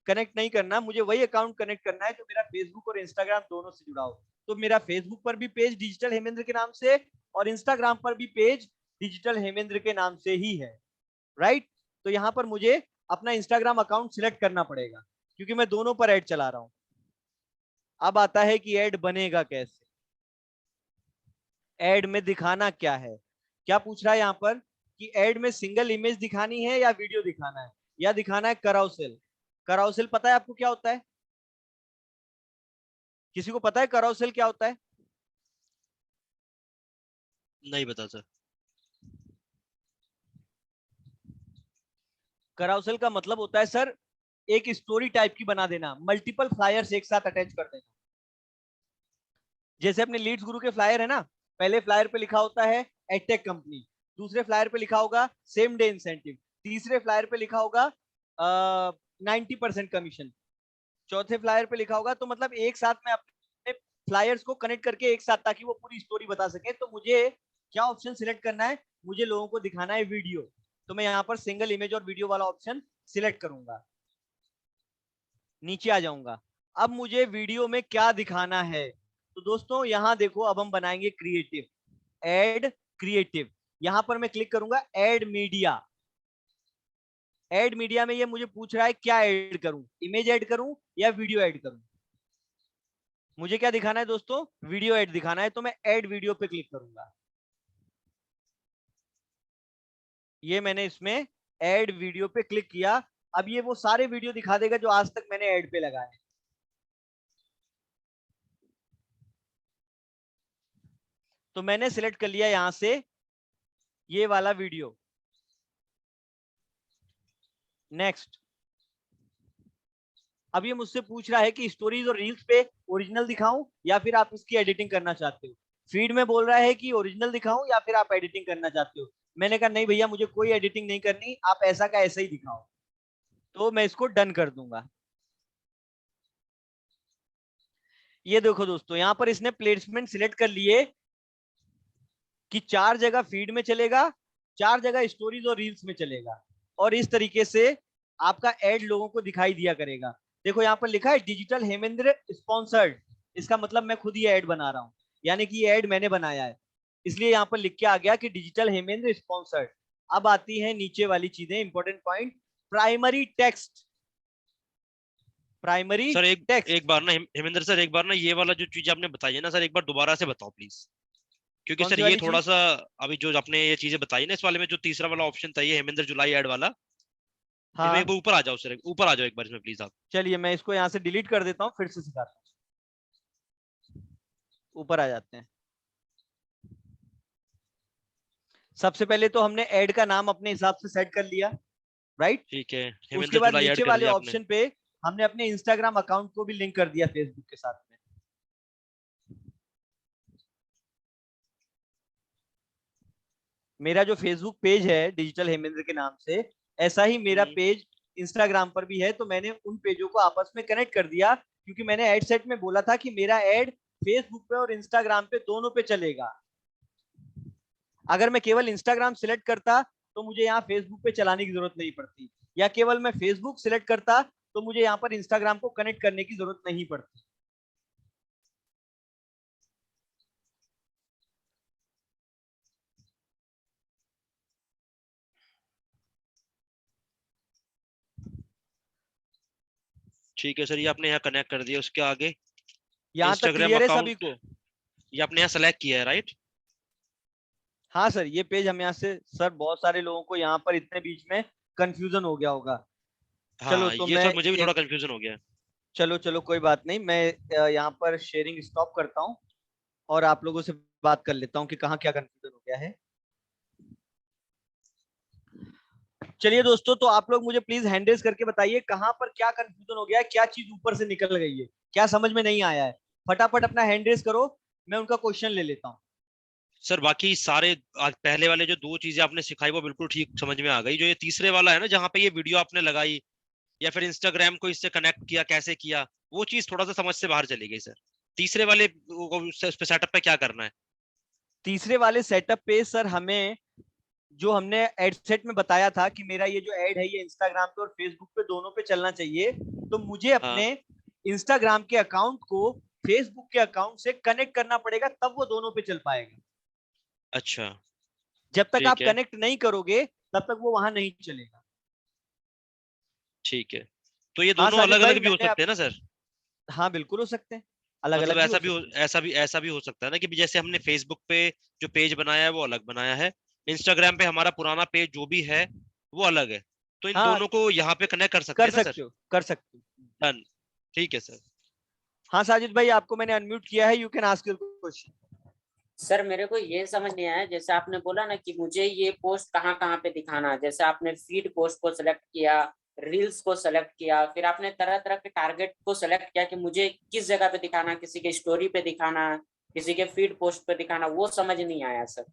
कनेक्ट नहीं करना, मुझे वही अकाउंट कनेक्ट करना है जो मेरा फेसबुक और इंस्टाग्राम दोनों से जुड़ा हो। तो मेरा फेसबुक पर भी पेज डिजिटल हेमेंद्र के नाम से और इंस्टाग्राम पर भी पेज डिजिटल हेमेंद्र के नाम से ही है, राइट? तो यहाँ पर मुझे अपना इंस्टाग्राम अकाउंट सिलेक्ट करना पड़ेगा क्योंकि मैं दोनों पर ऐड चला रहा हूं। अब आता है कि ऐड बनेगा कैसे, ऐड में दिखाना क्या है। क्या पूछ रहा है यहाँ पर कि ऐड में सिंगल इमेज दिखानी है या वीडियो दिखाना है, या दिखाना है कराउसेल। कराउसेल पता है आपको क्या होता है? किसी को पता है कराउसेल क्या होता है? नहीं बता सर। कराउसेल का मतलब होता है सर एक स्टोरी टाइप की बना देना, मल्टीपल फ्लायर्स एक साथ अटैच कर देना। जैसे अपने लीड्स गुरु के फ्लायर है ना, पहले फ्लायर पे लिखा होता है एडटेक कंपनी, दूसरे फ्लायर पे लिखा होगा सेम डे इंसेंटिव, तीसरे फ्लायर पे लिखा होगा 90% कमीशन, चौथे फ्लायर पे लिखा होगा, तो मतलब एक साथ में अपने फ्लायर्स को कनेक्ट करके एक साथ, ताकि वो पूरी स्टोरी बता सके। तो मुझे क्या ऑप्शन सिलेक्ट करना है? मुझे लोगों को दिखाना है वीडियो, तो मैं यहाँ पर सिंगल इमेज और वीडियो वाला ऑप्शन सिलेक्ट करूंगा, नीचे आ जाऊंगा। अब मुझे वीडियो में क्या दिखाना है? तो दोस्तों यहाँ देखो, अब हम बनाएंगे क्रिएटिव, ऐड क्रिएटिव। यहाँ पर मैं क्लिक करूंगा ऐड मीडिया। ऐड मीडिया में ये मुझे पूछ रहा है क्या ऐड करूं, इमेज ऐड करूं या वीडियो ऐड करूं। मुझे क्या दिखाना है दोस्तों? वीडियो ऐड दिखाना है, तो मैं ऐड वीडियो पे क्लिक करूंगा। ये मैंने इसमें ऐड वीडियो पे क्लिक किया। अब ये वो सारे वीडियो दिखा देगा जो आज तक मैंने ऐड पे लगाए। तो मैंने सिलेक्ट कर लिया यहां से ये वाला वीडियो। नेक्स्ट, अब ये मुझसे पूछ रहा है कि स्टोरीज और रील्स पे ओरिजिनल दिखाऊं या फिर आप इसकी एडिटिंग करना चाहते हो। फीड में बोल रहा है कि ओरिजिनल दिखाऊं या फिर आप एडिटिंग करना चाहते हो। मैंने कहा नहीं भैया, मुझे कोई एडिटिंग नहीं करनी, आप ऐसा का ऐसा ही दिखाओ। तो मैं इसको डन कर दूंगा। ये देखो दोस्तों, यहाँ पर इसने प्लेसमेंट सिलेक्ट कर लिए कि 4 जगह फीड में चलेगा, 4 जगह स्टोरीज और रील्स में चलेगा, और इस तरीके से आपका एड लोगों को दिखाई दिया करेगा। देखो यहाँ पर लिखा है डिजिटल हेमेंद्र स्पॉन्सर्ड, इसका मतलब मैं खुद ये ऐड बना रहा हूँ, यानी कि ये ऐड मैंने बनाया है, इसलिए यहाँ पर लिख के आ गया कि डिजिटल हेमेंद्र स्पॉन्सर्ड। अब आती है नीचे वाली चीजें, important point, primary text. Primary sir text. एक बार ना हेमेंद्र सर, एक बार ना ये वाला जो चीज आपने बताई है ना सर, एक बार दोबारा से बताओ प्लीज, क्योंकि कौन सर सी ये वाली थोड़ा चीज? सा अभी जो आपने ये चीजें बताई ना इस वाले में, जो तीसरा वाला ऑप्शन था ये हेमेंद्र जुलाई ऐड वाला, इसमें एक हाँ बार ऊपर आ जाओ सर, ऊपर आ जाओ एक बार इसमें प्लीज आप। चलिए मैं इसको यहाँ से डिलीट कर देता हूँ, फिर से सिखाता हूँ। ऊपर आ जाते हैं। सबसे पहले तो हमने ऐड का नाम अपने हिसाब से सेट कर लिया, राइट। ठीक है, उसके हेमेंद्र बाद जुलाई ऐड नीचे कर वाले दिया आपने। ऑप्शन पे हमने अपने इंस्टाग्राम अकाउंट को भी लिंक कर दिया फेसबुक के साथ में। मेरा जो फेसबुक पेज है डिजिटल हेमेंद्र के नाम से, ऐसा ही मेरा पेज इंस्टाग्राम पर भी है, तो मैंने उन पेजों को आपस में कनेक्ट कर दिया, क्योंकि मैंने ऐड सेट में बोला था कि मेरा ऐड फेसबुक पे और इंस्टाग्राम पे दोनों पे चलेगा। अगर मैं केवल इंस्टाग्राम सिलेक्ट करता तो मुझे यहाँ फेसबुक पे चलाने की जरूरत नहीं पड़ती, या केवल मैं फेसबुक सिलेक्ट करता तो मुझे यहाँ पर इंस्टाग्राम को कनेक्ट करने की जरूरत नहीं पड़ती। ठीक है सर, ये आपने यहाँ कनेक्ट कर दिया, उसके आगे यहाँ तक इंस्टाग्राम क्लियर है सभी अकाउंट को? ये आपने यहाँ सेलेक्ट किया है राइट? हाँ सर, ये पेज हम यहाँ से, सर बहुत सारे लोगों को यहाँ पर इतने बीच में कंफ्यूजन हो गया होगा। चलो हाँ तो ये मैं सर मुझे भी थोड़ा कंफ्यूजन हो गया। चलो चलो कोई बात नहीं, मैं यहाँ पर शेयरिंग स्टॉप करता हूँ और आप लोगों से बात कर लेता हूँ कि कहाँ क्या कंफ्यूजन हो गया है। चलिए दोस्तों, तो आप लोग मुझे प्लीज हैंड रेज करके बताइए कहाँ पर क्या कंफ्यूजन हो गया है, क्या चीज ऊपर से निकल गई है, क्या समझ में नहीं आया है। फटाफट अपना हैंड रेज करो, मैं उनका क्वेश्चन ले लेता हूँ। सर बाकी सारे आज पहले वाले जो दो चीजें आपने सिखाई वो बिल्कुल ठीक समझ में आ गई। जो ये तीसरे वाला है ना, जहाँ पे ये वीडियो आपने लगाई या फिर इंस्टाग्राम को इससे कनेक्ट किया, कैसे किया, वो चीज थोड़ा सा समझ से बाहर चली गई सर। तीसरे वाले सेटअप पे क्या करना है? तीसरे वाले सेटअप पे सर हमें, जो हमने एड सेट में बताया था कि मेरा ये जो एड है ये इंस्टाग्राम पे और फेसबुक पे दोनों पे चलना चाहिए, तो मुझे अपने इंस्टाग्राम के अकाउंट को फेसबुक के अकाउंट से कनेक्ट करना पड़ेगा, तब वो दोनों पे चल पाएगा। अच्छा जब तक आप ठीक है, कनेक्ट नहीं करोगे तब तक वो वहां नहीं चलेगा। ठीक है। तो ये हाँ दोनों साजिद अलग भाई, अलग भी हो मैंने सकते हैं ना सर? हाँ बिल्कुल हो सकते हैं, अलग मतलब अलग भी हो ऐसा भी सकते हैं। ऐसा भी हो सकता है ना कि भी जैसे हमने फेसबुक पे जो पेज बनाया है वो अलग बनाया है, इंस्टाग्राम पे हमारा पुराना पेज जो भी है वो अलग है, तो इन हाँ दोनों को यहाँ पे कनेक्ट कर सकते कर हैं ना सकते सर? हो, कर सकते हो। डन, ठीक है सर। हाँ साजिद भाई, आपको मैंने अनम्यूट किया है, you can ask your question. Sir मेरे को ये समझ नहीं आया, जैसे आपने बोला ना कि मुझे ये पोस्ट कहाँ कहाँ पे दिखाना है, जैसे आपने फीड पोस्ट को सिलेक्ट किया, रील्स को सिलेक्ट किया, फिर आपने तरह तरह के टारगेट को सिलेक्ट किया कि मुझे किस जगह पे दिखाना, किसी के स्टोरी पे दिखाना, किसी के फीड पोस्ट पे दिखाना, वो समझ नहीं आया सर।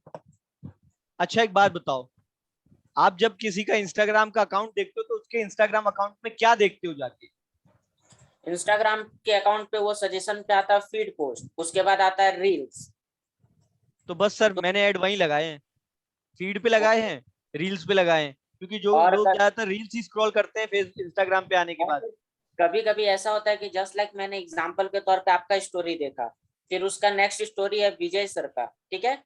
अच्छा एक बात बताओ, आप जब किसी का इंस्टाग्राम का अकाउंट देखते हो तो उसके इंस्टाग्राम अकाउंट में क्या देखते हो जाके? इंस्टाग्राम के अकाउंट पे वो सजेशन पे आता है फीड पोस्ट, उसके बाद आता है रील्स। तो बस सर तो मैंने ऐड वहीं लगाए हैं, फीड पे लगाए हैं, रील्स पे लगाए हैं, क्योंकि जो और लोग ज्यादातर रील्स ही स्क्रॉल करते हैं फेसबुक इंस्टाग्राम पे आने के बाद। कभी कभी ऐसा होता है कि जस्ट लाइक मैंने एग्जांपल के तौर पे आपका स्टोरी देखा, फिर उसका नेक्स्ट स्टोरी है विजय सर का, ठीक है,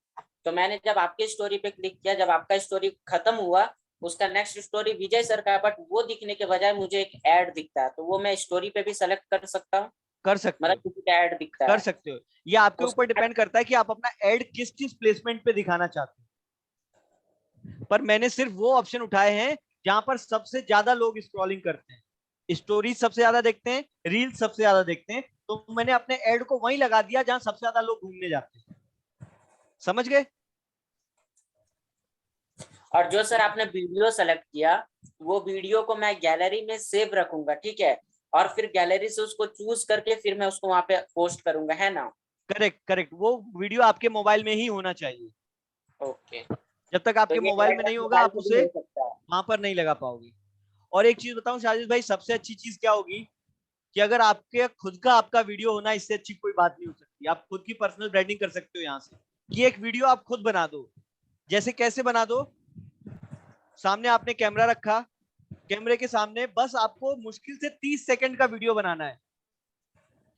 तो मैंने जब आपकी स्टोरी पे क्लिक किया, जब आपका स्टोरी खत्म हुआ, उसका नेक्स्ट स्टोरी विजय सर का, बट वो दिखने के बजाय मुझे एक ऐड दिखता है, तो वो मैं स्टोरी पे भी सेलेक्ट कर सकता हूँ? कर सकते मतलब हो, किसी का ऐड दिखता कर है सकते हो। ये आपके ऊपर उसके बाद डिपेंड करता है कि आप अपना ऐड किस किस प्लेसमेंट पे दिखाना चाहते हो। पर मैंने सिर्फ वो ऑप्शन उठाए हैं जहां पर सबसे ज्यादा लोग स्क्रॉलिंग करते हैं, स्टोरीज सबसे ज्यादा देखते हैं, रील्स सबसे ज्यादा देखते हैं, तो मैंने अपने ऐड को वहीं लगा दिया जहां सबसे ज्यादा लोग घूमने जाते हैं। समझ गए? और जो सर आपने वीडियो सेलेक्ट किया, वो वीडियो को मैं गैलरी में सेव रखूंगा, ठीक है, और फिर गैलरी से उसको चूज करके फिर मैं उसको वहां पे पोस्ट करूंगा, है ना? करेक्ट करेक्ट, वो वीडियो आपके मोबाइल में ही होना चाहिए। ओके, जब तक तो आपके ये मोबाइल में एड नहीं होगा मोबाइल आप पे भी उसे हो सकता है? वहां पर नहीं लगा पाओगे। और एक चीज बताऊं शाजिद भाई, सबसे अच्छी चीज क्या होगी कि अगर आपके खुद का आपका वीडियो होना, इससे अच्छी कोई बात नहीं हो सकती। आप खुद की पर्सनल ब्रांडिंग कर सकते हो यहाँ से, कि एक वीडियो आप खुद बना दो। जैसे कैसे बना दो? सामने आपने कैमरा रखा, कैमरे के सामने बस आपको मुश्किल से 30 सेकंड का वीडियो बनाना है,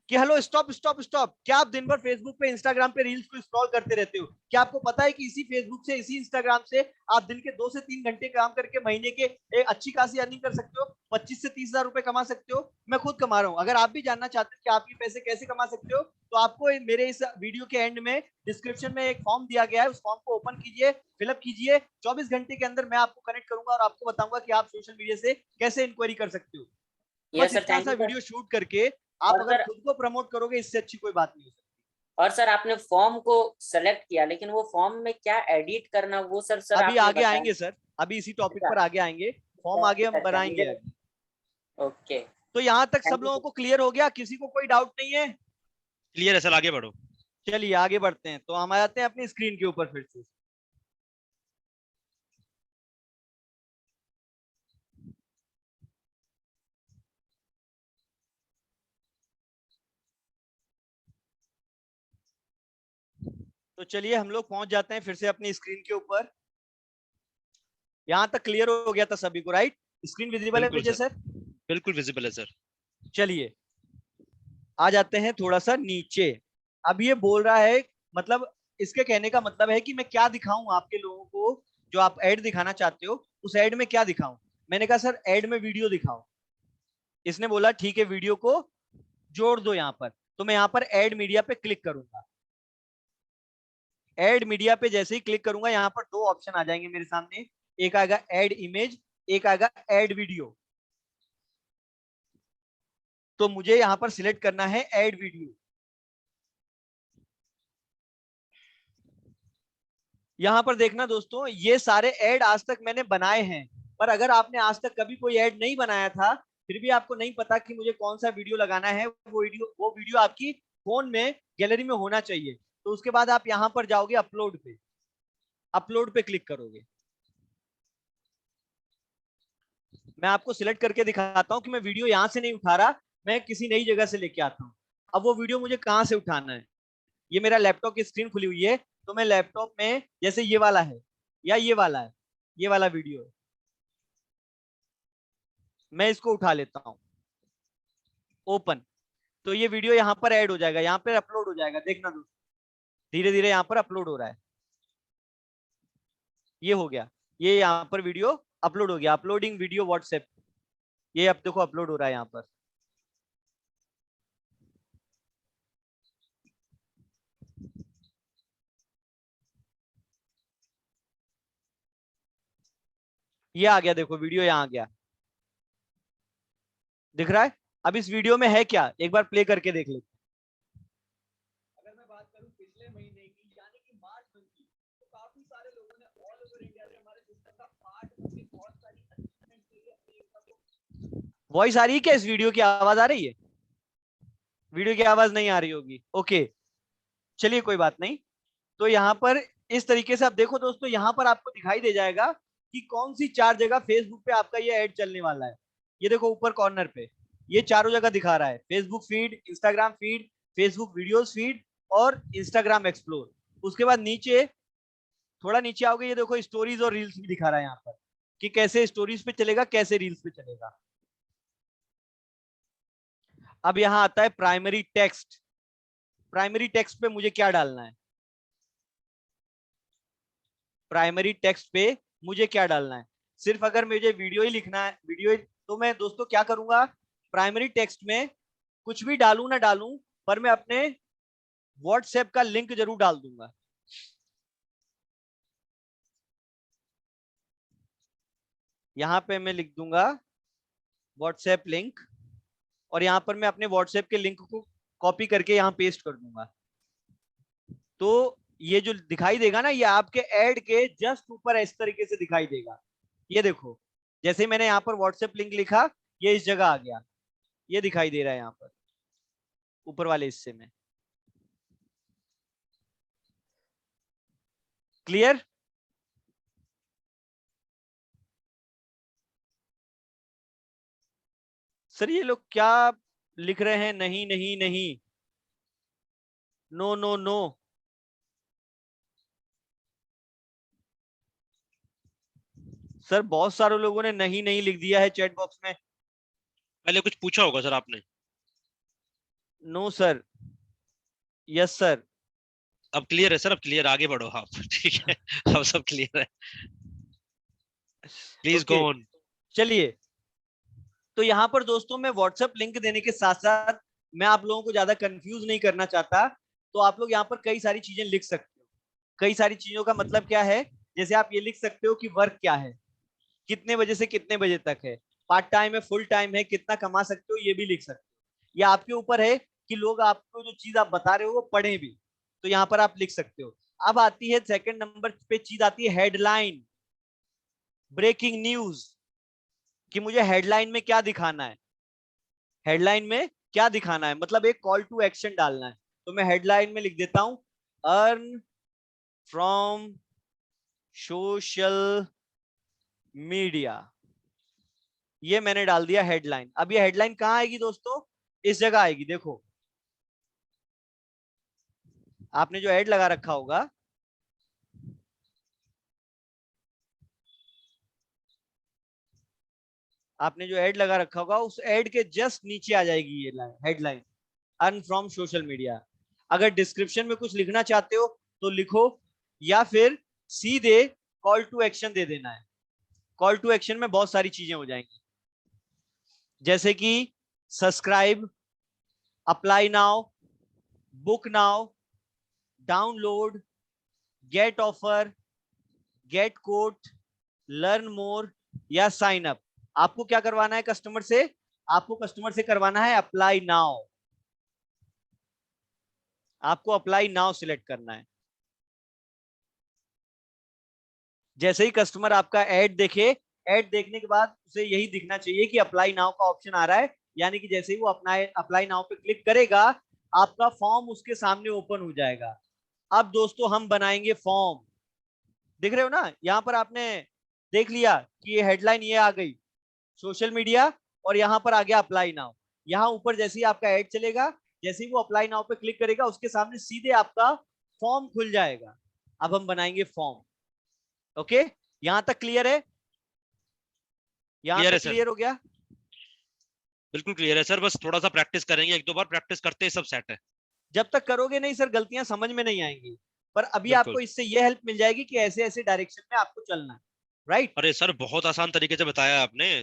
कि हेलो स्टॉप स्टॉप स्टॉप, क्या आप दिन भर फेसबुक पे इंस्टाग्राम पे रील्स को स्क्रॉल करते रहते हो? क्या आपको पता है कि इसी फेसबुक से, इसी इंस्टाग्राम से आप दिन के 2 से 3 घंटे काम करके महीने के एक अच्छी खासी अर्निंग कर सकते हो, 25 से 30 हजार रुपए कमा सकते हो? मैं खुद कमा रहा हूँ। अगर आप भी जानना चाहते हो कि आप ये पैसे कैसे कमा सकते हो, तो आपको मेरे इस वीडियो के एंड में डिस्क्रिप्शन में एक फॉर्म दिया गया है, उस फॉर्म को ओपन कीजिए, फिलअप कीजिए। 24 घंटे के अंदर मैं आपको कनेक्ट करूंगा और आपको बताऊंगा कि आप सोशल मीडिया से कैसे इंक्वायरी कर सकते हो। यस बस सर, इतना थैंक सा यू सर। वीडियो शूट करके आप और अगर सर, खुद को प्रमोट करोगे, इससे अच्छी कोई बात नहीं हो सकती। और सर आपने फॉर्म को सेलेक्ट किया, लेकिन वो फॉर्म में क्या एडिट करना वो सर अभी आपने आगे बताया। आएंगे सर, अभी इसी टॉपिक अच्छा, पर आगे आएंगे, फॉर्म आगे हम अच्छा, बनाएंगे मुझे अभी। ओके, तो यहाँ तक सब थैंक यू लोगों सर। को क्लियर हो गया? किसी को कोई डाउट नहीं है? क्लियर है सर, आगे बढ़ो। चलिए आगे बढ़ते हैं। तो हम आ जाते हैं अपनी स्क्रीन के ऊपर फिर से। तो चलिए हम लोग पहुंच जाते हैं फिर से अपनी स्क्रीन के ऊपर। यहाँ तक क्लियर हो गया था सभी को, राइट? स्क्रीन विजिबल है बिल्कुल विजय सर, सर? बिल्कुल विजिबल है सर। चलिए आ जाते हैं थोड़ा सा नीचे। अब ये बोल रहा है, मतलब इसके कहने का मतलब है कि मैं क्या दिखाऊं आपके लोगों को, जो आप ऐड दिखाना चाहते हो उस ऐड में क्या दिखाऊं? मैंने कहा सर ऐड में वीडियो दिखाओ। इसने बोला ठीक है, वीडियो को जोड़ दो यहाँ पर। तो मैं यहाँ पर ऐड मीडिया पे क्लिक करूंगा। ऐड मीडिया पे जैसे ही क्लिक करूंगा, यहाँ पर दो ऑप्शन आ जाएंगे मेरे सामने। एक आएगा ऐड इमेज, एक आएगा ऐड वीडियो। तो मुझे यहाँ पर सिलेक्ट करना है ऐड वीडियो। यहाँ पर देखना दोस्तों, ये सारे ऐड आज तक मैंने बनाए हैं, पर अगर आपने आज तक कभी कोई ऐड नहीं बनाया था, फिर भी आपको नहीं पता कि मुझे कौन सा वीडियो लगाना है, वो वीडियो आपकी फोन में गैलरी में होना चाहिए। तो उसके बाद आप यहाँ पर जाओगे अपलोड पे, अपलोड पे क्लिक करोगे। मैं आपको सिलेक्ट करके दिखाता हूँ कि मैं वीडियो यहाँ से नहीं उठा रहा, मैं किसी नई जगह से लेके आता हूँ। अब वो वीडियो मुझे कहाँ से उठाना है? ये मेरा लैपटॉप की स्क्रीन खुली हुई है, तो मैं लैपटॉप में जैसे ये वाला है या ये वाला है, ये वाला वीडियो है, मैं इसको उठा लेता हूँ, ओपन। तो ये वीडियो यहाँ पर ऐड हो जाएगा, यहाँ पर अपलोड हो जाएगा। देखना दोस्तों, धीरे धीरे यहाँ पर अपलोड हो रहा है। ये हो गया, ये यहाँ पर वीडियो अपलोड हो गया। अपलोडिंग वीडियो व्हाट्सएप, ये अब देखो अपलोड हो रहा है यहाँ पर। ये आ गया, देखो वीडियो यहाँ आ गया, दिख रहा है? अब इस वीडियो में है क्या, एक बार प्ले करके देख लेते। अगर मैं बात करूं पिछले महीने की, यानी कि मार्च मंथ की, तो काफी सारे लोगों ने ऑल ओवर इंडिया में हमारे सिस्टम का पार्ट बनके बहुत सारी अचीवमेंट के लिए। वॉइस आ रही है क्या? इस वीडियो की आवाज आ रही है? वीडियो की आवाज नहीं आ रही होगी, ओके, चलिए कोई बात नहीं। तो यहाँ पर इस तरीके से आप देखो दोस्तों, यहाँ पर आपको दिखाई दे जाएगा कि कौन सी 4 जगह फेसबुक पे आपका ये ऐड चलने वाला है। ये देखो ऊपर कॉर्नर पे ये चारों जगह दिखा रहा है, Facebook feed, Instagram feed, Facebook videos feed और इंस्टाग्राम एक्सप्लोर। उसके बाद नीचे, थोड़ा नीचे आओगे, ये देखो स्टोरीज और रील्स भी दिखा रहा है यहाँ पर, कि कैसे स्टोरीज पे चलेगा, कैसे रील्स पे चलेगा। अब यहाँ आता है प्राइमरी टेक्स्ट। प्राइमरी टेक्स्ट पे मुझे क्या डालना है? प्राइमरी टेक्स्ट पे मुझे क्या डालना है? सिर्फ अगर मुझे वीडियो ही लिखना है, वीडियो, तो मैं दोस्तों क्या करूंगा, प्राइमरी टेक्स्ट में कुछ भी डालूं ना डालूं, पर मैं अपने व्हाट्सएप का लिंक जरूर डाल दूंगा। यहां पे मैं लिख दूंगा व्हाट्सएप लिंक, और यहां पर मैं अपने व्हाट्सएप के लिंक को कॉपी करके यहां पेस्ट कर दूंगा। तो ये जो दिखाई देगा ना, ये आपके ऐड के जस्ट ऊपर इस तरीके से दिखाई देगा। ये देखो, जैसे ही मैंने यहाँ पर व्हाट्सएप लिंक लिखा, ये इस जगह आ गया, ये दिखाई दे रहा है यहाँ पर ऊपर वाले हिस्से में। क्लियर? सर ये लोग क्या लिख रहे हैं? नहीं नहीं नहीं, नो नो नो। सर बहुत सारे लोगों ने नहीं नहीं लिख दिया है चैट बॉक्स में। पहले कुछ पूछा होगा सर आपने। No sir, yes sir. अब क्लियर है सर, अब क्लियर, आगे बढ़ो आप। ठीक है, अब सब क्लियर है, प्लीज गो ऑन। चलिए, तो यहाँ पर दोस्तों मैं व्हाट्सएप लिंक देने के साथ साथ मैं आप लोगों को ज्यादा कंफ्यूज नहीं करना चाहता, तो आप लोग यहाँ पर कई सारी चीजें लिख सकते हो। कई सारी चीजों का मतलब क्या है, जैसे आप ये लिख सकते हो कि वर्क क्या है, कितने बजे से कितने बजे तक है, पार्ट टाइम है, फुल टाइम है, कितना कमा सकते हो, ये भी लिख सकते हो। ये आपके ऊपर है कि लोग आपको जो चीज आप बता रहे हो वो पढ़े भी, तो यहाँ पर आप लिख सकते हो। अब आती है सेकंड नंबर पे चीज आती है हेडलाइन, ब्रेकिंग न्यूज, कि मुझे हेडलाइन में क्या दिखाना है, हेडलाइन में क्या दिखाना है, मतलब एक कॉल टू एक्शन डालना है। तो मैं हेडलाइन में लिख देता हूं, अर्न फ्रॉम सोशल मीडिया, ये मैंने डाल दिया हेडलाइन। अब ये हेडलाइन कहां आएगी दोस्तों, इस जगह आएगी। देखो आपने जो ऐड लगा रखा होगा, आपने जो ऐड लगा रखा होगा उस ऐड के जस्ट नीचे आ जाएगी ये headline, earn from social media. अगर डिस्क्रिप्शन में कुछ लिखना चाहते हो तो लिखो, या फिर सीधे कॉल टू एक्शन दे देना है। कॉल टू एक्शन में बहुत सारी चीजें हो जाएंगी, जैसे कि subscribe, apply now, book now, download, get offer, get quote, learn more या साइन अप। आपको क्या करवाना है कस्टमर से, आपको कस्टमर से करवाना है अप्लाई नाउ, आपको अप्लाई नाउ सिलेक्ट करना है। जैसे ही कस्टमर आपका ऐड देखे, ऐड देखने के बाद उसे यही दिखना चाहिए कि अप्लाई नाउ का ऑप्शन आ रहा है, यानी कि जैसे ही वो अपना अप्लाई नाउ पे क्लिक करेगा आपका फॉर्म उसके सामने ओपन हो जाएगा। अब दोस्तों हम बनाएंगे फॉर्म, दिख रहे हो ना, यहाँ पर आपने देख लिया कि ये हेडलाइन ये आ गई सोशल मीडिया, और यहाँ पर आ गया अप्लाई नाउ। यहाँ ऊपर जैसे ही आपका ऐड चलेगा, जैसे ही वो अप्लाई नाउ पे क्लिक करेगा उसके सामने सीधे आपका फॉर्म खुल जाएगा। अब हम बनाएंगे फॉर्म। ओके, यहां तक क्लियर है, यहां क्लियर है तक सर, क्लियर हो गया। बिल्कुल क्लियर है सर, बस थोड़ा सा प्रैक्टिस करेंगे, एक दो बार प्रैक्टिस करते ही सब सेट है। जब तक करोगे नहीं सर गलतियां समझ में नहीं आएंगी, पर अभी बिल्कुल। आपको इससे ये हेल्प मिल जाएगी कि ऐसे ऐसे डायरेक्शन में आपको चलना है, राइट। अरे सर बहुत आसान तरीके से बताया आपने,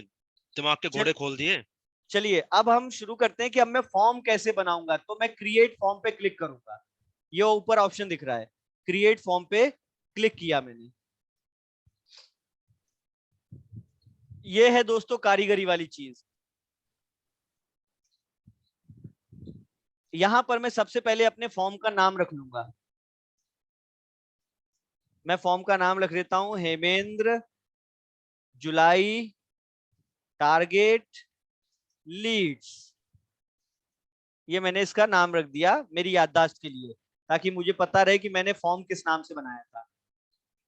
दिमाग के घोड़े खोल दिए। चलिए अब हम शुरू करते हैं कि अब मैं फॉर्म कैसे बनाऊंगा। तो मैं क्रिएट फॉर्म पे क्लिक करूंगा, ये ऊपर ऑप्शन दिख रहा है, क्रिएट फॉर्म पे क्लिक किया मैंने। ये है दोस्तों कारीगरी वाली चीज। यहां पर मैं सबसे पहले अपने फॉर्म का नाम रख लूंगा। मैं फॉर्म का नाम रख देता हूं हेमेंद्र जुलाई टारगेट लीड्स। ये मैंने इसका नाम रख दिया मेरी याददाश्त के लिए, ताकि मुझे पता रहे कि मैंने फॉर्म किस नाम से बनाया था।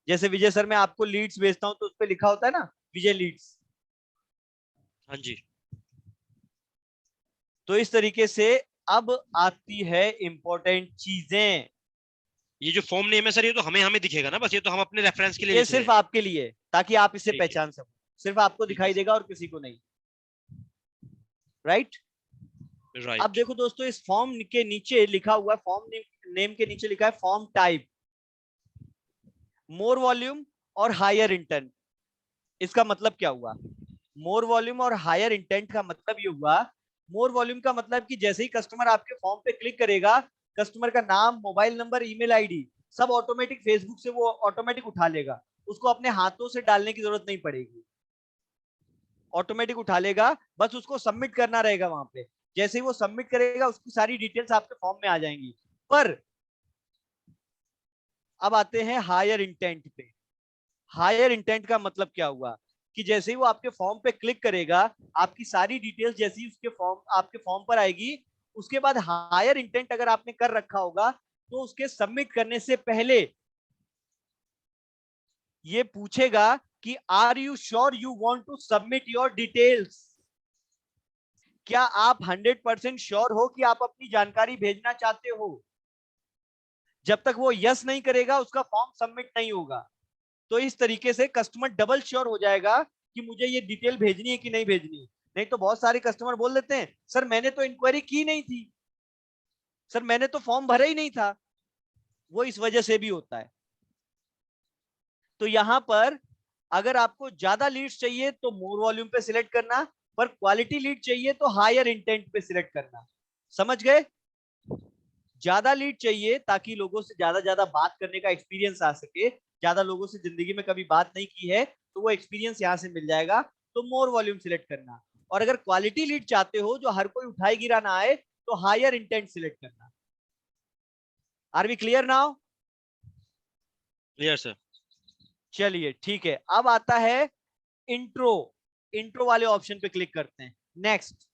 जैसे विजय सर मैं आपको लीड्स भेजता हूं तो उस पर लिखा होता है ना विजय लीड्स। हाँ जी। तो इस तरीके से अब आती है इंपॉर्टेंट चीजें। ये जो फॉर्म नेम है सर, ये तो हमें हमें दिखेगा ना, बस ये तो हम अपने रेफरेंस के लिए ये लिख रहे सिर्फ हैं। आपके लिए, ताकि आप इसे ठीक है, पहचान सको, सिर्फ आपको ठीक है दिखाई सर। देगा और किसी को नहीं, राइट। अब राइट। देखो दोस्तों इस फॉर्म के नीचे लिखा हुआ, फॉर्म नेम के नीचे लिखा है फॉर्म टाइप, मोर वॉल्यूम और हायर इंटेंट। इसका मतलब क्या हुआ, मोर वॉल्यूम और हायर इंटेंट का मतलब ये हुआ, मोर वॉल्यूम का मतलब कि जैसे ही कस्टमर आपके फॉर्म पे क्लिक करेगा, कस्टमर का नाम, मोबाइल नंबर, ईमेल आईडी सब ऑटोमेटिक फेसबुक से वो ऑटोमेटिक उठा लेगा, उसको अपने हाथों से डालने की जरूरत नहीं पड़ेगी, ऑटोमेटिक उठा लेगा, बस उसको सबमिट करना रहेगा वहां पे। जैसे ही वो सबमिट करेगा उसकी सारी डिटेल्स आपके फॉर्म में आ जाएंगी। पर अब आते हैं हायर इंटेंट पे। हायर इंटेंट का मतलब क्या हुआ कि जैसे ही वो आपके फॉर्म पे क्लिक करेगा, आपकी सारी डिटेल्स जैसे ही उसके फॉर्म आपके फॉर्म पर आएगी, उसके बाद हायर इंटेंट अगर आपने कर रखा होगा तो उसके सबमिट करने से पहले ये पूछेगा कि are you sure you want to submit your details. क्या आप 100% श्योर हो कि आप अपनी जानकारी भेजना चाहते हो। जब तक वो यस नहीं करेगा उसका फॉर्म सबमिट नहीं होगा। तो इस तरीके से कस्टमर डबल श्योर हो जाएगा कि मुझे ये डिटेल भेजनी है कि नहीं भेजनी। नहीं तो बहुत सारे कस्टमर बोल देते हैं सर मैंने तो इंक्वायरी की नहीं थी, सर मैंने तो फॉर्म भरा ही नहीं था, वो इस वजह से भी होता है। तो यहां पर अगर आपको ज्यादा लीड्स चाहिए तो मोर वॉल्यूम पे सिलेक्ट करना, पर क्वालिटी लीड चाहिए तो हायर इंटेंट पे सिलेक्ट करना। समझ गए? ज्यादा लीड चाहिए ताकि लोगों से ज्यादा बात करने का एक्सपीरियंस आ सके, ज्यादा लोगों से जिंदगी में कभी बात नहीं की है तो वो एक्सपीरियंस यहां से मिल जाएगा, तो मोर वॉल्यूम सिलेक्ट करना। और अगर क्वालिटी लीड चाहते हो जो हर कोई उठाए गिरा ना आए तो हायर इंटेंट सिलेक्ट करना। Are we clear now? Clear sir. चलिए ठीक है, अब आता है इंट्रो। इंट्रो वाले ऑप्शन पे क्लिक करते हैं। नेक्स्ट,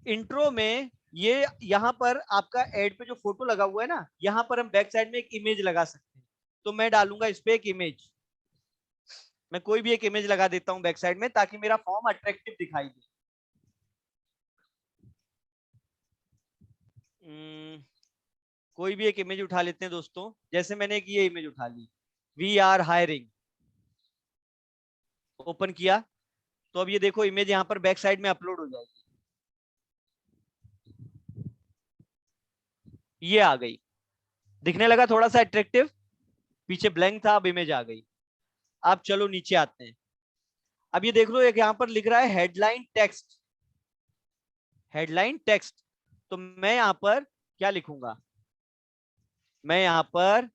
इंट्रो में ये यहां पर आपका एड पे जो फोटो लगा हुआ है ना, यहां पर हम बैक साइड में एक इमेज लगा सकते हैं। तो मैं डालूंगा इस पे एक इमेज, मैं कोई भी एक इमेज लगा देता हूं बैक साइड में ताकि मेरा फॉर्म अट्रैक्टिव दिखाई दे। कोई भी एक इमेज उठा लेते हैं दोस्तों, जैसे मैंने एक ये इमेज उठा ली, वी आर हायरिंग, ओपन किया तो अब ये देखो इमेज यहाँ पर बैक साइड में अपलोड हो जाएगी, ये आ गई, दिखने लगा थोड़ा सा अट्रैक्टिव, पीछे ब्लैंक था अब इमेज आ गई। अब चलो नीचे आते हैं, अब ये देख लो एक यहाँ पर लिख रहा है हेडलाइन टेक्स्ट, हेडलाइन टेक्स्ट। तो मैं यहाँ पर क्या लिखूंगा, मैं यहाँ पर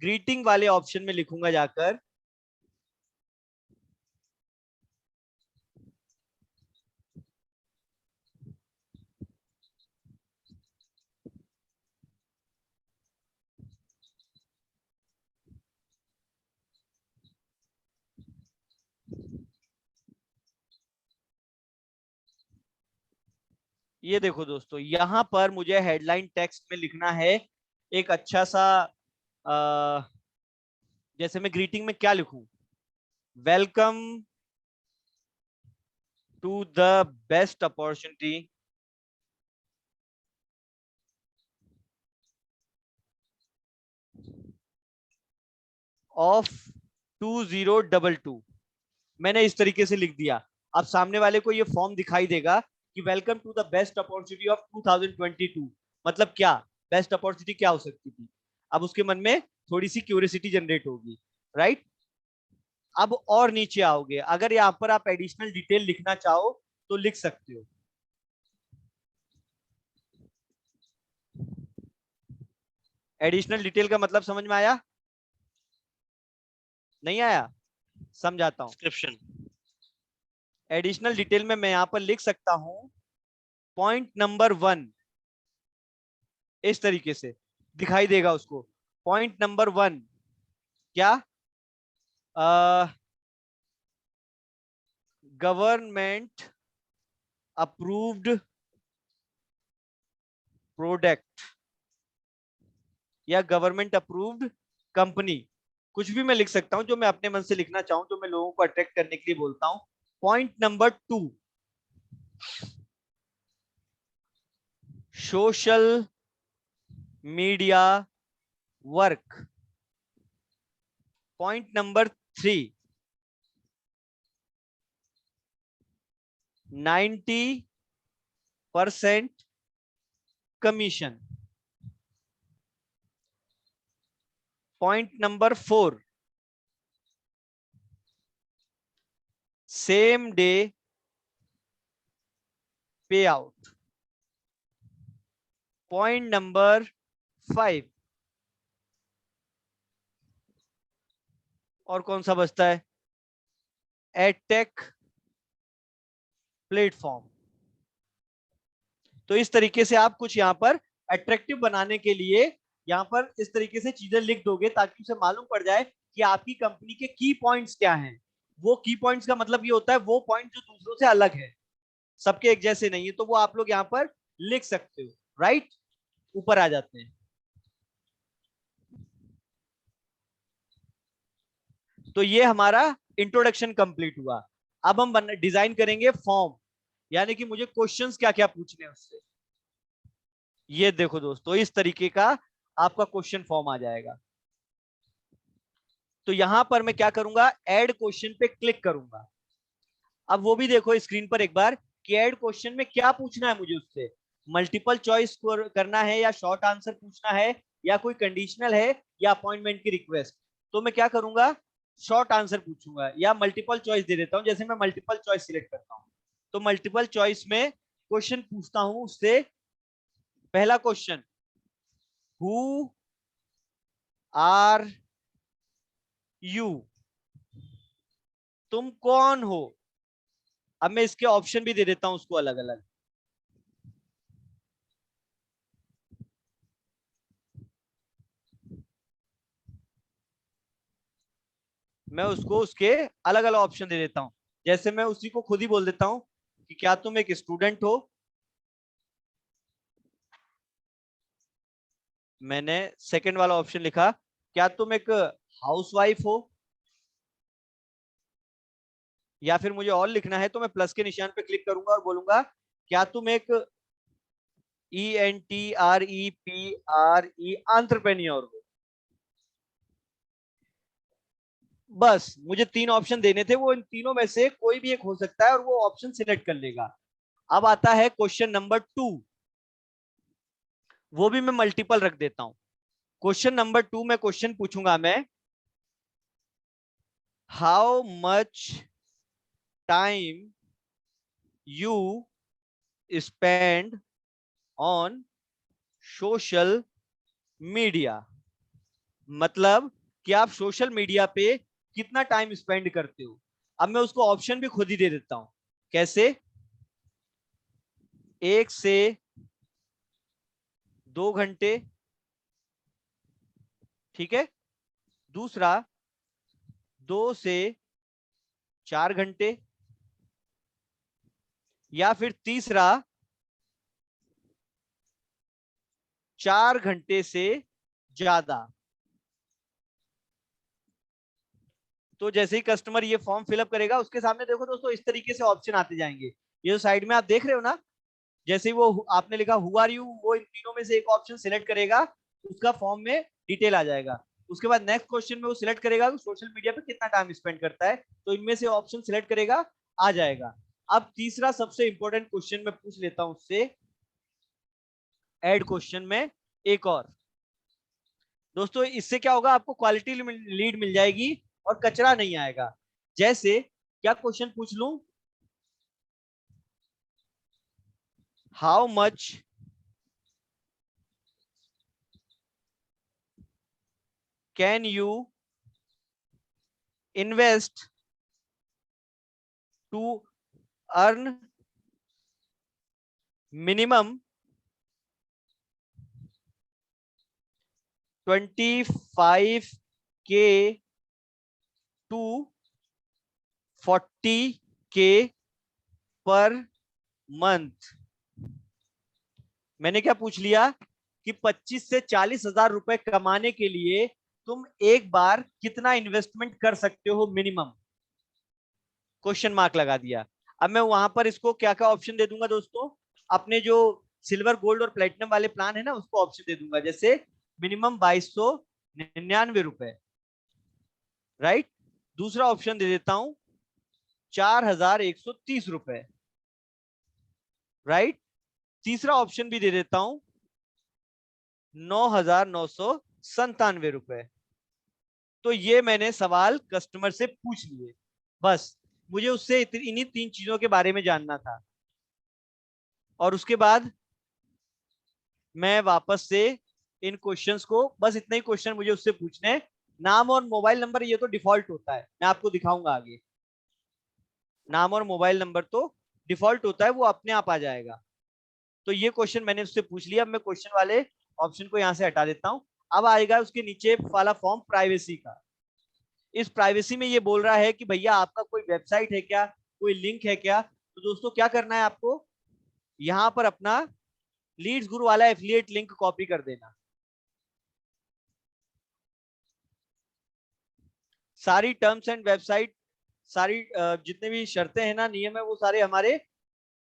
ग्रीटिंग वाले ऑप्शन में लिखूंगा जाकर ये देखो दोस्तों, यहां पर मुझे हेडलाइन टेक्स्ट में लिखना है एक अच्छा सा जैसे मैं ग्रीटिंग में क्या लिखूं, welcome to the best opportunity of 2022। मैंने इस तरीके से लिख दिया। अब सामने वाले को ये फॉर्म दिखाई देगा कि welcome to the best opportunity of 2022, मतलब क्या, बेस्ट अपॉर्चुनिटी क्या हो सकती थी। अब उसके मन में थोड़ी सी क्यूरियोसिटी जनरेट होगी, राइट। अब और नीचे आओगे, अगर यहाँ पर आप एडिशनल डिटेल लिखना चाहो तो लिख सकते हो। एडिशनल डिटेल का मतलब समझ में आया? नहीं आया? समझाता हूं। डिस्क्रिप्शन। एडिशनल डिटेल में मैं यहां पर लिख सकता हूं पॉइंट नंबर 1, इस तरीके से दिखाई देगा उसको। पॉइंट नंबर 1 क्या, गवर्नमेंट अप्रूव्ड प्रोडक्ट या गवर्नमेंट अप्रूव्ड कंपनी, कुछ भी मैं लिख सकता हूं जो मैं अपने मन से लिखना चाहूं, जो मैं लोगों को अट्रैक्ट करने के लिए बोलता हूं। Point number 2, social media work. Point number 3, 90% commission. Point number 4, same day pay out. Point number 5, और कौन सा बचता है, एडटेक प्लेटफॉर्म। तो इस तरीके से आप कुछ यहाँ पर अट्रैक्टिव बनाने के लिए यहाँ पर इस तरीके से चीजें लिख दोगे ताकि उसे मालूम पड़ जाए कि आपकी कंपनी के की पॉइंट्स क्या हैं। वो की पॉइंट्स का मतलब ये होता है वो पॉइंट जो दूसरों से अलग है, सबके एक जैसे नहीं है, तो वो आप लोग यहाँ पर लिख सकते हो, राइट। ऊपर आ जाते हैं, तो ये हमारा इंट्रोडक्शन कंप्लीट हुआ। अब हम डिजाइन करेंगे फॉर्म, यानी कि मुझे क्वेश्चंस क्या क्या पूछने हैं उससे। ये देखो दोस्तों, इस तरीके का आपका क्वेश्चन फॉर्म आ जाएगा। तो यहां पर मैं क्या करूंगा, ऐड क्वेश्चन पे क्लिक करूंगा। अब वो भी देखो स्क्रीन पर एक बार कि ऐड क्वेश्चन में क्या पूछना है मुझे उससे। मल्टीपल चॉइस करना है या शॉर्ट आंसर पूछना है या कोई कंडीशनल है या अपॉइंटमेंट की रिक्वेस्ट, तो मैं क्या करूंगा, शॉर्ट आंसर पूछूंगा या मल्टीपल चॉइस दे देता हूं। जैसे मैं मल्टीपल चॉइस सिलेक्ट करता हूं तो मल्टीपल चॉइस में क्वेश्चन पूछता हूं उससे। पहला क्वेश्चन, हु आर यू, तुम कौन हो। अब मैं इसके ऑप्शन भी दे देता हूं उसको अलग अलग। मैं उसको उसके अलग अलग ऑप्शन दे देता हूं। जैसे मैं उसी को खुद ही बोल देता हूं कि क्या तुम एक स्टूडेंट हो। मैंने सेकंड वाला ऑप्शन लिखा, क्या तुम एक हाउसवाइफ हो। या फिर मुझे और लिखना है तो मैं प्लस के निशान पे क्लिक करूंगा और बोलूंगा क्या तुम एक ENTREPRE एंटरप्रेन्योर हो। बस मुझे 3 ऑप्शन देने थे, वो इन तीनों में से कोई भी एक हो सकता है और वो ऑप्शन सिलेक्ट कर लेगा। अब आता है क्वेश्चन नंबर 2, वो भी मैं मल्टीपल रख देता हूं। क्वेश्चन नंबर 2 में क्वेश्चन पूछूंगा मैं, how much time you spend on social media. मतलब कि आप सोशल मीडिया पे कितना टाइम स्पेंड करते हो। अब मैं उसको ऑप्शन भी खुद ही दे देता हूं। कैसे? 1 से 2 घंटे, ठीक है। दूसरा 2 से 4 घंटे, या फिर तीसरा 4 घंटे से ज्यादा। तो जैसे ही कस्टमर ये फॉर्म फिलअप करेगा उसके सामने देखो दोस्तों इस तरीके से ऑप्शन आते जाएंगे। ये जो साइड में आप देख रहे हो ना, जैसे ही वो आपने लिखा हु आर यू, वो इन तीनों में से एक ऑप्शन सिलेक्ट करेगा, उसका फॉर्म में डिटेल आ जाएगा। उसके बाद नेक्स्ट क्वेश्चन में वो सिलेक्ट करेगा कि सोशल मीडिया पे कितना टाइम स्पेंड करता है, तो इनमें से ऑप्शन सिलेक्ट करेगा, आ जाएगा। अब तीसरा सबसे इंपॉर्टेंट क्वेश्चन मैं पूछ लेता हूं उससे, ऐड क्वेश्चन में एक और। दोस्तों इससे क्या होगा, आपको क्वालिटी लीड मिल जाएगी और कचरा नहीं आएगा। जैसे क्या क्वेश्चन पूछ लूं, how much can you invest to earn minimum 25K to 40K per month. मैंने क्या पूछ लिया कि 25 से 40 हजार रुपए कमाने के लिए तुम एक बार कितना इन्वेस्टमेंट कर सकते हो मिनिमम, क्वेश्चन मार्क लगा दिया। अब मैं वहां पर इसको क्या क्या ऑप्शन दे दूंगा दोस्तों, अपने जो सिल्वर गोल्ड और प्लेटिनम वाले प्लान है ना उसको ऑप्शन दे दूंगा। जैसे मिनिमम 2299 रुपए, राइट। दूसरा ऑप्शन दे देता हूं 4130 रुपए, राइट। तीसरा ऑप्शन भी दे देता हूं 9997 रुपए। तो ये मैंने सवाल कस्टमर से पूछ लिए, बस मुझे उससे इन्हीं 3 चीजों के बारे में जानना था। और उसके बाद मैं वापस से इन क्वेश्चंस को, बस इतना ही क्वेश्चन मुझे उससे पूछने। नाम और मोबाइल नंबर ये तो डिफॉल्ट होता है, मैं आपको दिखाऊंगा आगे। नाम और मोबाइल नंबर तो डिफॉल्ट होता है, वो अपने आप आ जाएगा। तो ये क्वेश्चन मैंने उससे पूछ लिया। अब मैं क्वेश्चन वाले ऑप्शन को यहां से हटा देता हूं। अब आएगा उसके नीचे वाला फॉर्म प्राइवेसी का। इस प्राइवेसी में ये बोल रहा है कि भैया आपका कोई वेबसाइट है क्या, कोई लिंक है क्या। तो दोस्तों क्या करना है आपको, यहां पर अपना लीड्स गुरु वाला एफिलिएट लिंक कॉपी कर देना। सारी टर्म्स एंड वेबसाइट, सारी जितने भी शर्तें हैं ना, नियम है, वो सारे हमारे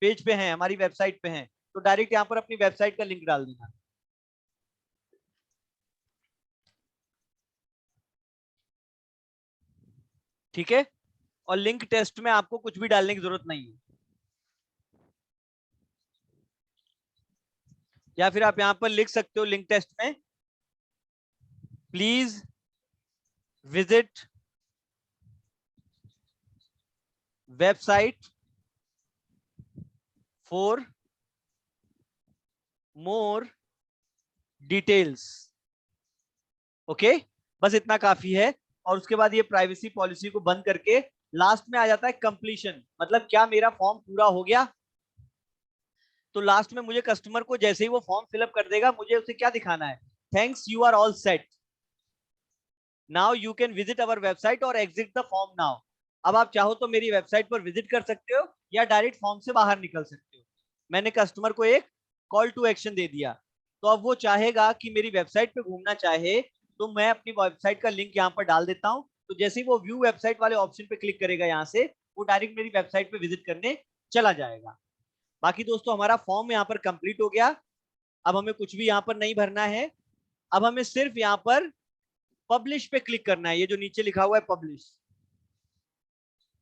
पेज पे हैं, हमारी वेबसाइट पे हैं। तो डायरेक्ट यहाँ पर अपनी वेबसाइट का लिंक डाल देना। ठीक है। और लिंक टेस्ट में आपको कुछ भी डालने की जरूरत नहीं है। या फिर आप यहाँ पर लिख सकते हो लिंक टेस्ट में, please visit website for more details. Okay, बस इतना काफी है। और उसके बाद ये प्राइवेसी पॉलिसी को बंद करके लास्ट में आ जाता है कंप्लीशन, मतलब क्या मेरा फॉर्म पूरा हो गया। तो लास्ट में मुझे कस्टमर को जैसे ही वो फॉर्म फिलअप कर देगा, मुझे उसे क्या दिखाना है, thanks you are all set, now you can visit our website और एग्जिट द फॉर्म नाउ। अब आप चाहो तो मेरी वेबसाइट पर विजिट कर सकते हो या डायरेक्ट फॉर्म से बाहर निकल सकते हो। मैंने कस्टमर को एक कॉल टू एक्शन दे दिया, तो अब वो चाहेगा कि मेरी वेबसाइट पे घूमना चाहे तो मैं अपनी वेबसाइट का लिंक यहाँ पर डाल देता हूँ। तो जैसे ही वो व्यू वेबसाइट वाले ऑप्शन पे क्लिक करेगा यहाँ से, वो डायरेक्ट मेरी वेबसाइट पे विजिट करने चला जाएगा। बाकी दोस्तों हमारा फॉर्म यहाँ पर कंप्लीट हो गया। अब हमें कुछ भी यहाँ पर नहीं भरना है। अब हमें सिर्फ यहाँ पर पब्लिश पे क्लिक करना है, ये जो नीचे लिखा हुआ है पब्लिश,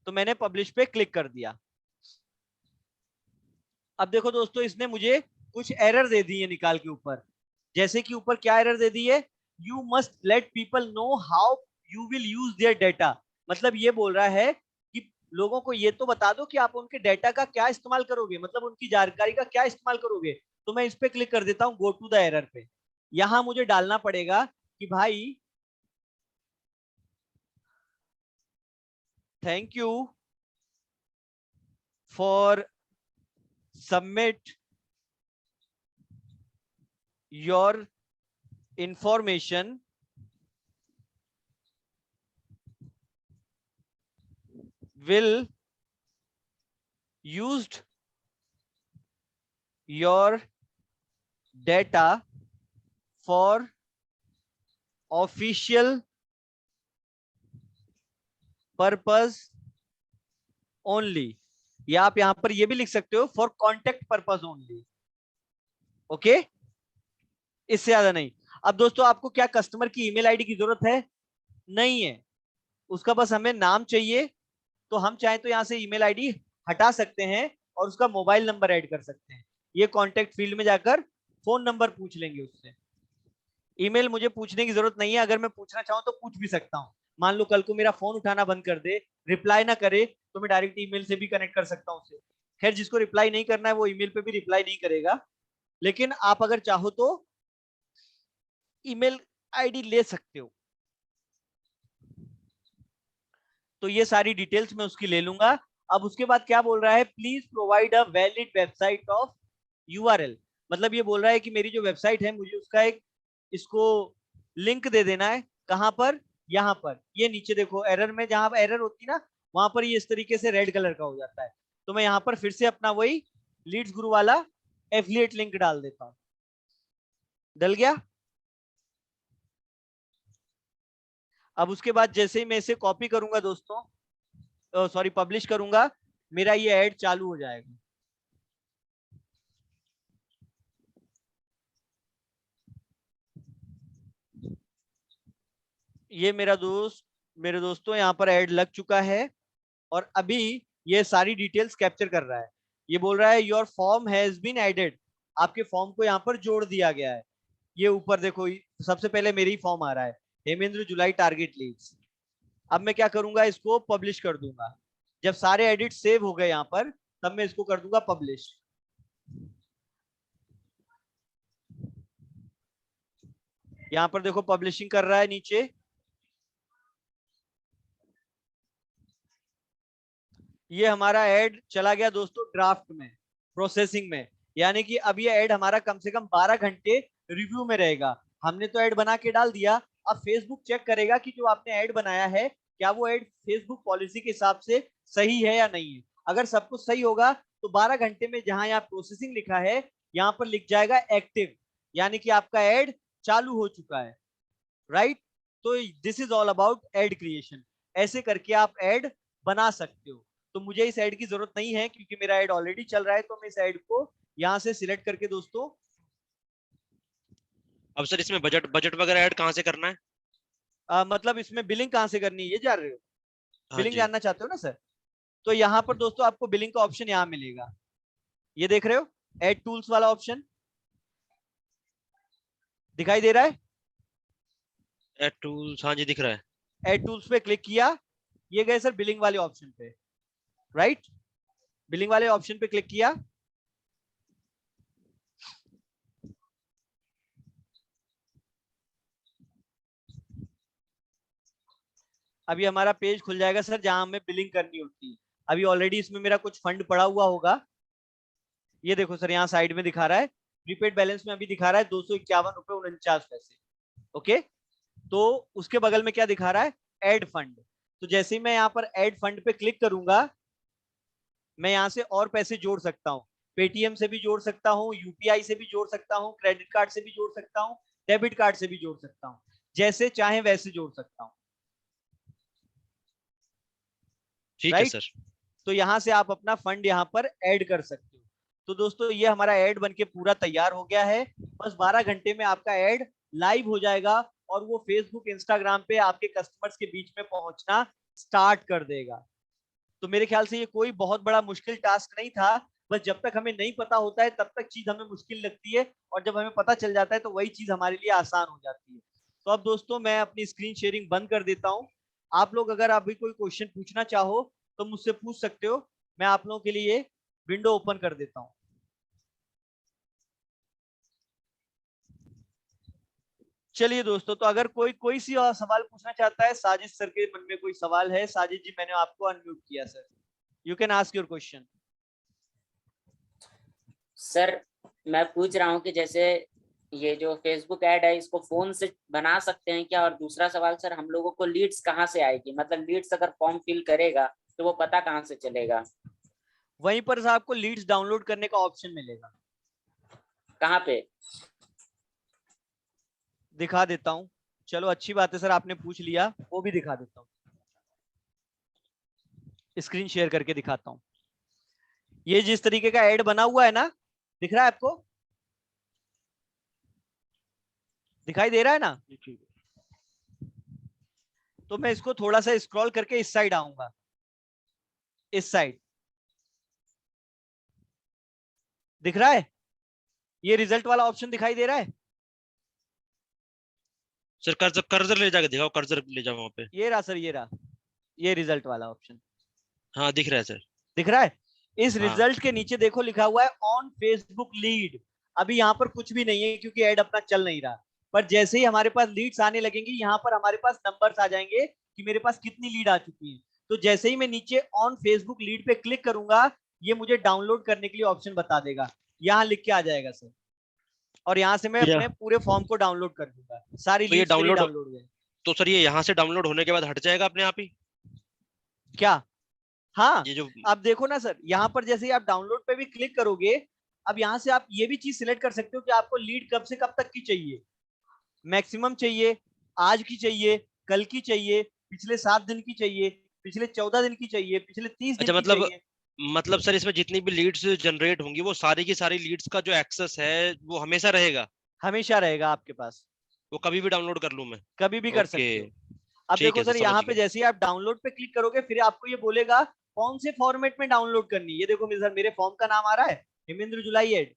तो मैंने पब्लिश पे क्लिक कर दिया। अब देखो दोस्तों, इसने मुझे कुछ एरर दे दी है निकाल के ऊपर। जैसे कि ऊपर क्या एरर दे दी है, you must let people know how you will use their data. मतलब ये बोल रहा है कि लोगों को ये तो बता दो कि आप उनके डेटा का क्या इस्तेमाल करोगे, मतलब उनकी जानकारी का क्या इस्तेमाल करोगे। तो मैं इस पे क्लिक कर देता हूँ गो टू द एरर पे। यहां मुझे डालना पड़ेगा कि भाई thank you for submit your information will used your data for official purpose only, या आप यहां पर ये भी लिख सकते हो for contact purpose only. Okay, इससे ज्यादा नहीं। अब दोस्तों आपको क्या कस्टमर की ईमेल आईडी की जरूरत है? नहीं है, उसका बस हमें नाम चाहिए। तो हम चाहे तो यहाँ से ईमेल आईडी हटा सकते हैं और उसका मोबाइल नंबर ऐड कर सकते हैं। ये कॉन्टेक्ट फील्ड में जाकर फोन नंबर पूछ लेंगे उससे। ईमेल मुझे पूछने की जरूरत नहीं है, अगर मैं पूछना चाहूँ तो पूछ भी सकता हूँ। मान लो कल को मेरा फोन उठाना बंद कर दे, रिप्लाई ना करे, तो मैं डायरेक्ट ईमेल से भी कनेक्ट कर सकता हूँ उसे। खैर जिसको रिप्लाई नहीं करना है वो ईमेल पे भी रिप्लाई नहीं करेगा, लेकिन आप अगर चाहो तो ईमेल आईडी ले सकते हो। तो ये सारी डिटेल्स मैं उसकी ले लूंगा। अब उसके बाद क्या बोल रहा है, please provide a valid website of URL. मतलब ये बोल रहा है कि मेरी जो वेबसाइट है मुझे उसका एक इसको लिंक दे देना है। कहां पर? यहाँ पर। ये नीचे देखो एरर में, जहां एरर होती ना वहां पर ये इस तरीके से रेड कलर का हो जाता है। तो मैं यहाँ पर फिर से अपना वही लीड्स गुरु वाला एफिलिएट लिंक डाल देता हूँ। डल गया। अब उसके बाद जैसे ही मैं इसे कॉपी करूंगा दोस्तों, सॉरी पब्लिश करूंगा, मेरा ये ऐड चालू हो जाएगा। ये मेरे दोस्तों यहाँ पर ऐड लग चुका है और अभी ये सारी डिटेल्स कैप्चर कर रहा है। ये बोल रहा है your form has been added, आपके फॉर्म को यहाँ पर जोड़ दिया गया है। ये ऊपर देखो सबसे पहले मेरी फॉर्म आ रहा है, हेमेंद्र जुलाई टारगेट लीड्स। अब मैं क्या करूंगा, इसको पब्लिश कर दूंगा। जब सारे एडिट सेव हो गए यहाँ पर, तब मैं इसको कर दूंगा पब्लिश। यहाँ पर देखो पब्लिशिंग कर रहा है नीचे। ये हमारा ऐड चला गया दोस्तों ड्राफ्ट में, प्रोसेसिंग में। यानी कि अब ये ऐड हमारा कम से कम 12 घंटे रिव्यू में रहेगा। हमने तो ऐड बना के डाल दिया, अब फेसबुक चेक करेगा कि जो आपने ऐड बनाया है क्या वो ऐड फेसबुक पॉलिसी के हिसाब से सही है या नहीं है। अगर सब कुछ सही होगा तो 12 घंटे में जहां यहाँ प्रोसेसिंग लिखा है यहाँ पर लिख जाएगा एक्टिव, यानी कि आपका ऐड चालू हो चुका है। राइट, तो this is all about add creation. ऐसे करके आप ऐड बना सकते हो। तो मुझे इस ऐड की जरूरत नहीं है क्योंकि मेरा ऐड ऑलरेडी चल रहा है, तो मैं इस ऐड को यहाँ से सिलेक्ट करके दोस्तों। अब सर इसमें बजट बजट वगैरह ऐड कहाँ से करना है? मतलब इसमें बिलिंग कहाँ से करनी है ये जान रहे हो? हाँ बिलिंग जी। जानना चाहते हो ना सर? तो यहाँ पर दोस्तों आपको बिलिंग का ऑप्शन यहाँ मिलेगा, ये देख रहे हो, ऐड टूल्स वाला ऑप्शन। दिखाई दे रहा है? ऐड टूल्स, हाँ जी दिख रहा है। ऐड टूल्स पे क्लिक किया, ये गए सर बिलिंग वाले ऑप्शन पे, राइट? बिलिंग वाले ऑप्शन पे क्लिक किया, अभी हमारा पेज खुल जाएगा सर जहां हमें बिलिंग करनी होती है। अभी ऑलरेडी इसमें मेरा कुछ फंड पड़ा हुआ होगा, ये देखो सर यहाँ साइड में दिखा रहा है, प्रीपेड बैलेंस में अभी दिखा रहा है 251 रुपए 49 पैसे। ओके, तो उसके बगल में क्या दिखा रहा है? Add fund. तो जैसे ही मैं यहाँ पर ऐड फंड पे क्लिक करूंगा, मैं यहाँ से और पैसे जोड़ सकता हूँ, पेटीएम से भी जोड़ सकता हूँ, यूपीआई से भी जोड़ सकता हूँ, क्रेडिट कार्ड से भी जोड़ सकता हूँ, डेबिट कार्ड से भी जोड़ सकता हूँ, जैसे चाहे वैसे जोड़ सकता हूँ, ठीक है राइट? सर। तो यहाँ से आप अपना फंड यहाँ पर ऐड कर सकते हो। तो दोस्तों ये हमारा ऐड बनके पूरा तैयार हो गया है, बस 12 घंटे में आपका ऐड लाइव हो जाएगा और वो फेसबुक इंस्टाग्राम पे आपके कस्टमर्स के बीच में पहुंचना स्टार्ट कर देगा। तो मेरे ख्याल से ये कोई बहुत बड़ा मुश्किल टास्क नहीं था, बस जब तक हमें नहीं पता होता है तब तक चीज हमें मुश्किल लगती है, और जब हमें पता चल जाता है तो वही चीज हमारे लिए आसान हो जाती है। तो अब दोस्तों मैं अपनी स्क्रीन शेयरिंग बंद कर देता हूँ। आप लोग अगर अभी कोई क्वेश्चन पूछना चाहो तो मुझसे पूछ सकते हो, मैं आप लोगों के लिए विंडो ओपन कर देता हूँ। चलिए दोस्तों, तो अगर कोई सी और सवाल पूछना चाहता है, साजिद सर के मन में कोई सवाल है? साजिद जी मैंने आपको अनम्यूट किया sir, you can ask your question. Sir मैं पूछ रहा हूँ कि जैसे ये जो फेसबुक ऐड है इसको फोन से बना सकते हैं क्या? और दूसरा सवाल सर, हम लोगों को लीड्स कहाँ से आएगी? मतलब लीड्स अगर फॉर्म फिल करेगा तो वो पता कहाँ से चलेगा? वहीं पर आपको लीड्स डाउनलोड करने का ऑप्शन मिलेगा। कहाँ पे? दिखा देता हूँ, चलो अच्छी बात है सर आपने पूछ लिया, वो भी दिखा देता हूँ, स्क्रीन शेयर करके दिखाता हूँ। ये जिस तरीके का ऐड बना हुआ है ना, दिख रहा है आपको? दिखाई दे रहा है ना? तो मैं इसको थोड़ा सा स्क्रॉल करके इस साइड आऊंगा, इस साइड दिख रहा है? ये रिजल्ट वाला ऑप्शन दिखाई दे रहा है? सर कर्जर कर्जर ले जाके दिखाओ, कर्जर ले जाओ वहां पे। ये रहा सर, ये रहा, ये रिजल्ट वाला ऑप्शन हाँ दिख रहा है सर। दिख रहा है? इस हाँ। रिजल्ट के नीचे देखो लिखा हुआ है ऑन फेसबुक लीड। अभी यहाँ पर कुछ भी नहीं है क्योंकि ऐड अपना चल नहीं रहा, पर जैसे ही हमारे पास लीड्स आने लगेंगी यहाँ पर हमारे पास नंबर्स आ जाएंगे कि मेरे पास कितनी लीड आ चुकी है। तो जैसे ही मैं नीचे ऑन फेसबुक लीड पे क्लिक करूंगा, ये मुझे डाउनलोड करने के लिए ऑप्शन बता देगा, यहाँ लिख के आ जाएगा सर, और यहाँ से मैं अपने पूरे फॉर्म को डाउनलोड कर दूंगा। सारी तो ये लीड्स मेरी डाउनलोड डाउनलोड हो गई। तो सर ये यहाँ से डाउनलोड होने के बाद हट जाएगा अपने आप ही क्या? हाँ, ये जो? अब देखो ना सर, यहाँ पर जैसे ही आप डाउनलोड पे भी क्लिक करोगे, अब यहाँ से आप ये भी चीज सिलेक्ट कर सकते हो कि आपको लीड कब से कब तक की चाहिए, मैक्सिमम चाहिए, आज की चाहिए, कल की चाहिए, पिछले 7 दिन की चाहिए, पिछले 14 दिन की चाहिए, पिछले 30 दिन अच्छा, की चाहिए। मतलब सर इसमें जितनी भी लीड्स जनरेट होंगी वो सारी की सारी लीड्स का जो एक्सेस है वो हमेशा रहेगा? हमेशा रहेगा आपके पास, वो कभी भी डाउनलोड कर लूं मैं? कभी भी कर सकते हो। अब ठीक देखो है सर, सर, यहाँ समझ पे गया। जैसे ही आप डाउनलोड पे क्लिक करोगे फिर आपको ये बोलेगा कौन से फॉर्मेट में डाउनलोड करनी है। ये देखो सर, मेरे फॉर्म का नाम आ रहा है हेमेंद्र जुलाई एड।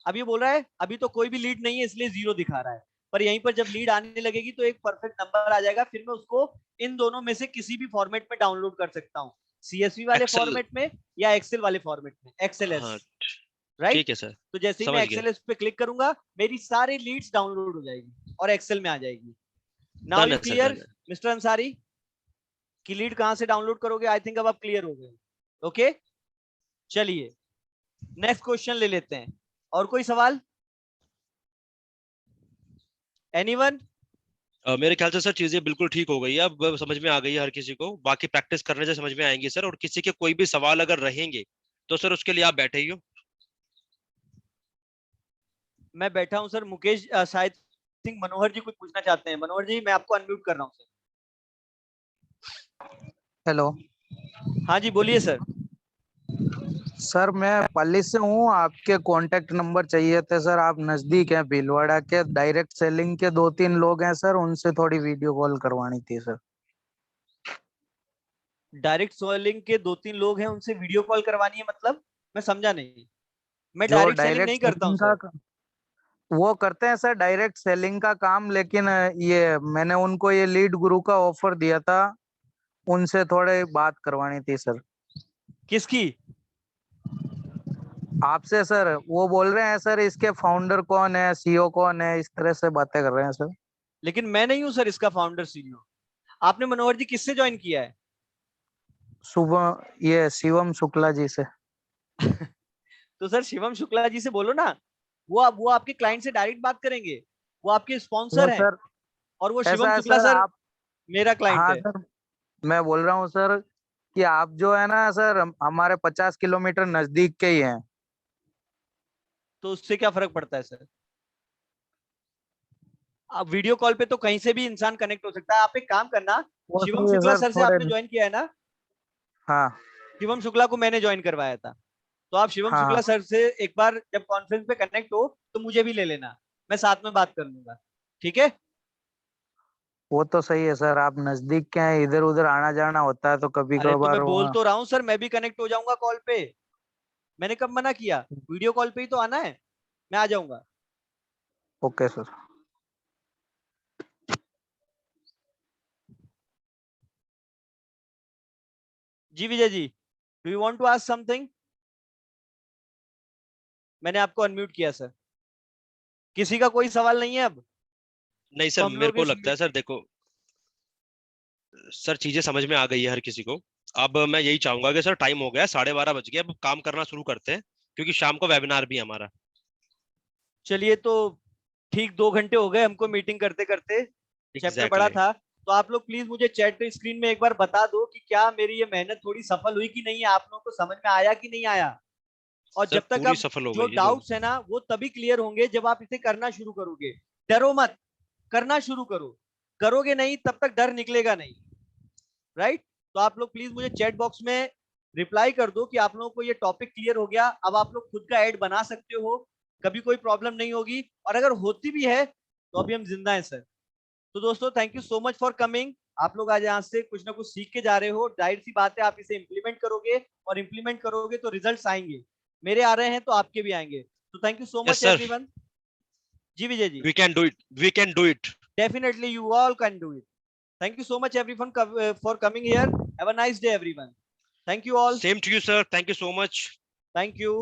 अब ये बोल रहा है अभी तो कोई भी लीड नहीं है इसलिए 0 दिखा रहा है, पर यहीं पर जब लीड आने लगेगी तो एक परफेक्ट नंबर आ जाएगा, फिर मैं उसको इन दोनों में से किसी भी फॉर्मेट में डाउनलोड कर सकता हूँ, CSV वाले एक्सेल? फॉर्मेट में या एक्सेल वाले फॉर्मेट में, XLS, हाँ राइट? ठीक है सर, तो जैसे ही मैं समझ गया। XLS पे क्लिक करूंगा मेरी सारी लीड्स डाउनलोड हो जाएगी और एक्सेल में आ जाएगी। नाउ डन यू है सर, क्लियर डन है। मिस्टर अंसारी की लीड कहां से डाउनलोड करोगे? आई थिंक अब आप क्लियर हो गए। ओके, चलिए नेक्स्ट क्वेश्चन ले लेते हैं। और कोई सवाल? एनीवन? मेरे ख्याल से सर चीजें बिल्कुल ठीक हो गई है, अब समझ में आ गई है हर किसी को, बाकी प्रैक्टिस करने से समझ में आएंगी सर। और किसी के कोई भी सवाल अगर रहेंगे तो सर उसके लिए आप बैठे ही हो। मैं बैठा हूं सर। मुकेश शायद सिंह मनोहर जी कुछ पूछना चाहते हैं। मनोहर जी मैं आपको अनम्यूट कर रहा हूं सर। हेलो हाँ जी बोलिए सर। सर, मैं पल्ली से हूँ, आपके कांटेक्ट नंबर चाहिए थे सर। आप नजदीक हैं भीलवाड़ा के, डायरेक्ट सेलिंग के 2-3 लोग हैं सर, उनसे थोड़ी वीडियो कॉल करवानी थी सर। डायरेक्ट सेलिंग के 2-3 लोग हैं, उनसे वीडियो कॉल करवानी है मतलब? मैं समझा नहीं। मैं जो डायरेक्ट सेलिंग नहीं डायरेक्ट करता हूं सेलिंग सर। का वो करते हैं सर डायरेक्ट सेलिंग का काम, लेकिन ये मैंने उनको ये लीड गुरु का ऑफर दिया था, उनसे थोड़े बात करवानी थी सर। किसकी? आपसे सर। वो बोल रहे हैं सर इसके फाउंडर कौन है, सीईओ कौन है, इस तरह से बातें कर रहे हैं सर। लेकिन मैं नहीं हूं सर इसका फाउंडर सीईओ। आपने मनोहर जी किससे ज्वाइन किया है? सुबह ये शिवम शुक्ला जी से। तो सर शिवम शुक्ला जी से बोलो ना, वो आपके क्लाइंट से डायरेक्ट बात करेंगे, वो आपके स्पॉन्सर हैं। सर और वो ऐसा शिवम है शुक्ला सर, सर आप मेरा क्लाइंट हाँ है। सर, मैं बोल रहा हूँ सर कि आप जो है ना सर हमारे 50 किलोमीटर नजदीक के ही हैं। तो उससे क्या फर्क पड़ता है सर? अब वीडियो कॉल पे तो कहीं से भी इंसान कनेक्ट हो सकता है। आप एक काम करना, वो शिवम सही है शुक्ला सर, सर से थोड़े। आपने ज्वाइन किया है ना? हाँ शिवम शुक्ला को मैंने ज्वाइन करवाया था। तो आप शिवम हाँ शुक्ला हाँ, सर से एक बार जब कॉन्फ्रेंस पे कनेक्ट हो तो मुझे भी ले लेना, मैं साथ में बात कर लूंगा। ठीक है? वो तो सही है सर, आप नजदीक के हैं, इधर उधर आना जाना होता है तो कभी अरे तो कभार मैं बोल वहाँ। तो रहा हूँ सर, मैं भी कनेक्ट हो जाऊंगा कॉल पे। मैंने कब मना किया? वीडियो कॉल पे ही तो आना है, मैं आ जाऊंगा। Okay sir. जी Vijay ji, do you want to ask something? मैंने आपको अनम्यूट किया सर। किसी का कोई सवाल नहीं है अब? नहीं तो सर, हम मेरे लोग को इस लगता है सर, देखो सर, चीजें समझ में आ गई है हर किसी को। अब मैं यही चाहूंगा कि सर टाइम हो गया, 12:30 बज गए, अब काम करना शुरू करते हैं, क्योंकि शाम को वेबिनार भी है हमारा। चलिए, तो ठीक 2 घंटे हो गए हमको मीटिंग करते करते। चैप्टर बड़ा एग्जैक्टली। था। तो आप लोग प्लीज मुझे चैट स्क्रीन में एक बार बता दो कि क्या मेरी ये मेहनत थोड़ी सफल हुई कि नहीं है, आप लोगों को समझ में आया कि नहीं आया। और सर जब तक पूरी अब सफल हो जो गई ये तो। डाउट्स है ना वो तभी क्लियर होंगे जब आप इसे करना शुरू करोगे। डरो मत, करना शुरू करो। करोगे नहीं तब तक डर निकलेगा नहीं। राइट? तो आप लोग प्लीज मुझे चैट बॉक्स में रिप्लाई कर दो कि आप लोगों को ये टॉपिक क्लियर हो गया। अब आप लोग खुद का ऐड बना सकते हो, कभी कोई प्रॉब्लम नहीं होगी। और अगर होती भी है तो अभी हम जिंदा हैं सर। तो दोस्तों, thank you so much for coming. आप लोग आज यहाँ से कुछ ना कुछ सीख के जा रहे हो, जाहिर सी बात है आप इसे इंप्लीमेंट करोगे, और इंप्लीमेंट करोगे तो रिजल्ट्स आएंगे। मेरे आ रहे हैं तो आपके भी आएंगे। तो thank you so yes much sir, everyone. जी Vijay ji, we can do it, we can do it. Definitely you all can do it. Thank you so much everyone for coming here. Have a nice day everyone. Thank you all. Same to you sir, thank you so much. Thank you.